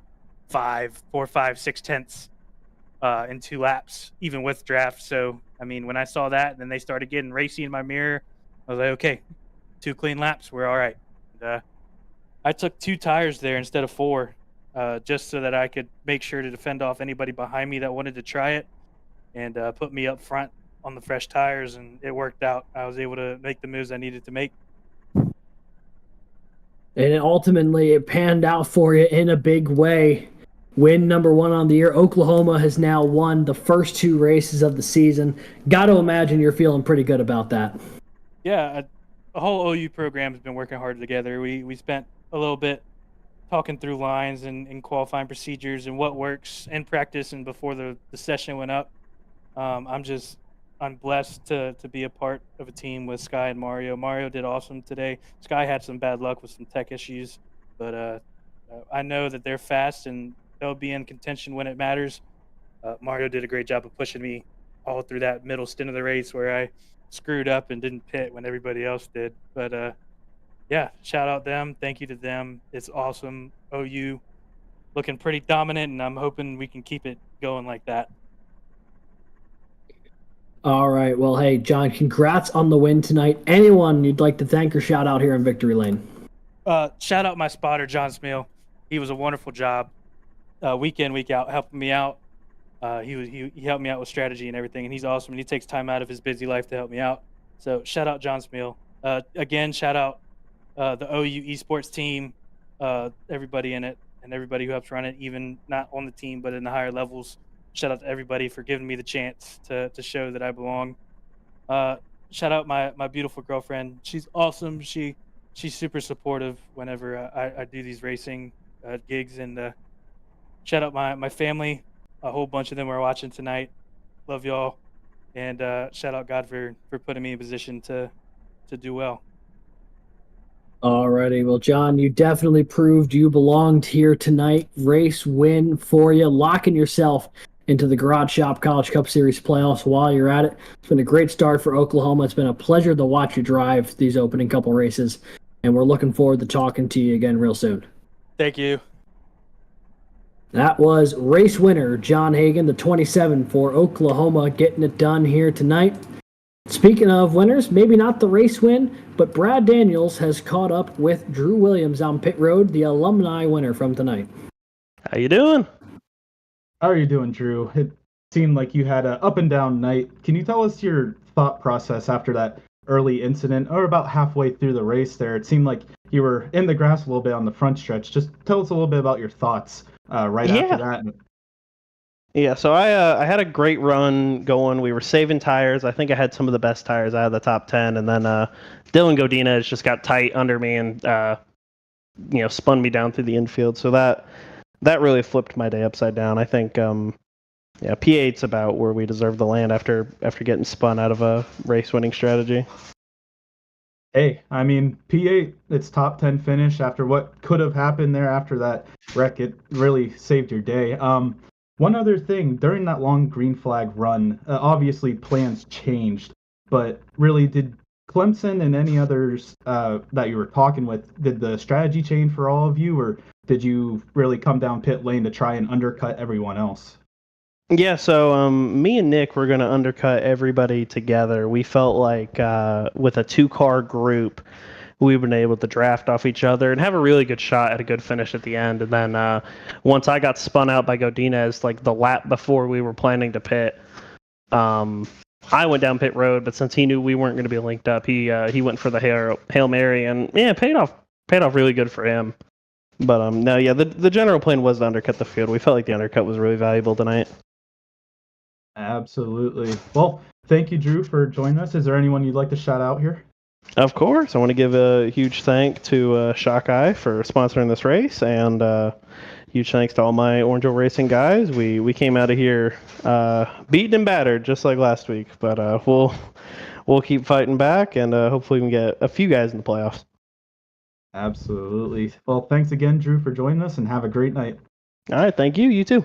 4, 5, 6 tenths in 2 laps, even with draft. So, I mean, when I saw that, and then they started getting racy in my mirror, I was like, okay, 2 clean laps, we're all right. And, I took 2 tires there instead of 4, just so that I could make sure to defend off anybody behind me that wanted to try it, and put me up front on the fresh tires, and it worked out. I was able to make the moves I needed to make. And ultimately, it panned out for you in a big way. Win number 1 on the year. Oklahoma has now won the first 2 races of the season. Got to imagine you're feeling pretty good about that. Yeah, the whole OU program has been working hard together. We spent a little bit talking through lines and qualifying procedures and what works in practice and before the session went up. I'm blessed to be a part of a team with Sky and Mario. Mario did awesome today. Sky had some bad luck with some tech issues, but I know that they're fast and they'll be in contention when it matters. Mario did a great job of pushing me all through that middle stint of the race where I screwed up and didn't pit when everybody else did. But yeah, shout out them. Thank you to them. It's awesome. OU looking pretty dominant, and I'm hoping we can keep it going like that. All right. Well, hey, John, congrats on the win tonight. Anyone you'd like to thank or shout out here in Victory Lane? Shout out my spotter, John Smeal. He was a wonderful job. Week in, week out, helping me out. He helped me out with strategy and everything, and he's awesome, and he takes time out of his busy life to help me out. So shout out John Smeal. Again, shout out the OU esports team, everybody in it, and everybody who helps run it, even not on the team, but in the higher levels. Shout out to everybody for giving me the chance to show that I belong. Shout out my beautiful girlfriend. She's awesome. She's super supportive whenever I do these racing gigs. And shout out my family. A whole bunch of them are watching tonight. Love y'all. And shout out God for putting me in position to do well. Alrighty, well, John, you definitely proved you belonged here tonight. Race win for you, locking yourself into the Garage Shop College Cup Series playoffs while you're at it. It's been a great start for Oklahoma. It's been a pleasure to watch you drive these opening couple races, and we're looking forward to talking to you again real soon. Thank you. That was race winner John Hagan, the 27 for Oklahoma, getting it done here tonight. Speaking of winners, maybe not the race win, but Brad Daniels has caught up with Drew Williams on pit road, the alumni winner from tonight. How you doing? How are you doing, Drew? It seemed like you had an up and down night. Can you tell us your thought process after that early incident, or about halfway through the race there? It seemed like you were in the grass a little bit on the front stretch. Just tell us a little bit about your thoughts after that. Yeah, so I had a great run going. We were saving tires. I think I had some of the best tires out of the top 10, and then Dylan Godinez just got tight under me and spun me down through the infield. So that really flipped my day upside down. I think P8's about where we deserve to land after getting spun out of a race winning strategy. Hey, I mean, P8, its top 10 finish after what could have happened there after that wreck, it really saved your day. One other thing, during that long green flag run, obviously plans changed, but really did Clemson and any others that you were talking with, did the strategy change for all of you, or did you really come down pit lane to try and undercut everyone else? Yeah, so me and Nick were going to undercut everybody together. We felt like with a 2-car group, we've been able to draft off each other and have a really good shot at a good finish at the end. And then once I got spun out by Godinez, like the lap before we were planning to pit, I went down pit road, but since he knew we weren't going to be linked up, he went for the Hail Mary, and yeah, paid off really good for him. But no, yeah, the general plan was to undercut the field. We felt like the undercut was really valuable tonight. Absolutely. Well, thank you, Drew, for joining us. Is there anyone you'd like to shout out here? Of course. I want to give a huge thank to Shockeye for sponsoring this race, and huge thanks to all my Orange Oil Racing guys. We came out of here beaten and battered just like last week, but we'll keep fighting back, and hopefully we can get a few guys in the playoffs. Absolutely. Well, thanks again, Drew, for joining us, and have a great night. All right. Thank you. You too.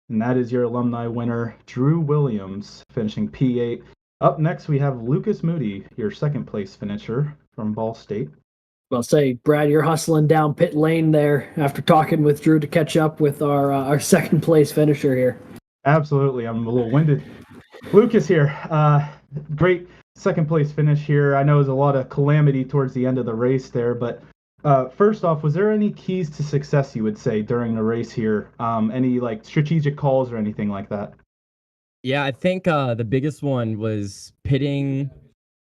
And that is your alumni winner, Drew Williams, finishing P8. Up next, we have Lucas Moody, your second place finisher from Ball State. Well, say, Brad, you're hustling down pit lane there after talking with Drew to catch up with our second place finisher here. Absolutely. I'm a little winded. Lucas here. Great second place finish here. I know it was a lot of calamity towards the end of the race there, but first off, was there any keys to success, you would say, during the race here? Any like strategic calls or anything like that? Yeah, I think the biggest one was pitting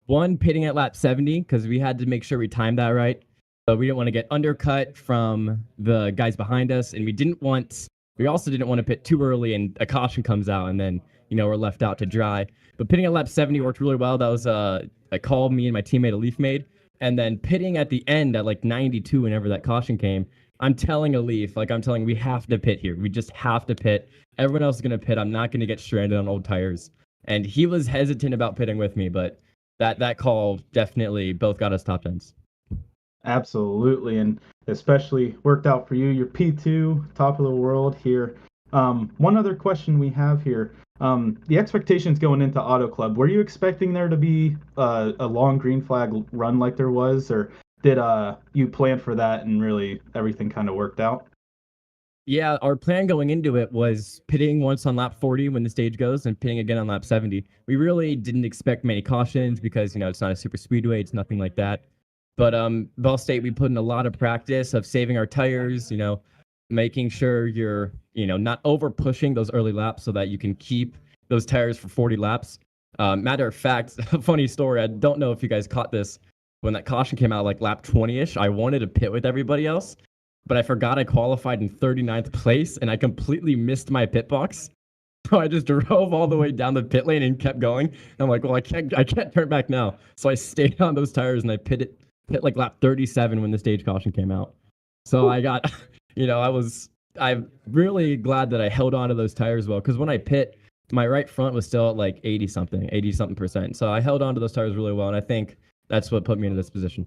at lap 70, because we had to make sure we timed that right. So we didn't want to get undercut from the guys behind us, and we also didn't want to pit too early and a caution comes out and then, we're left out to dry. But pitting at lap 70 worked really well. That was a call me and my teammate Alif made. And then pitting at the end at like 92, whenever that caution came, I'm telling Alif, we have to pit here. We just have to pit. Everyone else is going to pit. I'm not going to get stranded on old tires. And he was hesitant about pitting with me, but that call definitely both got us top 10s. Absolutely, and especially worked out for you. You're P2, top of the world here. One other question we have here. The expectations going into Auto Club, were you expecting there to be a long green flag run like there was, or did you plan for that and really everything kind of worked out? Yeah, our plan going into it was pitting once on lap 40 when the stage goes and pitting again on lap 70. We really didn't expect many cautions because, it's not a super speedway. It's nothing like that. But Ball State, we put in a lot of practice of saving our tires, making sure you're, not over pushing those early laps so that you can keep those tires for 40 laps. Matter of fact, a funny story. I don't know if you guys caught this. When that caution came out like lap 20-ish, I wanted to pit with everybody else, but I forgot I qualified in 39th place and I completely missed my pit box. So I just drove all the way down the pit lane and kept going. And I'm like, well, I can't turn back now. So I stayed on those tires and I pit like lap 37 when the stage caution came out. So I got, I'm really glad that I held on to those tires well, because when I pit, my right front was still at like 80 something percent. So I held on to those tires really well, and I think that's what put me in this position.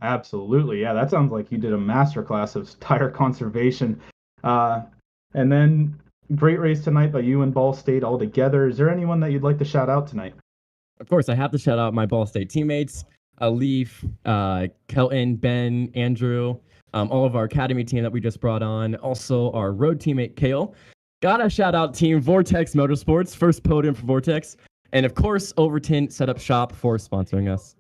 Absolutely. Yeah, that sounds like you did a masterclass of tire conservation. And then great race tonight by you and Ball State all together. Is there anyone that you'd like to shout out tonight? Of course, I have to shout out my Ball State teammates, Alif, Kelton, Ben, Andrew, all of our academy team that we just brought on. Also, our road teammate, Kale. Gotta shout out Team Vortex Motorsports, first podium for Vortex. And of course, Overton Setup Shop for sponsoring us.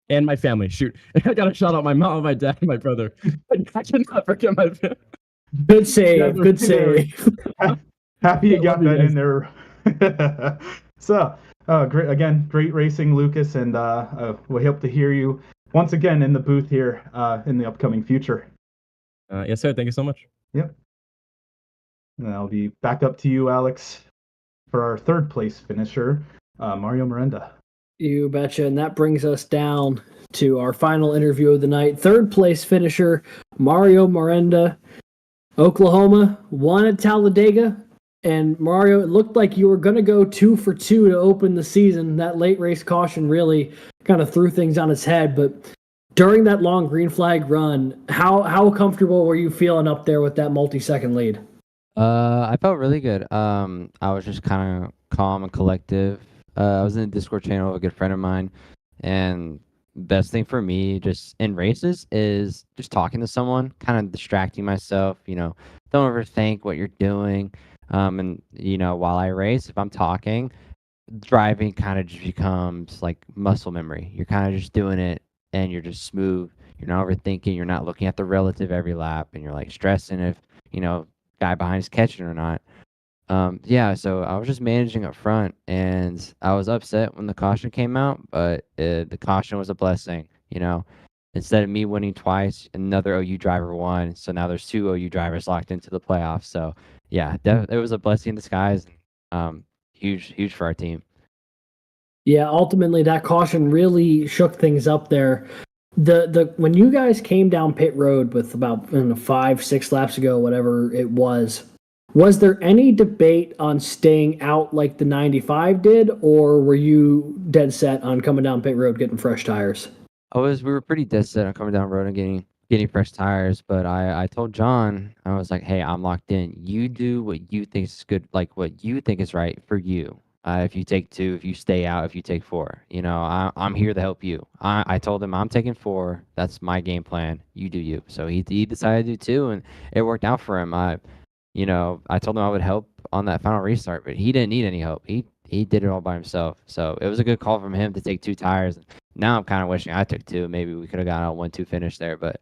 And my family. Shoot. I gotta shout out my mom, my dad, and my brother. I cannot forget my family. Good save. Good save. Happy you got that in there. So, great again, great racing, Lucas, and we hope to hear you once again in the booth here in the upcoming future. Yes, sir. Thank you so much. Yep. And I'll be back up to you, Alex, for our third place finisher, Mario Miranda. You betcha. And that brings us down to our final interview of the night. Third place finisher, Mario Miranda. Oklahoma won at Talladega. And Mario, it looked like you were going to go 2 for 2 to open the season. That late race caution really kind of threw things on its head. But during that long green flag run, how comfortable were you feeling up there with that multi-second lead? I felt really good. I was just kind of calm and collective. I was in a Discord channel with a good friend of mine, and best thing for me just in races is just talking to someone, kind of distracting myself. Don't overthink what you're doing. And while I race, if I'm talking, driving kind of just becomes like muscle memory. You're kind of just doing it, and you're just smooth. You're not overthinking. You're not looking at the relative every lap, and you're like stressing if guy behind is catching or not. So I was just managing up front, and I was upset when the caution came out, but the caution was a blessing. Instead of me winning twice, another OU driver won, so now there's 2 OU drivers locked into the playoffs. So yeah, it was a blessing in disguise. Huge for our team. Yeah, ultimately that caution really shook things up there. The when you guys came down pit road with about 5-6 laps ago, whatever it was there any debate on staying out like the 95 did, or were you dead set on coming down pit road getting fresh tires? We were pretty dead set on coming down the road and getting fresh tires, but I told John, I was like, hey, I'm locked in. You do what you think is good, like what you think is right for you. If you take 2, if you stay out, if you take 4, I'm here to help you. I told him I'm taking 4. That's my game plan. You do you. So he decided to do 2, and it worked out for him. I told him I would help on that final restart, but he didn't need any help. He did it all by himself. So it was a good call from him to take 2 tires. Now I'm kind of wishing I took 2. Maybe we could have gotten a 1-2 finish there, but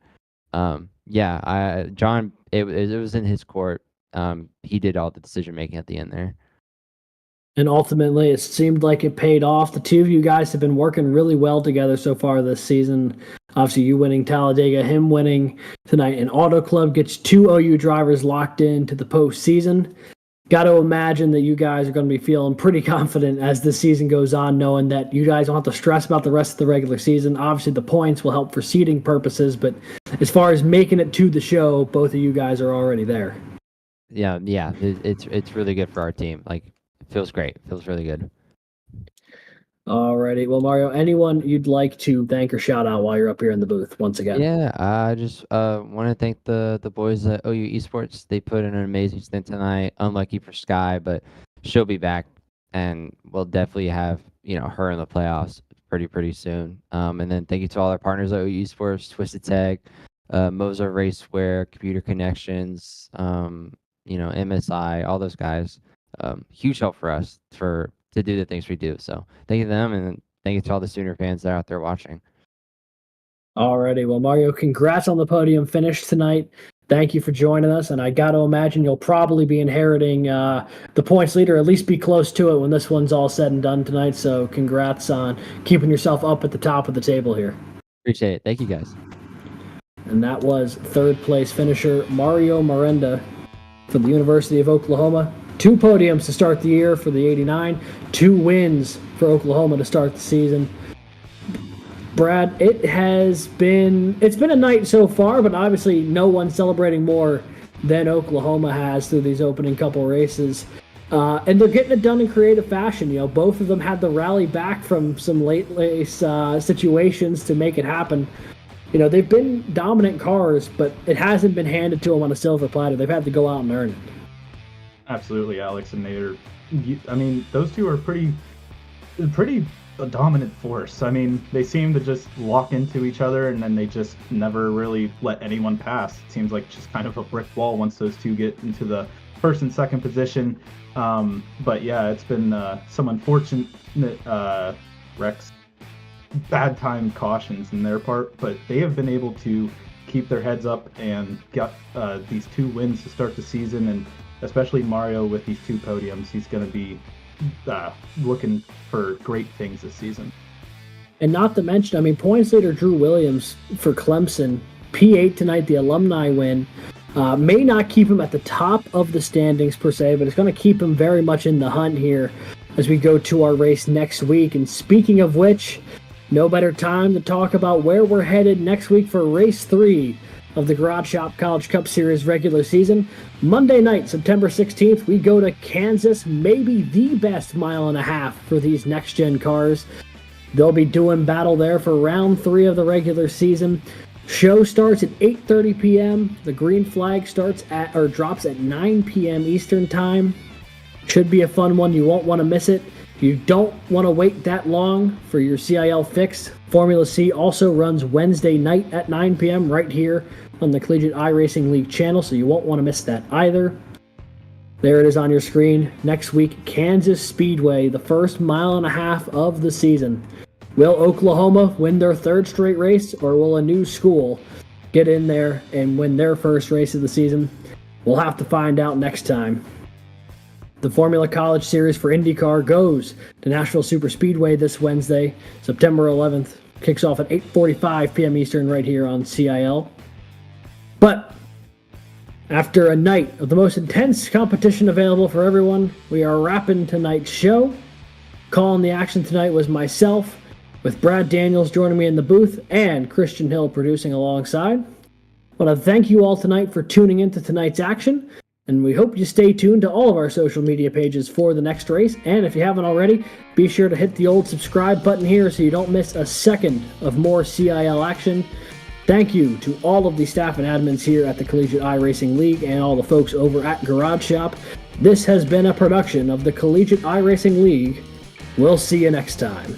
John, it was in his court. He did all the decision making at the end there. And ultimately, it seemed like it paid off. The two of you guys have been working really well together so far this season. Obviously, you winning Talladega, him winning tonight. And Auto Club gets 2 OU drivers locked into the postseason. Got to imagine that you guys are going to be feeling pretty confident as the season goes on, knowing that you guys don't have to stress about the rest of the regular season. Obviously, the points will help for seeding purposes, but as far as making it to the show, both of you guys are already there. Yeah, it's really good for our team. Like, it feels great. It feels really good. Alrighty. Well, Mario, anyone you'd like to thank or shout out while you're up here in the booth once again? Yeah, I just want to thank the boys at OU Esports. They put in an amazing stint tonight. Unlucky for Sky, but she'll be back, and we'll definitely have her in the playoffs pretty soon. And then thank you to all our partners at OU Esports, Twisted Tag, Moza Raceware, Computer Connections, MSI, all those guys. Huge help for us to do the things we do. So thank you to them, and thank you to all the Sooner fans that are out there watching. Alrighty. Well, Mario, congrats on the podium finish tonight. Thank you for joining us, and I got to imagine you'll probably be inheriting the points leader, at least be close to it when this one's all said and done tonight. So congrats on keeping yourself up at the top of the table here. Appreciate it. Thank you, guys. And that was third place finisher Mario Miranda from the University of Oklahoma. 2 podiums to start the year for the 89, 2 wins for Oklahoma to start the season. Brad, it's been a night so far, but obviously no one celebrating more than Oklahoma has through these opening couple races. And they're getting it done in creative fashion. Both of them had to rally back from some late race situations to make it happen. They've been dominant cars, but it hasn't been handed to them on a silver platter. They've had to go out and earn it. Absolutely, Alex and Nader. Those two are pretty a dominant force. They seem to just walk into each other, and then they just never really let anyone pass. It seems like just kind of a brick wall once those two get into the first and second position. But yeah, it's been some unfortunate wrecks, bad time cautions in their part, but they have been able to keep their heads up and got these 2 wins to start the season. And especially Mario with these 2 podiums, he's going to be looking for great things this season. And not to mention, points leader Drew Williams for Clemson, P8 tonight, the alumni win. May not keep him at the top of the standings per se, but it's going to keep him very much in the hunt here as we go to our race next week. And speaking of which, no better time to talk about where we're headed next week for race 3 of the Garage Shop College Cup Series regular season. Monday night, September 16th, we go to Kansas, maybe the best mile and a half for these next-gen cars. They'll be doing battle there for round 3 of the regular season. Show starts at 8:30 p.m. The green flag drops at 9 p.m. Eastern Time. Should be a fun one. You won't want to miss it. If you don't want to wait that long for your CIL fix, Formula C also runs Wednesday night at 9 p.m. right here on the Collegiate iRacing League channel, so you won't want to miss that either. There it is on your screen. Next week, Kansas Speedway, the first mile and a half of the season. Will Oklahoma win their 3rd straight race, or will a new school get in there and win their first race of the season? We'll have to find out next time. The Formula College Series for IndyCar goes to Nashville Superspeedway this Wednesday, September 11th. Kicks off at 8:45 p.m. Eastern right here on CIL. But after a night of the most intense competition available for everyone, we are wrapping tonight's show. Calling the action tonight was myself, with Brad Daniels joining me in the booth and Christian Hill producing alongside. I want to thank you all tonight for tuning into tonight's action, and we hope you stay tuned to all of our social media pages for the next race. And if you haven't already, be sure to hit the old subscribe button here so you don't miss a second of more CIL action. Thank you to all of the staff and admins here at the Collegiate iRacing League and all the folks over at Garage Shop. This has been a production of the Collegiate iRacing League. We'll see you next time.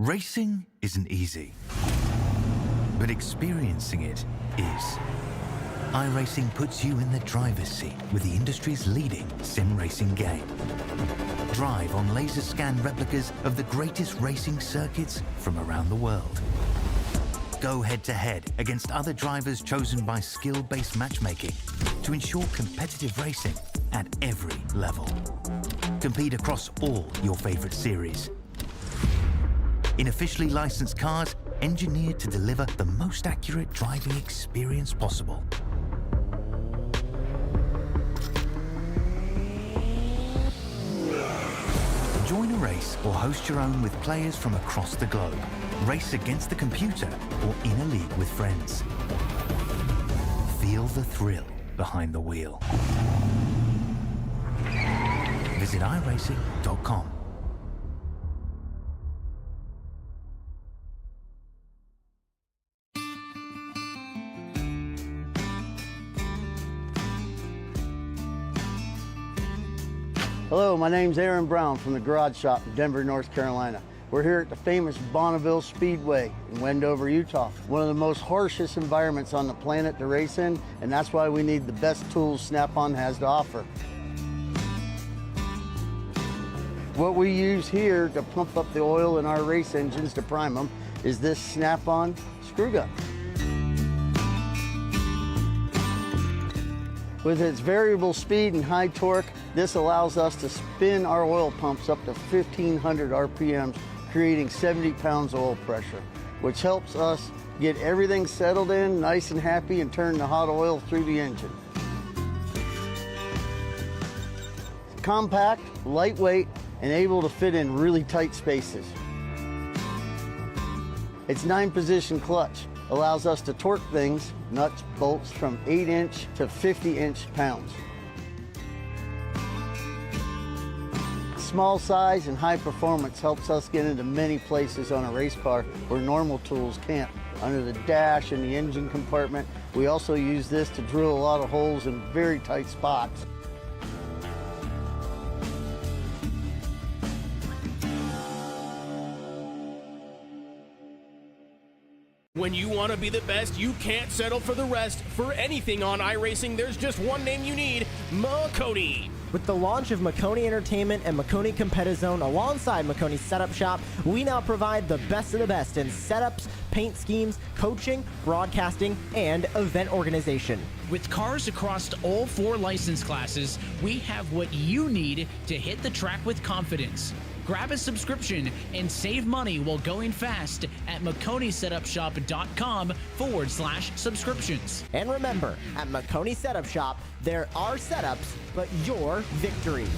Racing isn't easy, but experiencing it is. iRacing puts you in the driver's seat with the industry's leading sim racing game. Drive on laser scan replicas of the greatest racing circuits from around the world. Go head-to-head against other drivers chosen by skill-based matchmaking to ensure competitive racing at every level. Compete across all your favorite series. In officially licensed cars, engineered to deliver the most accurate driving experience possible. Join a race or host your own with players from across the globe. Race against the computer or in a league with friends. Feel the thrill behind the wheel. Visit iRacing.com. Hello, my name's Aaron Brown from the Garage Shop in Denver, North Carolina. We're here at the famous Bonneville Speedway in Wendover, Utah. One of the most harshest environments on the planet to race in, and that's why we need the best tools Snap-on has to offer. What we use here to pump up the oil in our race engines to prime them is this Snap-on screw gun. With its variable speed and high torque, this allows us to spin our oil pumps up to 1,500 RPMs, creating 70 pounds of oil pressure, which helps us get everything settled in, nice and happy, and turn the hot oil through the engine. Compact, lightweight, and able to fit in really tight spaces. Its 9-position clutch allows us to torque things, nuts, bolts, from 8-inch to 50-inch pounds. Small size and high performance helps us get into many places on a race car where normal tools can't. Under the dash and the engine compartment, we also use this to drill a lot of holes in very tight spots. When you want to be the best, you can't settle for the rest. For anything on iRacing, there's just one name you need, Makoni. With the launch of Makoni Entertainment and Makoni Competizone alongside Makoni Setup Shop, we now provide the best of the best in setups, paint schemes, coaching, broadcasting, and event organization. With cars across all 4 license classes, we have what you need to hit the track with confidence. Grab a subscription and save money while going fast at MakoniSetupShop.com/subscriptions. And remember, at Makoni Setup Shop, there are setups, but your victories.